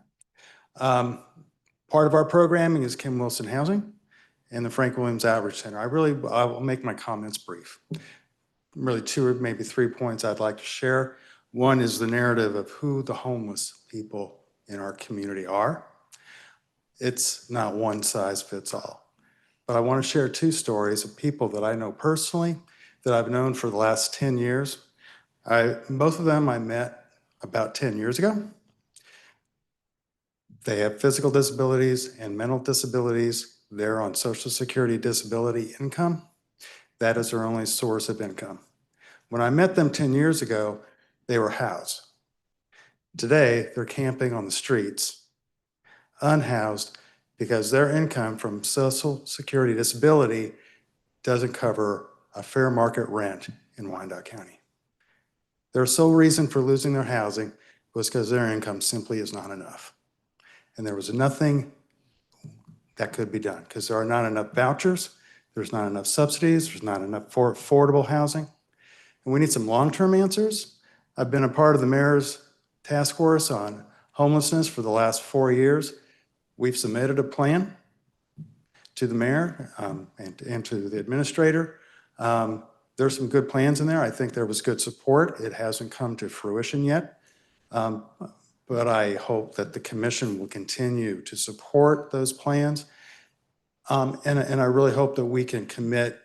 Part of our programming is Kim Wilson Housing and the Frank Williams Outreach Center. I will make my comments brief. Really 2 or maybe 3 points I'd like to share. One is the narrative of who the homeless people in our community are. It's not one size fits all. But I want to share 2 stories of people that I know personally, that I've known for the last 10 years. Both of them I met about 10 years ago. They have physical disabilities and mental disabilities. They're on Social Security disability income. That is their only source of income. When I met them 10 years ago, they were housed. Today, they're camping on the streets, unhoused, because their income from Social Security disability doesn't cover a fair market rent in Wyandotte County. Their sole reason for losing their housing was because their income simply is not enough. And there was nothing that could be done because there are not enough vouchers, there's not enough subsidies, there's not enough for affordable housing. And we need some long-term answers. I've been a part of the mayor's task force on homelessness for the last 4 years. We've submitted a plan to the mayor and to the administrator. There's some good plans in there. I think there was good support. It hasn't come to fruition yet. But I hope that the commission will continue to support those plans. And I really hope that we can commit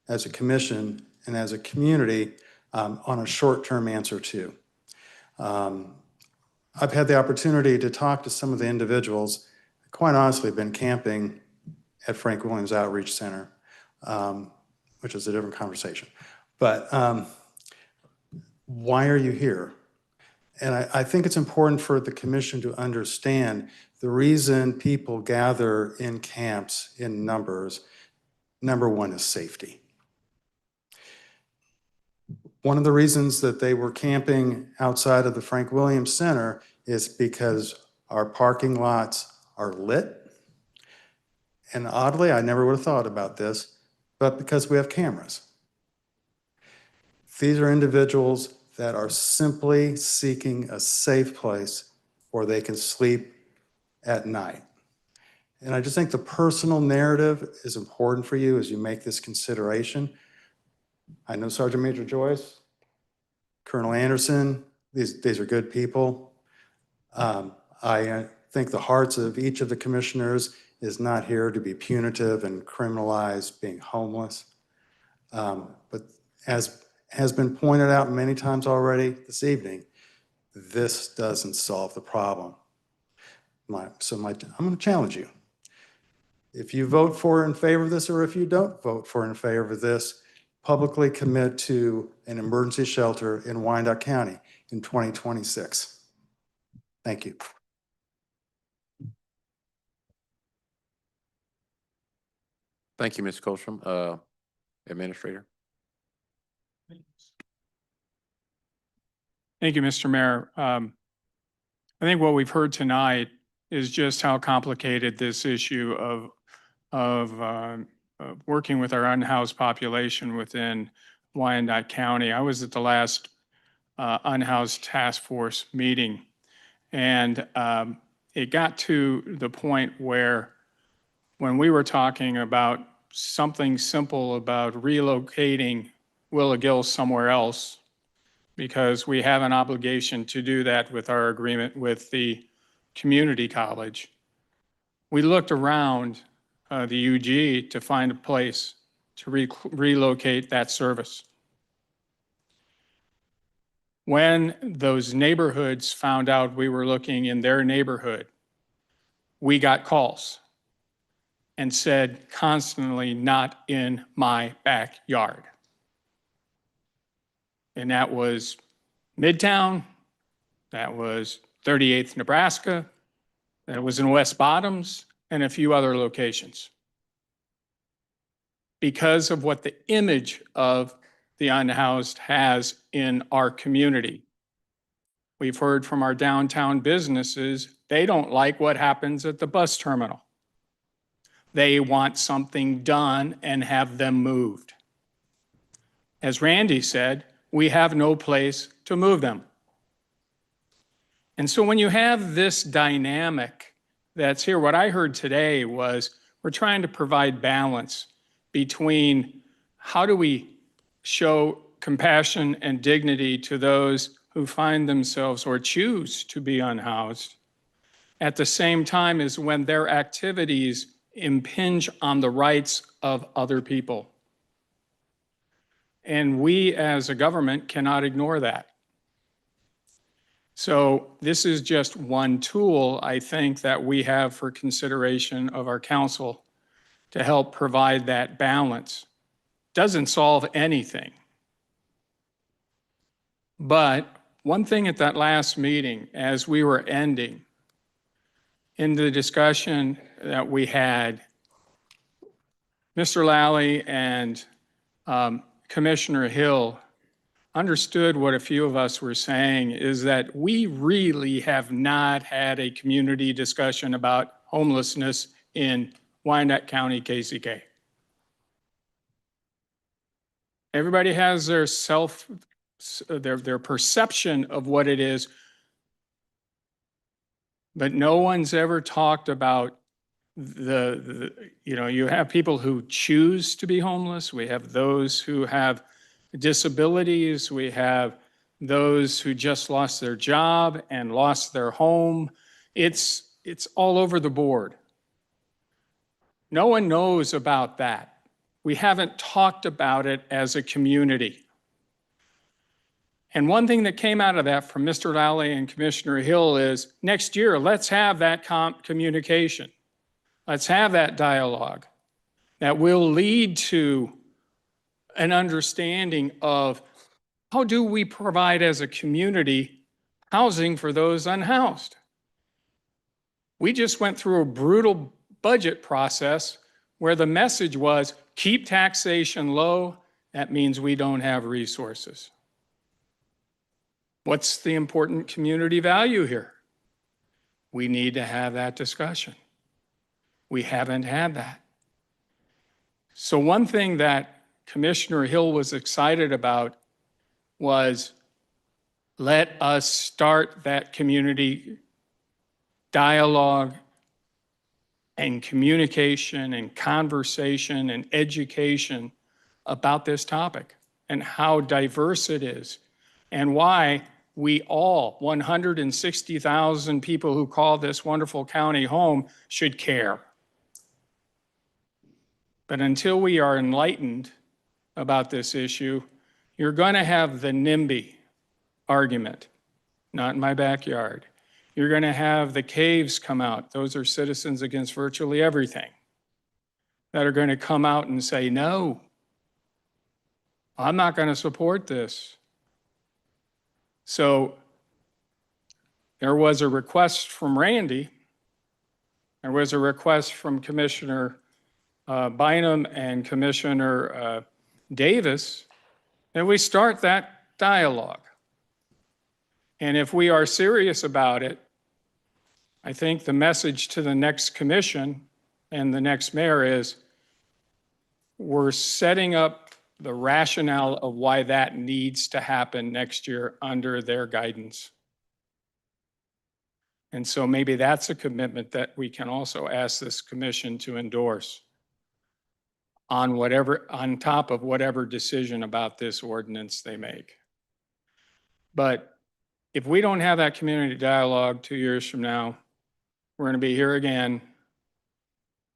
as a commission and as a community on a short-term answer too. I've had the opportunity to talk to some of the individuals, quite honestly, been camping at Frank Williams Outreach Center, which is a different conversation. But why are you here? And I think it's important for the commission to understand the reason people gather in camps in numbers. Number one is safety. One of the reasons that they were camping outside of the Frank Williams Center is because our parking lots are lit. And oddly, I never would have thought about this, but because we have cameras. These are individuals that are simply seeking a safe place where they can sleep at night. And I just think the personal narrative is important for you as you make this consideration. I know Sergeant Major Joyce, Colonel Anderson, these are good people. I think the hearts of each of the commissioners is not here to be punitive and criminalize being homeless. But as has been pointed out many times already this evening, this doesn't solve the problem. I'm going to challenge you. If you vote for in favor of this, or if you don't vote for in favor of this, publicly commit to an emergency shelter in Wyandotte County in 2026. Thank you. Thank you, Ms. Colstrom. Administrator. Thank you, Mr. Mayor. I think what we've heard tonight is just how complicated this issue of working with our unhoused population within Wyandotte County. I was at the last unhoused task force meeting, and it got to the point where when we were talking about something simple about relocating Willagill somewhere else because we have an obligation to do that with our agreement with the community college. We looked around the UG to find a place to relocate that service. When those neighborhoods found out we were looking in their neighborhood, we got calls and said constantly, not in my backyard. And that was Midtown, that was 38th Nebraska, that was in West Bottoms, and a few other locations. Because of what the image of the unhoused has in our community. We've heard from our downtown businesses, they don't like what happens at the bus terminal. They want something done and have them moved. As Randy said, we have no place to move them. And so when you have this dynamic that's here, what I heard today was we're trying to provide balance between how do we show compassion and dignity to those who find themselves or choose to be unhoused, at the same time as when their activities impinge on the rights of other people. And we as a government cannot ignore that. So this is just one tool, I think, that we have for consideration of our council to help provide that balance. Doesn't solve anything. But one thing at that last meeting, as we were ending, in the discussion that we had, Mr. Lally and Commissioner Hill understood what a few of us were saying is that we really have not had a community discussion about homelessness in Wyandotte County, KCK. Everybody has their their perception of what it is, but no one's ever talked about you have people who choose to be homeless. We have those who have disabilities. We have those who just lost their job and lost their home. It's all over the board. No one knows about that. We haven't talked about it as a community. And one thing that came out of that from Mr. Lally and Commissioner Hill is next year, let's have that communication. Let's have that dialogue that will lead to an understanding of how do we provide as a community housing for those unhoused. We just went through a brutal budget process where the message was keep taxation low. That means we don't have resources. What's the important community value here? We need to have that discussion. We haven't had that. So one thing that Commissioner Hill was excited about was let us start that community dialogue and communication and conversation and education about this topic and how diverse it is and why we all, 160,000 people who call this wonderful county home, should care. But until we are enlightened about this issue, you're going to have the NIMBY argument, not in my backyard. You're going to have the caves come out. Those are citizens against virtually everything that are going to come out and say, no, I'm not going to support this. So there was a request from Randy. There was a request from Commissioner Bynum and Commissioner Davis that we start that dialogue. And if we are serious about it, I think the message to the next commission and the next mayor is we're setting up the rationale of why that needs to happen next year under their guidance. And so maybe that's a commitment that we can also ask this commission to endorse. on top of whatever decision about this ordinance they make. But if we don't have that community dialogue 2 years from now, we're going to be here again,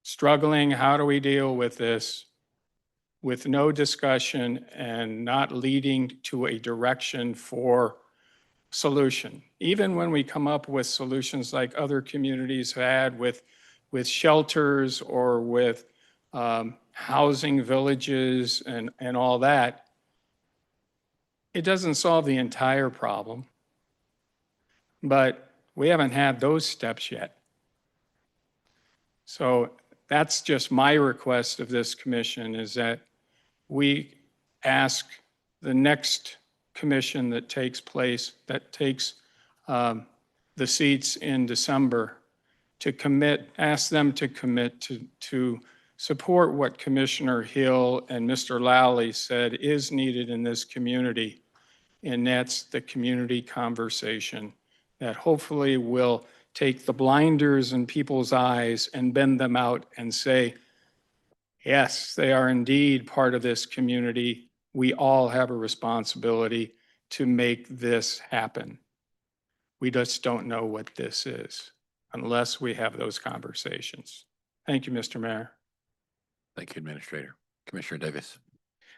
struggling. How do we deal with this with no discussion and not leading to a direction for solution? Even when we come up with solutions like other communities had with shelters or with housing villages and all that, it doesn't solve the entire problem. But we haven't had those steps yet. So that's just my request of this commission, is that we ask the next commission that takes place, that takes the seats in December, to commit, ask them to commit to support what Commissioner Hill and Mr. Lally said is needed in this community, and that's the community conversation that hopefully will take the blinders in people's eyes and bend them out and say, yes, they are indeed part of this community. We all have a responsibility to make this happen. We just don't know what this is unless we have those conversations. Thank you, Mr. Mayor. Thank you, Administrator. Commissioner Davis.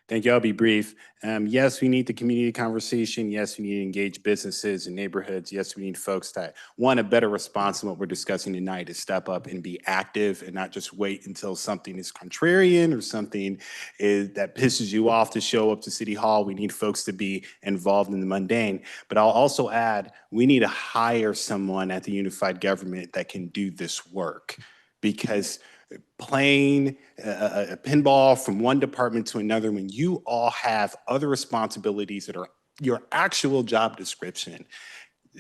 Thank you. I'll be brief. Yes, we need the community conversation. Yes, we need to engage businesses and neighborhoods. Yes, we need folks that want a better response than what we're discussing tonight, to step up and be active and not just wait until something is contrarian or something that pisses you off to show up to City Hall. We need folks to be involved in the mundane. But I'll also add, we need to hire someone at the unified government that can do this work, because playing a pinball from one department to another when you all have other responsibilities that are your actual job description,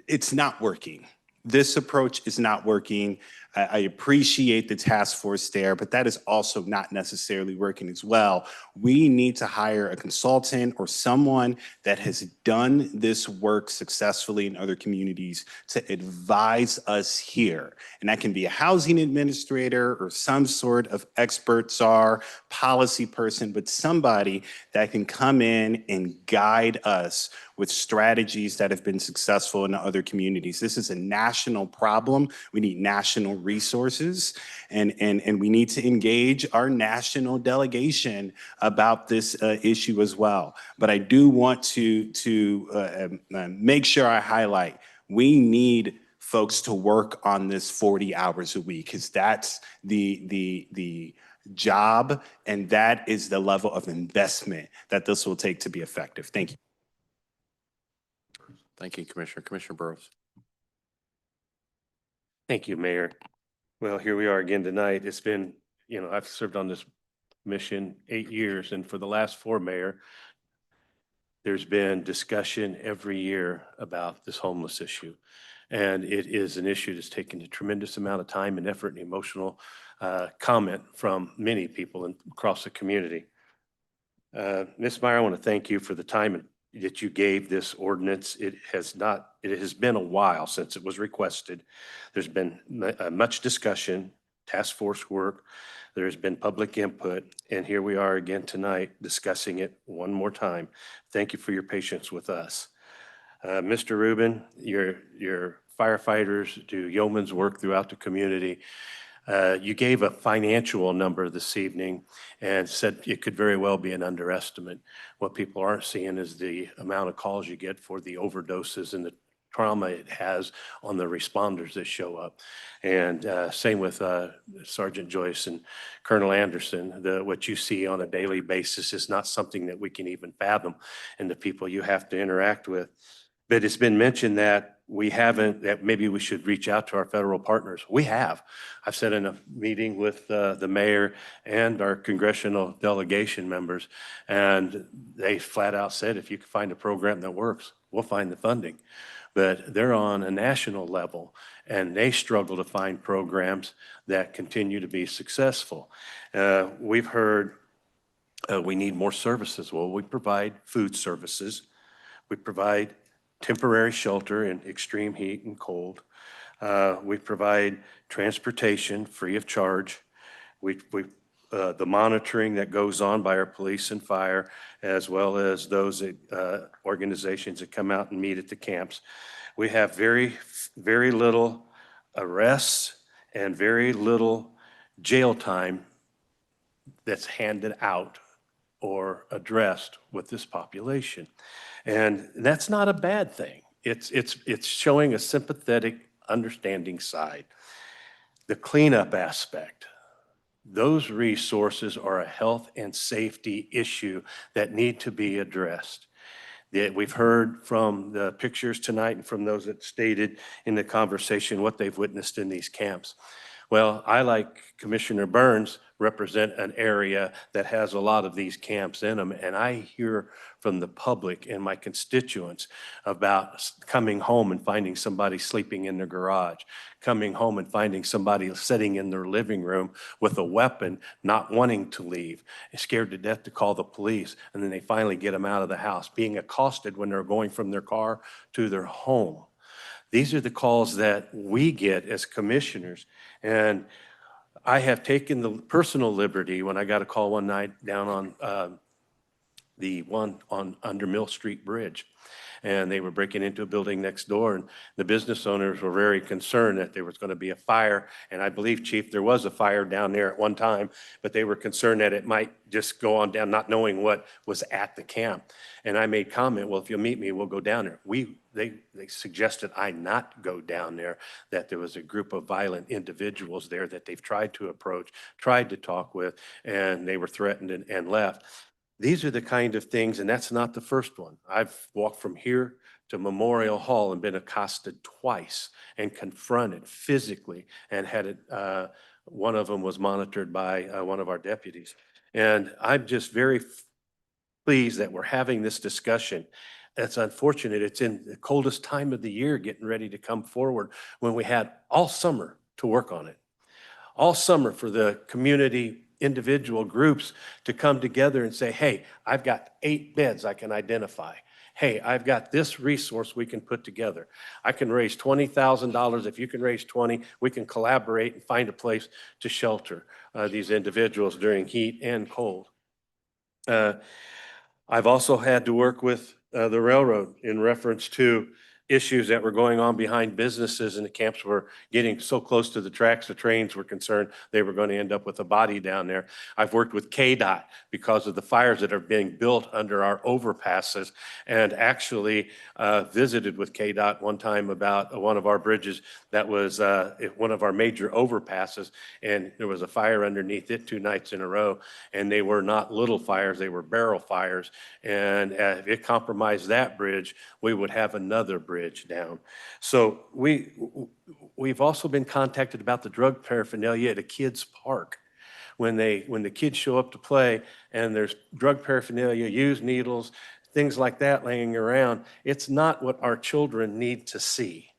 it's not working. This approach is not working. I appreciate the task force there, but that is also not necessarily working as well. We need to hire a consultant or someone that has done this work successfully in other communities to advise us here. And that can be a housing administrator or some sort of expert czar, policy person, but somebody that can come in and guide us with strategies that have been successful in other communities. This is a national problem. We need national resources, and we need to engage our national delegation about this issue as well. But I do want to make sure I highlight, we need folks to work on this 40 hours a week, because that's the job, and that is the level of investment that this will take to be effective. Thank you. Thank you, Commissioner. Commissioner Burrows. Thank you, Mayor. Well, here we are again tonight. It's been, I've served on this mission 8 years, and for the last 4, Mayor, there's been discussion every year about this homeless issue. And it is an issue that's taken a tremendous amount of time and effort and emotional comment from many people across the community. Ms. Meyer, I want to thank you for the time that you gave this ordinance. It has been a while since it was requested. There's been much discussion, task force work. There's been public input, and here we are again tonight discussing it one more time. Thank you for your patience with us. Mr. Rubin, your firefighters do yeoman's work throughout the community. You gave a financial number this evening and said it could very well be an underestimate. What people aren't seeing is the amount of calls you get for the overdoses and the trauma it has on the responders that show up. And same with Sergeant Joyce and Colonel Anderson. What you see on a daily basis is not something that we can even fathom, and the people you have to interact with. But it's been mentioned that that maybe we should reach out to our federal partners. We have. I've sat in a meeting with the mayor and our congressional delegation members, and they flat out said, if you can find a program that works, we'll find the funding. But they're on a national level, and they struggle to find programs that continue to be successful. We've heard we need more services. Well, we provide food services. We provide temporary shelter in extreme heat and cold. We provide transportation free of charge. We the monitoring that goes on by our police and fire, as well as those organizations that come out and meet at the camps. We have very little arrests and very little jail time that's handed out or addressed with this population. And that's not a bad thing. It's showing a sympathetic, understanding side. The cleanup aspect, those resources are a health and safety issue that need to be addressed. That we've heard from the pictures tonight and from those that stated in the conversation what they've witnessed in these camps. Well, I, like Commissioner Burns, represent an area that has a lot of these camps in them, and I hear from the public and my constituents about coming home and finding somebody sleeping in their garage, coming home and finding somebody sitting in their living room with a weapon, not wanting to leave, scared to death to call the police, and then they finally get them out of the house, being accosted when they're going from their car to their home. These are the calls that we get as commissioners. And I have taken the personal liberty when I got a call one night down on the one on under Mill Street Bridge. And they were breaking into a building next door, and the business owners were very concerned that there was going to be a fire. And I believe, Chief, there was a fire down there at one time, but they were concerned that it might just go on down, not knowing what was at the camp. And I made comment, well, if you'll meet me, we'll go down there. They suggested I not go down there, that there was a group of violent individuals there that they've tried to approach, tried to talk with, and they were threatened and left. These are the kind of things, and that's not the first one. I've walked from here to Memorial Hall and been accosted twice and confronted physically, and had it, one of them was monitored by one of our deputies. And I'm just very pleased that we're having this discussion. It's unfortunate. It's in the coldest time of the year getting ready to come forward, when we had all summer to work on it. All summer for the community individual groups to come together and say, hey, I've got 8 beds I can identify. Hey, I've got this resource we can put together. I can raise $20,000. If you can raise 20, we can collaborate and find a place to shelter these individuals during heat and cold. I've also had to work with the railroad in reference to issues that were going on behind businesses, and the camps were getting so close to the tracks, the trains were concerned they were going to end up with a body down there. I've worked with KDOT because of the fires that are being built under our overpasses, and actually visited with KDOT one time about one of our bridges that was one of our major overpasses, and there was a fire underneath it 2 nights in a row, and they were not little fires, they were barrel fires, and if it compromised that bridge, we would have another bridge down. So we've also been contacted about the drug paraphernalia at a kid's park. When the kids show up to play and there's drug paraphernalia, used needles, things like that laying around, it's not what our children need to see.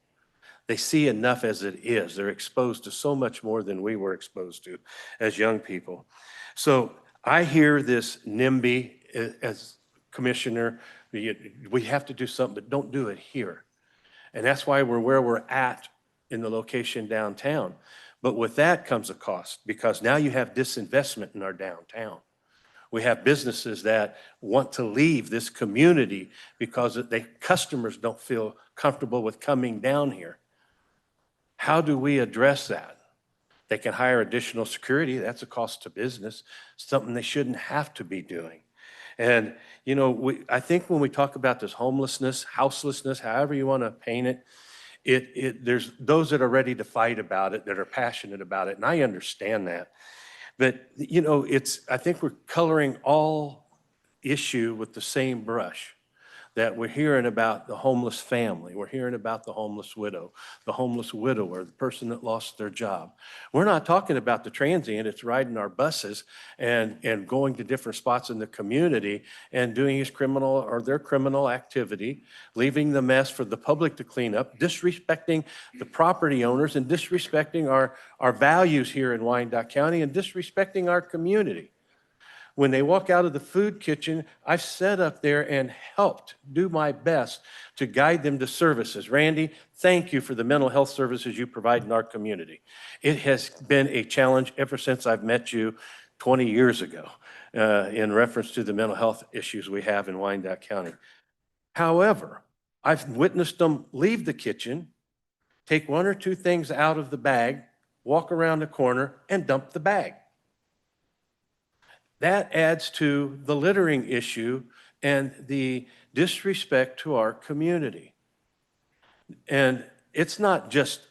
They see enough as it is. They're exposed to so much more than we were exposed to as young people. So I hear this NIMBY as commissioner, we have to do something, but don't do it here. And that's why we're where we're at in the location downtown. But with that comes a cost, because now you have disinvestment in our downtown. We have businesses that want to leave this community because the customers don't feel comfortable with coming down here. How do we address that? They can hire additional security. That's a cost to business, something they shouldn't have to be doing. And, you know, I think when we talk about this homelessness, houselessness, however you want to paint it, there's those that are ready to fight about it, that are passionate about it, and I understand that. But, you know, I think we're coloring all issue with the same brush. That we're hearing about the homeless family, we're hearing about the homeless widow, the homeless widower, the person that lost their job. We're not talking about the transient that's riding our buses and going to different spots in the community and doing his criminal or their criminal activity, leaving the mess for the public to clean up, disrespecting the property owners and disrespecting our values here in Wyandotte County and disrespecting our community. When they walk out of the food kitchen, I've sat up there and helped do my best to guide them to services. Randy, thank you for the mental health services you provide in our community. It has been a challenge ever since I've met you 20 years ago in reference to the mental health issues we have in Wyandotte County. However, I've witnessed them leave the kitchen, take one or two things out of the bag, walk around the corner and dump the bag. That adds to the littering issue and the disrespect to our community. And it's not just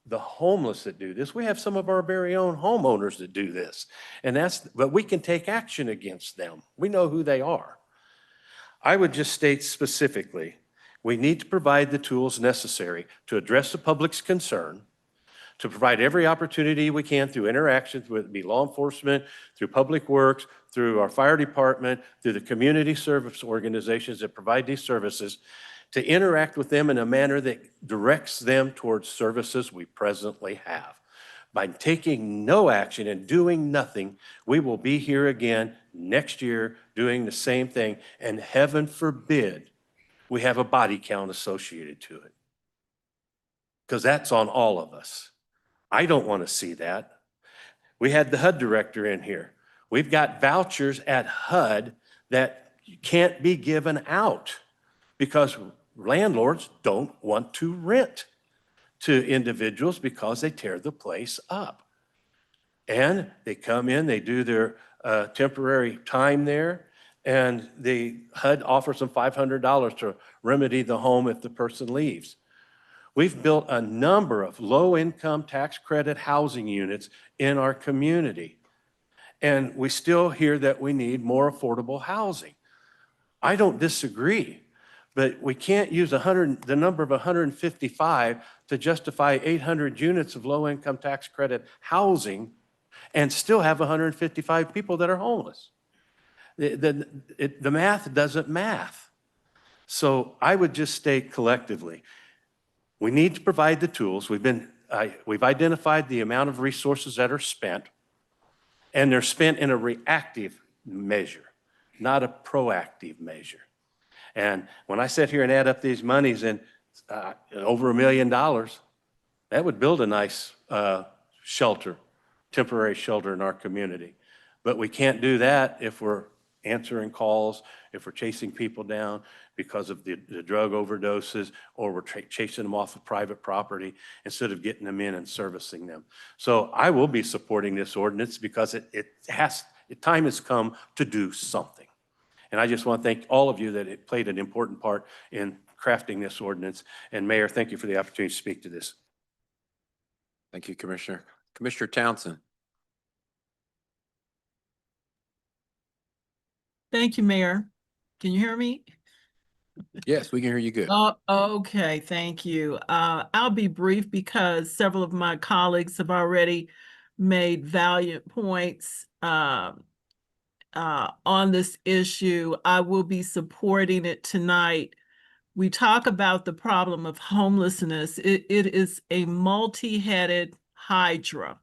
the homeless that do this. We have some of our very own homeowners that do this. But we can take action against them. We know who they are. I would just state specifically, we need to provide the tools necessary to address the public's concern, to provide every opportunity we can through interactions with law enforcement, through public works, through our fire department, through the community service organizations that provide these services, to interact with them in a manner that directs them towards services we presently have. By taking no action and doing nothing, we will be here again next year doing the same thing, and heaven forbid we have a body count associated to it, because that's on all of us. I don't want to see that. We had the HUD director in here. We've got vouchers at HUD that can't be given out because landlords don't want to rent to individuals because they tear the place up. And they come in, they do their temporary time there, and the HUD offers them $500 to remedy the home if the person leaves. We've built a number of low-income tax credit housing units in our community, and we still hear that we need more affordable housing. I don't disagree, but we can't use the number of 155 to justify 800 units of low-income tax credit housing and still have 155 people that are homeless. The math doesn't math. So I would just state collectively, we need to provide the tools. We've identified the amount of resources that are spent, and they're spent in a reactive measure, not a proactive measure. And when I sit here and add up these monies and over $1 million, that would build a nice shelter, temporary shelter in our community. But we can't do that if we're answering calls, if we're chasing people down because of the drug overdoses, or we're chasing them off of private property instead of getting them in and servicing them. So I will be supporting this ordinance because time has come to do something. And I just want to thank all of you that it played an important part in crafting this ordinance. And Mayor, thank you for the opportunity to speak to this. Thank you, Commissioner. Commissioner Townsend. Thank you, Mayor. Can you hear me? Yes, we can hear you good. Oh, okay, thank you. I'll be brief because several of my colleagues have already made valiant points on this issue. I will be supporting it tonight. We talk about the problem of homelessness. It is a multi-headed hydra.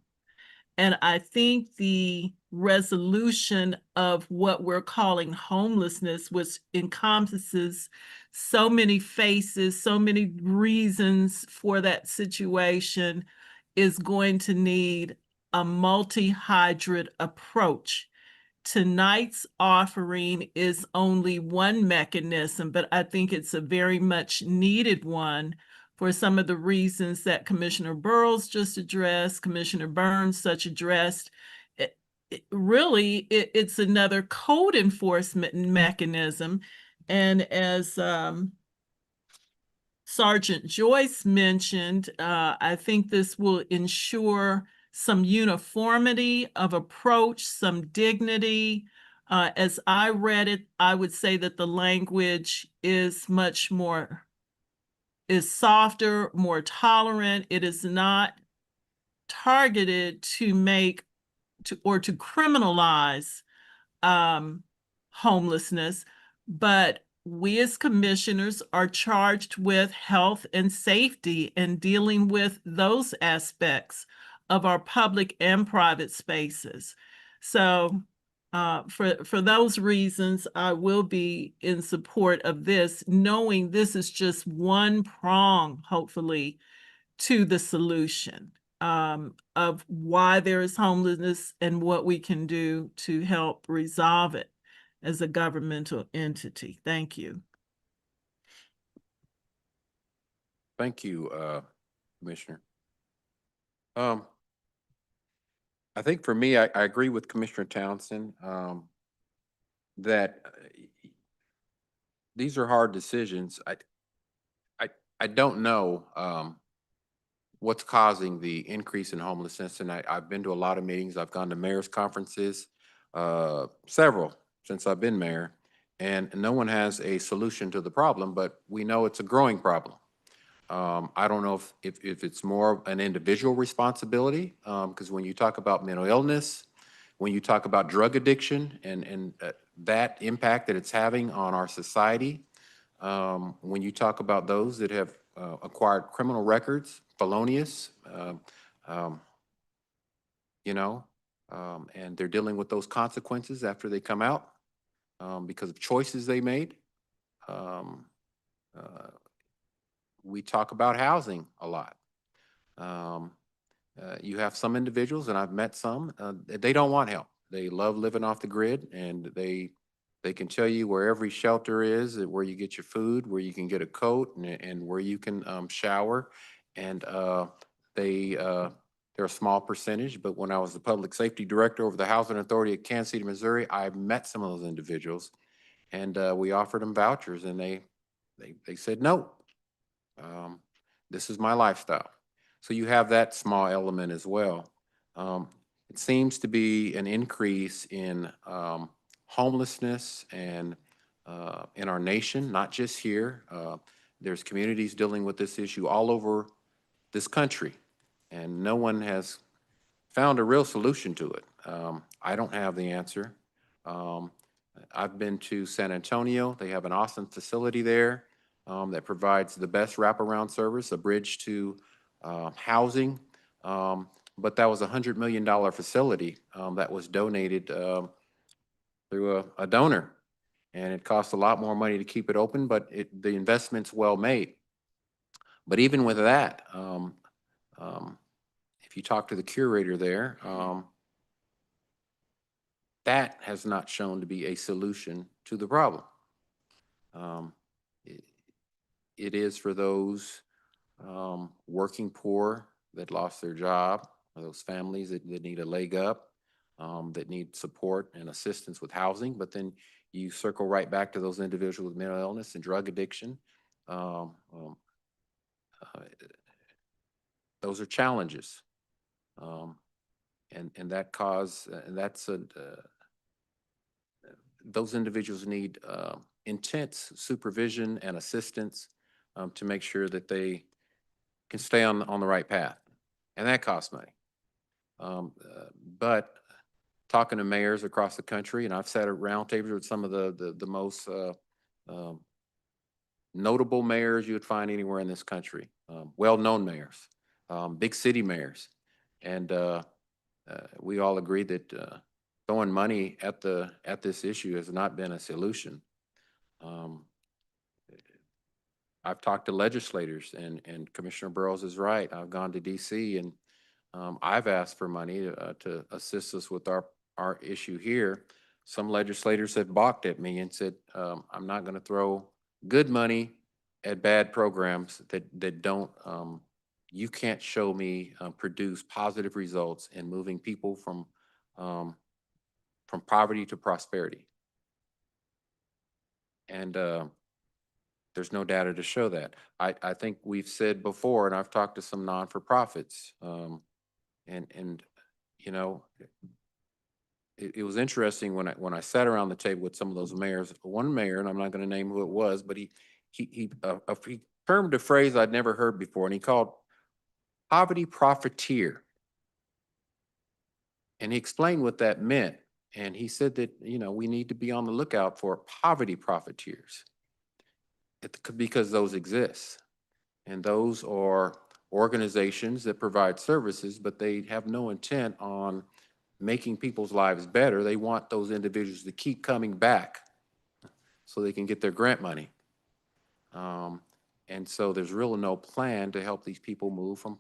And I think the resolution of what we're calling homelessness, which encompasses so many faces, so many reasons for that situation, is going to need a multi-hydrid approach. Tonight's offering is only one mechanism, but I think it's a very much needed one for some of the reasons that Commissioner Burrows just addressed, Commissioner Burns such addressed. It's another code enforcement mechanism. And as Sergeant Joyce mentioned, I think this will ensure some uniformity of approach, some dignity. As I read it, I would say that the language is softer, more tolerant. It is not targeted to criminalize homelessness, but we as commissioners are charged with health and safety and dealing with those aspects of our public and private spaces. So for those reasons, I will be in support of this, knowing this is just one prong, hopefully, to the solution. of why there is homelessness and what we can do to help resolve it as a governmental entity. Thank you. Thank you, Commissioner. I think for me, I agree with Commissioner Townsend, that these are hard decisions. I don't know, what's causing the increase in homelessness, and I've been to a lot of meetings. I've gone to mayor's conferences, several since I've been mayor, and no one has a solution to the problem, but we know it's a growing problem. I don't know if it's more an individual responsibility, because when you talk about mental illness, when you talk about drug addiction and that impact that it's having on our society, when you talk about those that have acquired criminal records, felonious, you know, and they're dealing with those consequences after they come out because of choices they made. We talk about housing a lot. You have some individuals, and I've met some, they don't want help. They love living off the grid, and they can tell you where every shelter is, where you get your food, where you can get a coat, and where you can shower. And they're a small percentage, but when I was the public safety director over the Housing Authority of Kansas City, Missouri, I met some of those individuals, and we offered them vouchers, and they said no. This is my lifestyle. So you have that small element as well. It seems to be an increase in homelessness and in our nation, not just here. There's communities dealing with this issue all over this country, and no one has found a real solution to it. I don't have the answer. I've been to San Antonio. They have an awesome facility there that provides the best wraparound service, a bridge to housing. But that was a $100 million facility that was donated through a donor. And it costs a lot more money to keep it open, but the investment's well made. But even with that, if you talk to the curator there, that has not shown to be a solution to the problem. It is for those working poor that lost their job, or those families that need a leg up, that need support and assistance with housing. But then you circle right back to those individuals with mental illness and drug addiction. Those are challenges. And that cause, and that's those individuals need intense supervision and assistance to make sure that they can stay on the right path, and that costs money. But talking to mayors across the country, and I've sat at round tables with some of the most notable mayors you would find anywhere in this country, well-known mayors, big city mayors, and we all agree that throwing money at this issue has not been a solution. I've talked to legislators, and Commissioner Burrows is right. I've gone to DC, and I've asked for money to assist us with our issue here. Some legislators have balked at me and said, I'm not going to throw good money at bad programs that don't, you can't show me produce positive results in moving people from poverty to prosperity. And there's no data to show that. I think we've said before, and I've talked to some non-for-profits, and you know, it was interesting when I sat around the table with some of those mayors. One mayor, and I'm not going to name who it was, but he termed a phrase I'd never heard before, and he called poverty profiteer. And he explained what that meant. And he said that, you know, we need to be on the lookout for poverty profiteers because those exist. And those are organizations that provide services, but they have no intent on making people's lives better. They want those individuals to keep coming back so they can get their grant money. And so there's really no plan to help these people move from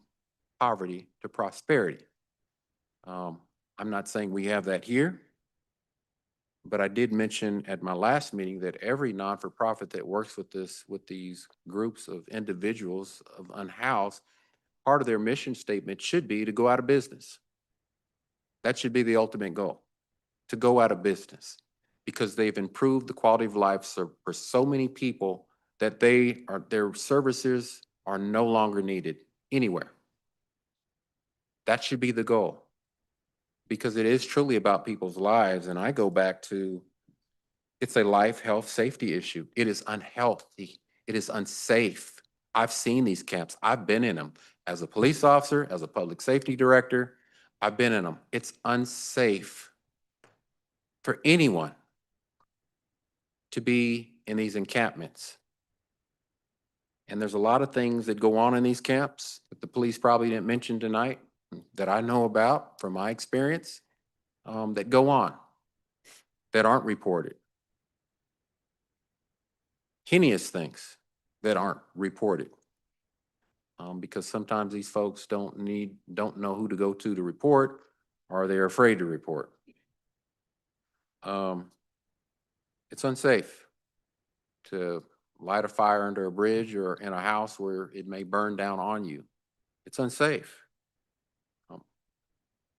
poverty to prosperity. I'm not saying we have that here, but I did mention at my last meeting that every non-for-profit that works with these groups of individuals of unhoused, part of their mission statement should be to go out of business. That should be the ultimate goal, to go out of business, because they've improved the quality of life for so many people that their services are no longer needed anywhere. That should be the goal, because it is truly about people's lives. And I go back to, it's a life, health, safety issue. It is unhealthy. It is unsafe. I've seen these camps. I've been in them as a police officer, as a public safety director. I've been in them. It's unsafe for anyone to be in these encampments. And there's a lot of things that go on in these camps that the police probably didn't mention tonight that I know about from my experience, that go on, that aren't reported. Heinous things that aren't reported. Because sometimes these folks don't know who to go to report, or they're afraid to report. It's unsafe to light a fire under a bridge or in a house where it may burn down on you. It's unsafe.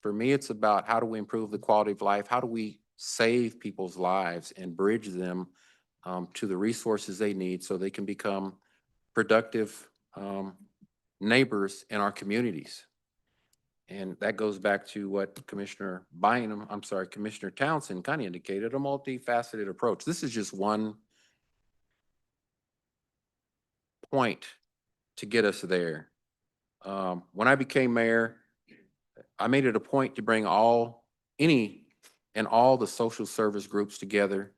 For me, it's about how do we improve the quality of life? How do we save people's lives and bridge them to the resources they need so they can become productive neighbors in our communities? And that goes back to what Commissioner Townsend kind of indicated, a multifaceted approach. This is just one point to get us there. When I became mayor, I made it a point to bring all the social service groups together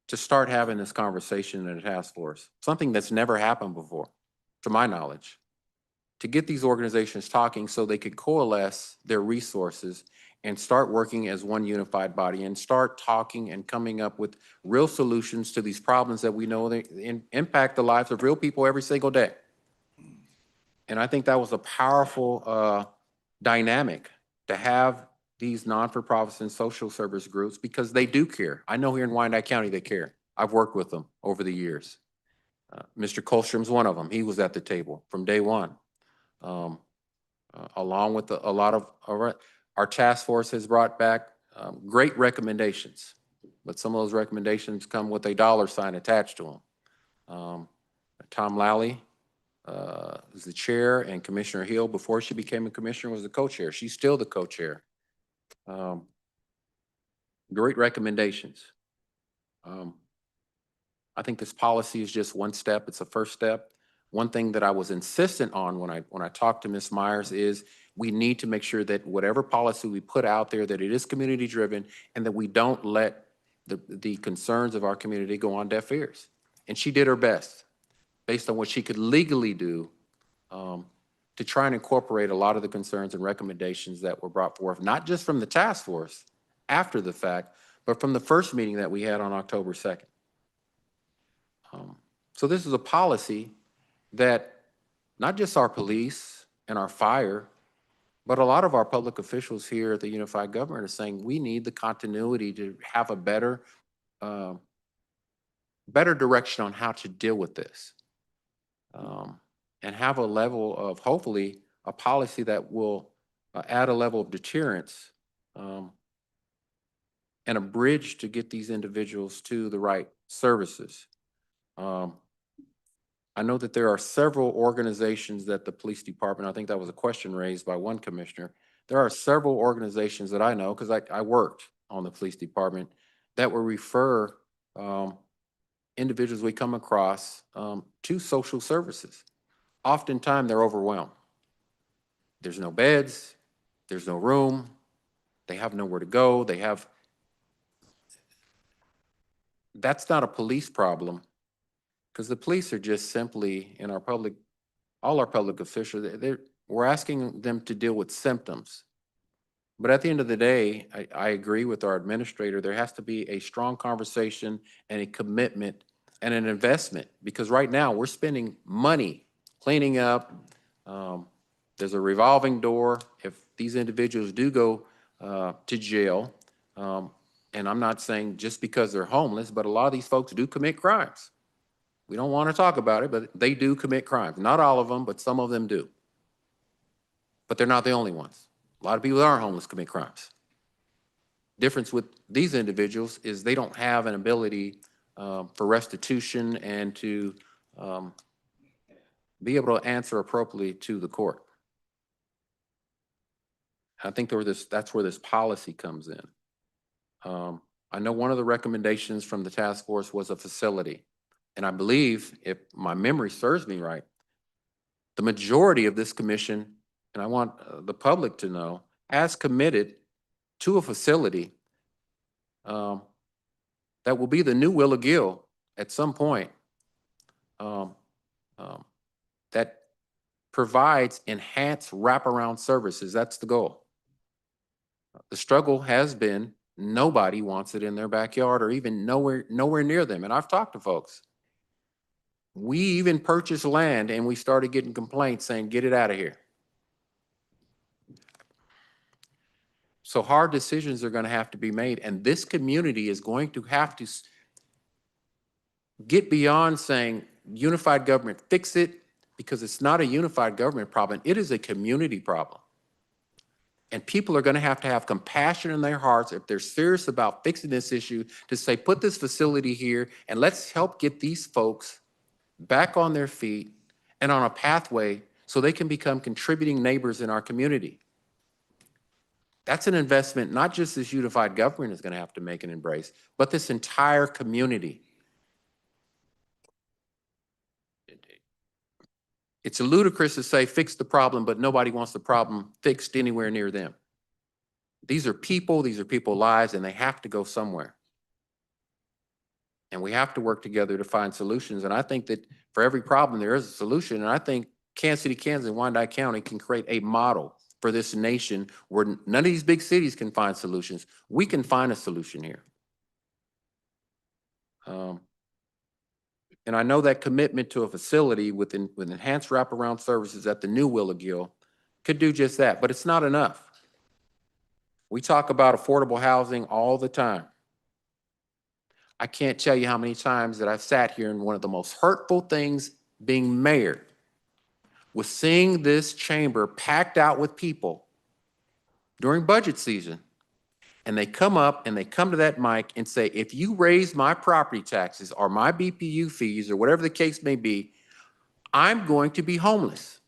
to start having this conversation in a task force, something that's never happened before, to my knowledge, to get these organizations talking so they could coalesce their resources and start working as one unified body and start talking and coming up with real solutions to these problems that we know they impact the lives of real people every single day. And I think that was a powerful dynamic to have these non-for-profits and social service groups, because they do care. I know here in Wyandotte County, they care. I've worked with them over the years. Mr. Colstrom's one of them. He was at the table from day one. Along with a lot of our task force has brought back great recommendations, but some of those recommendations come with a dollar sign attached to them. Tom Lally is the chair, and Commissioner Hill, before she became a commissioner, was the co-chair. She's still the co-chair. Great recommendations. I think this policy is just one step. It's a first step. One thing that I was insistent on when I talked to Ms. Myers is we need to make sure that whatever policy we put out there, that it is community driven and that we don't let the concerns of our community go on deaf ears. And she did her best based on what she could legally do to try and incorporate a lot of the concerns and recommendations that were brought forth, not just from the task force after the fact, but from the first meeting that we had on October 2nd. So this is a policy that not just our police and our fire, but a lot of our public officials here at the Unified Government are saying we need the continuity to have a better direction on how to deal with this. And have a level of, hopefully, a policy that will add a level of deterrence and a bridge to get these individuals to the right services. I know that there are several organizations that the police department, I think that was a question raised by one commissioner. There are several organizations that I know, because I worked on the police department, that will refer individuals we come across to social services. Oftentimes they're overwhelmed. There's no beds, there's no room, they have nowhere to go, that's not a police problem, because the police are just simply, in all our public officials, we're asking them to deal with symptoms. But at the end of the day, I agree with our administrator, there has to be a strong conversation and a commitment and an investment, because right now we're spending money cleaning up There's a revolving door. If these individuals do go to jail, and I'm not saying just because they're homeless, but a lot of these folks do commit crimes. We don't want to talk about it, but they do commit crimes. Not all of them, but some of them do. But they're not the only ones. A lot of people that aren't homeless commit crimes. Difference with these individuals is they don't have an ability for restitution and to be able to answer appropriately to the court. I think that's where this policy comes in. I know one of the recommendations from the task force was a facility. And I believe, if my memory serves me right, the majority of this commission, and I want the public to know, has committed to a facility that will be the new Willa Gill at some point, that provides enhanced wraparound services. That's the goal. The struggle has been nobody wants it in their backyard or even nowhere near them. And I've talked to folks. We even purchased land and we started getting complaints saying, get it out of here. So hard decisions are going to have to be made. And this community is going to have to get beyond saying unified government, fix it, because it's not a unified government problem. It is a community problem. And people are going to have compassion in their hearts if they're serious about fixing this issue to say, put this facility here and let's help get these folks back on their feet and on a pathway so they can become contributing neighbors in our community. That's an investment not just this unified government is going to have to make and embrace, but this entire community. It's ludicrous to say fix the problem, but nobody wants the problem fixed anywhere near them. These are people's lives, and they have to go somewhere. And we have to work together to find solutions. And I think that for every problem, there is a solution. And I think Kansas City, Kansas, and Wyandotte County can create a model for this nation where none of these big cities can find solutions. We can find a solution here. And I know that commitment to a facility with enhanced wraparound services at the new Willa Gill could do just that, but it's not enough. We talk about affordable housing all the time. I can't tell you how many times that I've sat here and one of the most hurtful things being mayor was seeing this chamber packed out with people during budget season. And they come up and they come to that mic and say, if you raise my property taxes or my BPU fees or whatever the case may be, I'm going to be homeless.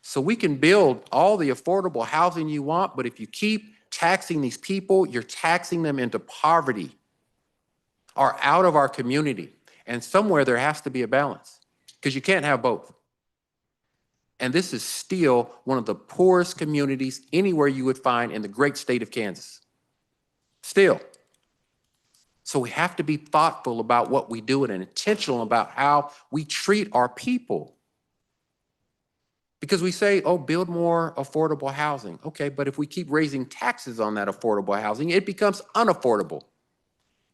So we can build all the affordable housing you want, but if you keep taxing these people, you're taxing them into poverty or out of our community. And somewhere there has to be a balance because you can't have both. And this is still one of the poorest communities anywhere you would find in the great state of Kansas. Still. So we have to be thoughtful about what we do and intentional about how we treat our people. Because we say, oh, build more affordable housing. Okay, but if we keep raising taxes on that affordable housing, it becomes unaffordable.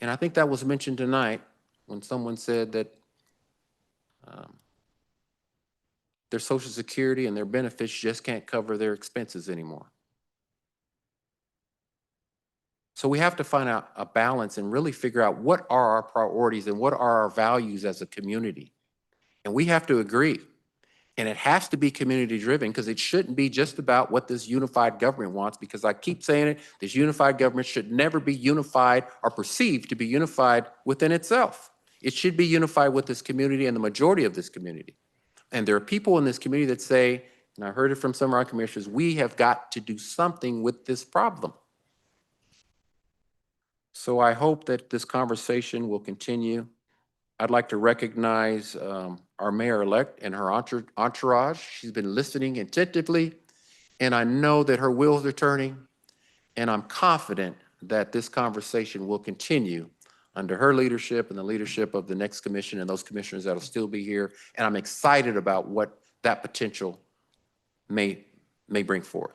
And I think that was mentioned tonight when someone said that their Social Security and their benefits just can't cover their expenses anymore. So we have to find out a balance and really figure out what are our priorities and what are our values as a community. And we have to agree. And it has to be community driven because it shouldn't be just about what this unified government wants, because I keep saying it, this unified government should never be unified or perceived to be unified within itself. It should be unified with this community and the majority of this community. And there are people in this community that say, and I heard it from some of our commissioners, we have got to do something with this problem. So I hope that this conversation will continue. I'd like to recognize our mayor-elect and her entourage. She's been listening attentively, and I know that her wheels are turning, and I'm confident that this conversation will continue under her leadership and the leadership of the next commission and those commissioners that'll still be here. And I'm excited about what that potential may bring forth.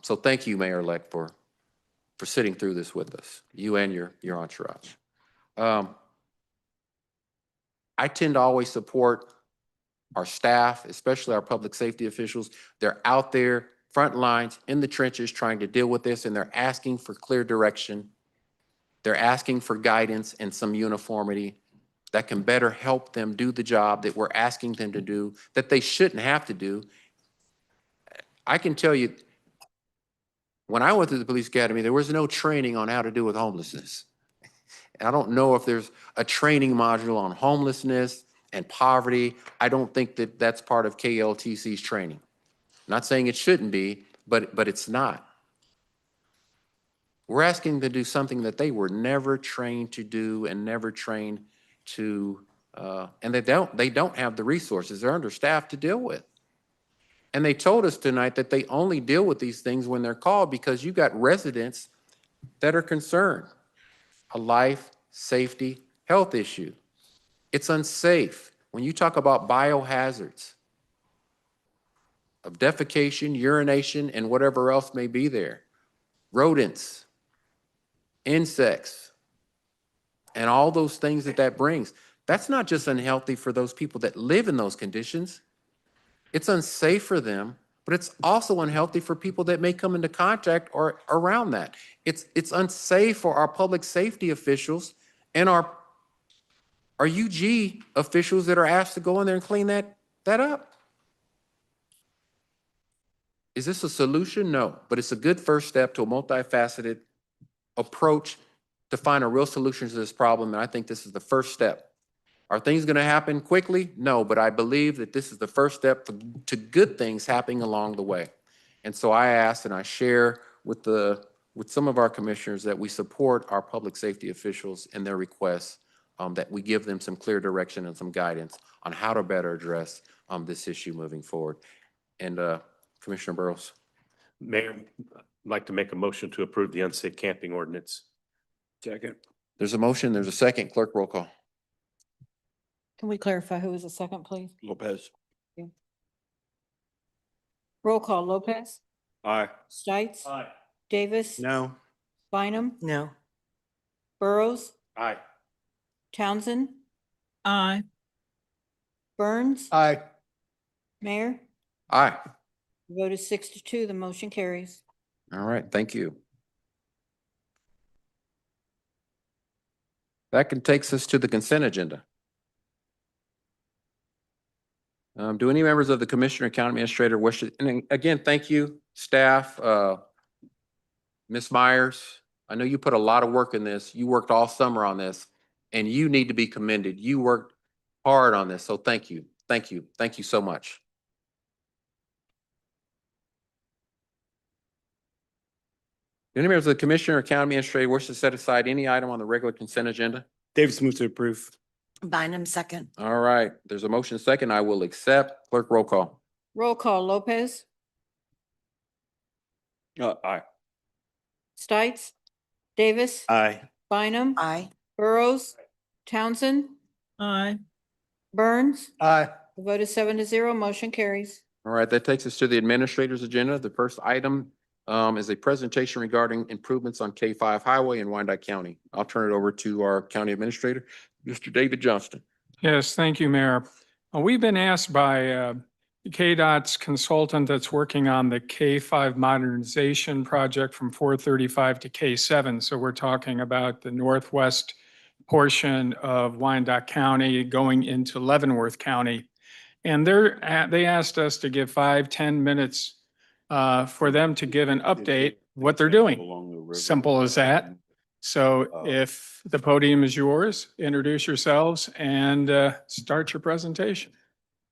So thank you, Mayor-elect, for sitting through this with us, you and your entourage. I tend to always support our staff, especially our public safety officials. They're out there, front lines, in the trenches, trying to deal with this, and they're asking for clear direction. They're asking for guidance and some uniformity that can better help them do the job that we're asking them to do, that they shouldn't have to do. I can tell you, when I went to the police academy, there was no training on how to deal with homelessness. And I don't know if there's a training module on homelessness and poverty. I don't think that that's part of KLTC's training. Not saying it shouldn't be, but it's not. We're asking them to do something that they were never trained to do and never trained to, and they don't have the resources. They're understaffed to deal with. And they told us tonight that they only deal with these things when they're called because you got residents that are concerned. A life, safety, health issue. It's unsafe. When you talk about biohazards of defecation, urination, and whatever else may be there, rodents, insects, and all those things that brings, that's not just unhealthy for those people that live in those conditions. It's unsafe for them, but it's also unhealthy for people that may come into contact or around that. It's unsafe for our public safety officials and our UG officials that are asked to go in there and clean that up. Is this a solution? No, but it's a good first step to a multifaceted approach to find a real solution to this problem, and I think this is the first step. Are things going to happen quickly? No, but I believe that this is the first step to good things happening along the way. And so I ask and I share with some of our commissioners that we support our public safety officials in their requests, that we give them some clear direction and some guidance on how to better address this issue moving forward. And Commissioner Burrows. Mayor, I'd like to make a motion to approve the unsafe camping ordinance. Second. There's a motion, there's a second. Clerk, roll call. Can we clarify who was the second, please? Lopez. Roll call, Lopez, Aye. Stites, Aye. Davis, No. Bynum, No. Burrows, Aye. Townsend, Aye. Burns, Aye. Mayor. Aye. The vote is 6-2. The motion carries. All right, thank you. That takes us to the consent agenda. Do any members of the Commissioner and County Administrator wish to, and again, thank you, staff, Ms. Myers. I know you put a lot of work in this. You worked all summer on this, and you need to be commended. You worked hard on this, so thank you. Thank you. Thank you so much. Do any members of the Commissioner or County Administrator wish to set aside any item on the regular consent agenda? Davis moves to approve. Bynum, second. All right, there's a motion second. I will accept. Clerk, roll call. Roll call, Lopez, Aye. Stites, Davis, Aye. Bynum, Aye. Burrows, Townsend, Aye. Burns. Aye. The vote is 7-0. Motion carries. All right, that takes us to the administrator's agenda. The first item is a presentation regarding improvements on K5 Highway in Wyandotte County. I'll turn it over to our county administrator, Mr. David Johnston. Yes, thank you, Mayor. We've been asked by KDOT's consultant that's working on the K5 modernization project from 435 to K7. So we're talking about the northwest portion of Wyandotte County going into Leavenworth County. And they asked us to give 5-10 minutes for them to give an update what they're doing. Simple as that. So if the podium is yours, introduce yourselves and start your presentation.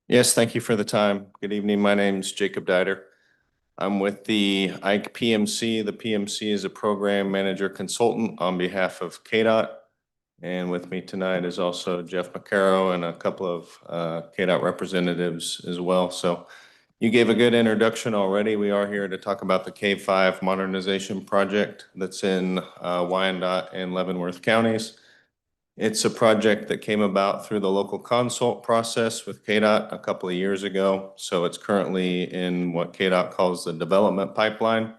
Yes, thank you for the time. Good evening. My name's Jacob Dieter. I'm with the Ike PMC. The PMC is a program manager consultant on behalf of KDOT. And with me tonight is also Jeff McCarrow and a couple of KDOT representatives as well. So you gave a good introduction already. We are here to talk about the K5 modernization project that's in Wyandotte and Leavenworth counties. It's a project that came about through the local consult process with KDOT a couple of years ago. So it's currently in what KDOT calls the development pipeline.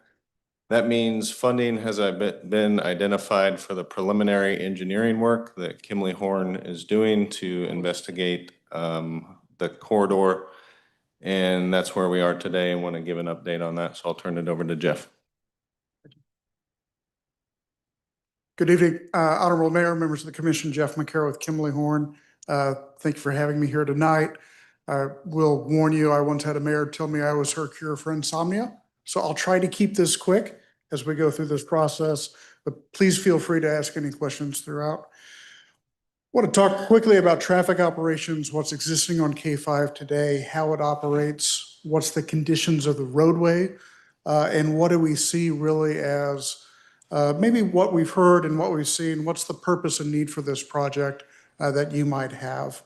That means funding has been identified for the preliminary engineering work that Kimley Horn is doing to investigate the the corridor. And that's where we are today. I want to give an update on that. So I'll turn it over to Jeff. Good evening, Honorable Mayor, members of the Commission, Jeff McCarroll with Kimberly Horn. Thank you for having me here tonight. I will warn you, I once had a mayor tell me I was her cure for insomnia. So I'll try to keep this quick as we go through this process, but please feel free to ask any questions throughout. I want to talk quickly about traffic operations, what's existing on K5 today, how it operates, what's the conditions of the roadway, and what do we see really as maybe what we've heard and what we've seen, what's the purpose and need for this project that you might have.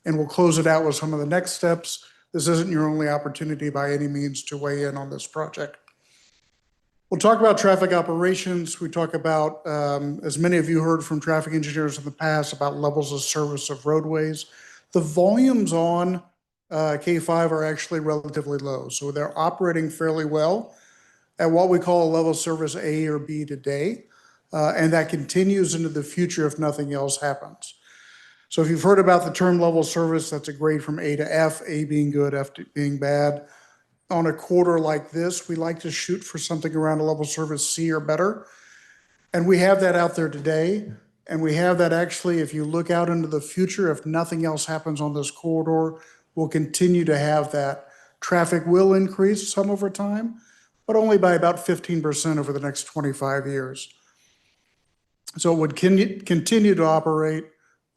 And we'll close it out with some of the next steps. This isn't your only opportunity by any means to weigh in on this project. We'll talk about traffic operations. We talk about, as many of you heard from traffic engineers in the past, about levels of service of roadways. The volumes on K5 are actually relatively low, so they're operating fairly well at what we call a level service A or B today, and that continues into the future if nothing else happens. So if you've heard about the term level service, that's a grade from A to F, A being good, F being bad. On a quarter like this, we like to shoot for something around a level service C or better. And we have that out there today. And we have that actually, if you look out into the future, if nothing else happens on this corridor, we'll continue to have that. Traffic will increase some over time, but only by about 15% over the next 25 years. So it would continue to operate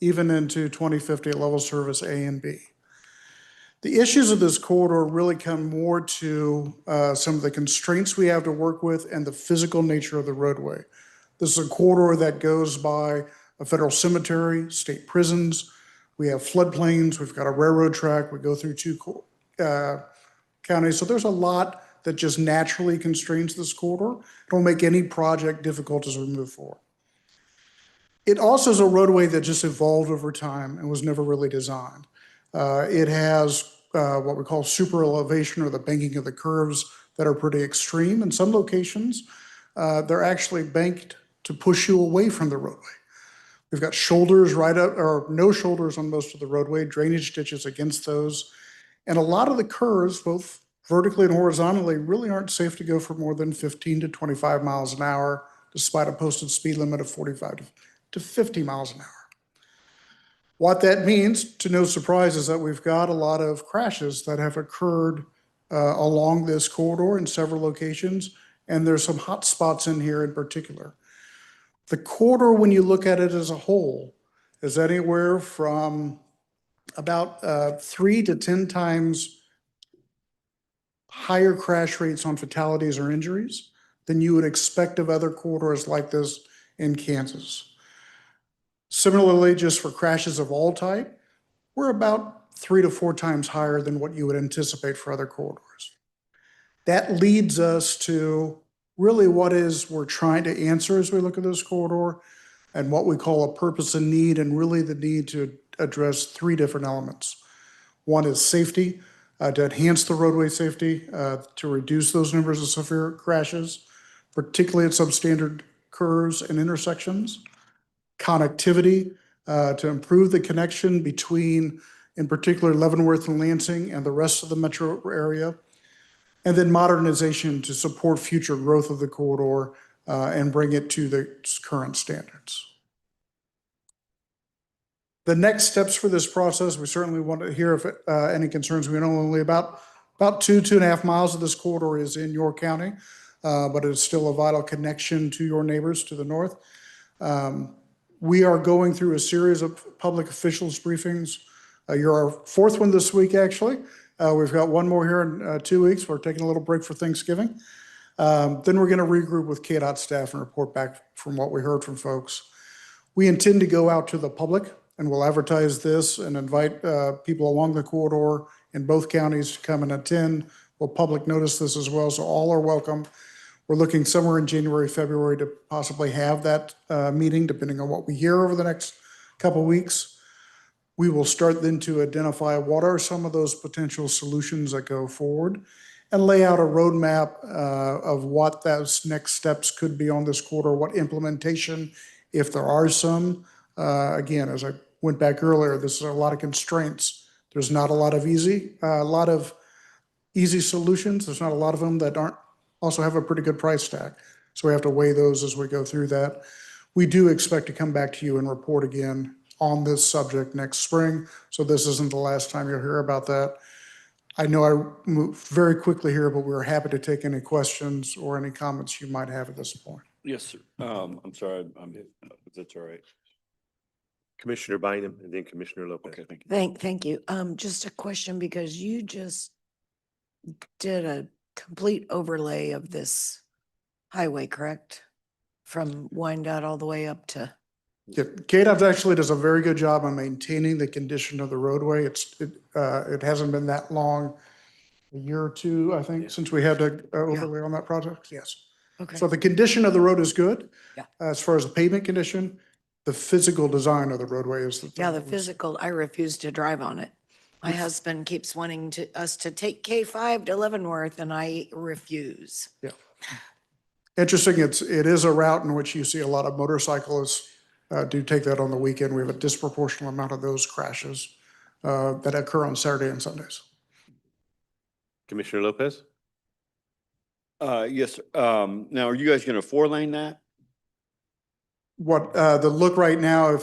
even into 2050 at level service A and B. The issues of this corridor really come more to some of the constraints we have to work with and the physical nature of the roadway. This is a corridor that goes by a federal cemetery, state prisons. We have floodplains. We've got a railroad track. We go through two counties. So there's a lot that just naturally constrains this corridor. It'll make any project difficult as we move forward. It also is a roadway that just evolved over time and was never really designed. It has what we call super elevation or the banking of the curves that are pretty extreme. In some locations, they're actually banked to push you away from the roadway. We've got shoulders right up, or no shoulders on most of the roadway, drainage ditches against those. And a lot of the curves, both vertically and horizontally, really aren't safe to go for more than 15 to 25 miles an hour, despite a posted speed limit of 45 to 50 miles an hour. What that means, to no surprise, is that we've got a lot of crashes that have occurred along this corridor in several locations, and there's some hot spots in here in particular. The corridor, when you look at it as a whole, is anywhere from about 3 to 10 times higher crash rates on fatalities or injuries than you would expect of other corridors like this in Kansas. Similarly, just for crashes of all type, we're about 3 to 4 times higher than what you would anticipate for other corridors. That leads us to really what is we're trying to answer as we look at this corridor and what we call a purpose and need, and really the need to address 3 different elements. One is safety, to enhance the roadway safety, to reduce those numbers of severe crashes, particularly at substandard curves and intersections. Connectivity, to improve the connection between, in particular, Leavenworth and Lansing and the rest of the metro area. And then modernization to support future growth of the corridor and bring it to the current standards. The next steps for this process, we certainly want to hear if any concerns. We know only about 2.5 miles of this corridor is in York County, but it's still a vital connection to your neighbors to the north. We are going through a series of public officials briefings. You're our 4th one this week, actually. We've got one more here in 2 weeks. We're taking a little break for Thanksgiving. Then we're going to regroup with KDOT staff and report back from what we heard from folks. We intend to go out to the public, and we'll advertise this and invite people along the corridor in both counties to come and attend. We'll public notice this as well, so all are welcome. We're looking somewhere in January, February to possibly have that meeting, depending on what we hear over the next couple of weeks. We will start then to identify what are some of those potential solutions that go forward and lay out a roadmap of what those next steps could be on this corridor, what implementation, if there are some. Again, as I went back earlier, this is a lot of constraints There's not a lot of easy solutions. There's not a lot of them that aren't, also have a pretty good price tag. So we have to weigh those as we go through that. We do expect to come back to you and report again on this subject next spring. So this isn't the last time you'll hear about that. I know I moved very quickly here, but we're happy to take any questions or any comments you might have at this point. Yes, sir. I'm sorry, if that's all right. Commissioner Bynum and then Commissioner Lopez. Okay, thank you. Thank you. Just a question, because you just did a complete overlay of this highway, correct? From Wyandotte all the way up to, Yeah, KDOT actually does a very good job on maintaining the condition of the roadway. It hasn't been that long, a year or two, I think, since we had to overlay on that project. Yes. okay. So the condition of the road is good. Yeah. As far as the pavement condition, the physical design of the roadway is the thing. Yeah, the that was- physical, I refuse to drive on it. My husband keeps wanting us to take K5 to Leavenworth, and I refuse. Yeah. Interesting, it is a route in which you see a lot of motorcyclists do take that on the weekend. We have a disproportionate amount of those crashes that occur on Saturday and Sundays. Commissioner Lopez? Yes, sir. Now, are you guys gonna 4-lane that? What, the look right now,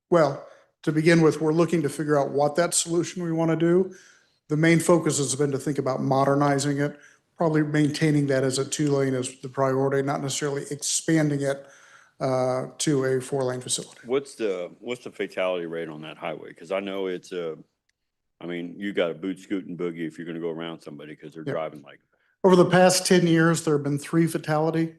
well, to begin with, we're looking to figure out what that solution we want to do. The main focus has been to think about modernizing it, probably maintaining that as a 2-lane is the priority, not necessarily expanding it to a 4-lane facility. What's the fatality rate on that highway? Because I know it's I mean, you got a boot, scoot, and boogie if you're gonna go around somebody because they're Yeah. driving like Over the past 10 years, there have been 3 fatality,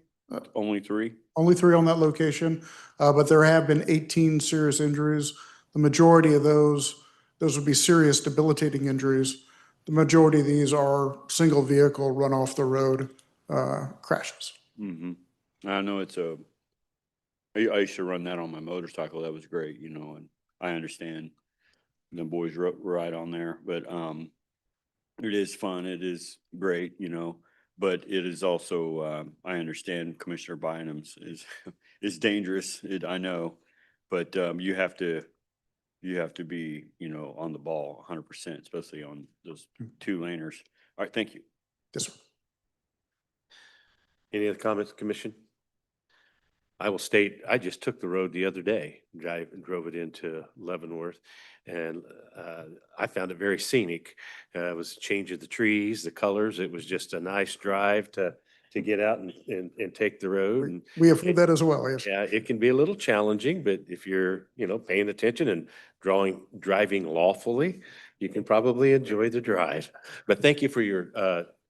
only 3. only 3 on that location, but there have been 18 serious injuries. The majority of those would be serious debilitating injuries. The majority of these are single vehicle run off the road crashes. Mm-hmm. I know I used to run that on my motorcycle. That was great, you know, and I understand the boys ride on there, but it is fun. It is great, you know, but it is also, I understand Commissioner Bynum's is dangerous. I know, but you have to be, you know, on the ball 100%, especially on those 2-laners. All right, thank you. Yes, sir. Any other comments, Commission? I will state, I just took the road the other day, drove it into Leavenworth, and I found it very scenic. It was a change of the trees, the colors. It was just a nice drive to get out and take the road. And We have heard that as well, yes. yeah, it can be a little challenging, but if you're, you know, paying attention and driving lawfully, you can probably enjoy the drive. But thank you for your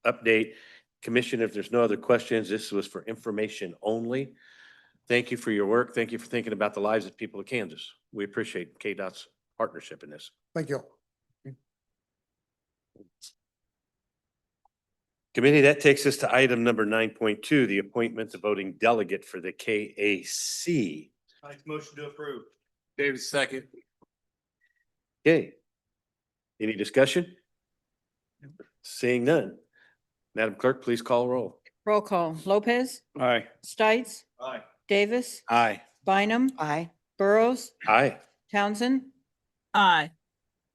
update. Commission, if there's no other questions, this was for information only. Thank you for your work. Thank you for thinking about the lives of people of Kansas. We appreciate KDOT's partnership in this. Thank you. Committee, that takes us to item number 9.2, the appointment of voting delegate for the KAC. Motion to approve. Davis, second. Okay. Any discussion? Seeing none. Madam Clerk, please call roll. Roll call. Lopez, Aye. Stites, Aye. Davis, Aye. Bynum, Aye. Burrows, Aye. Townsend, Aye.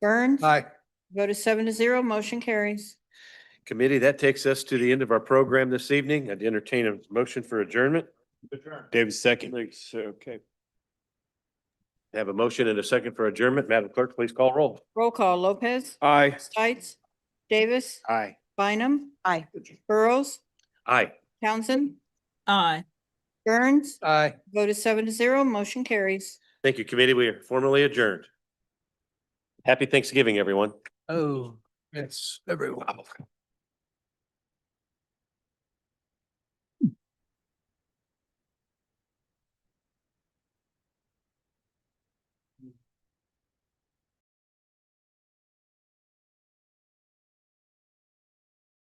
Burns. Aye. Vote is 7-0, motion carries. Committee, that takes us to the end of our program this evening. I'd entertain a motion for adjournment. Davis, second. Thanks. Okay. Have a motion and a second for adjournment. Madam Clerk, please call roll. Roll call. Lopez, Aye. Stites, Davis, Aye. Bynum, Aye. Burrows, Aye. Townsend, Aye. Burns. Aye. Vote is 7-0, motion carries. Thank you, committee. We are formally adjourned. Happy Thanksgiving, everyone. Oh, yes, everyone.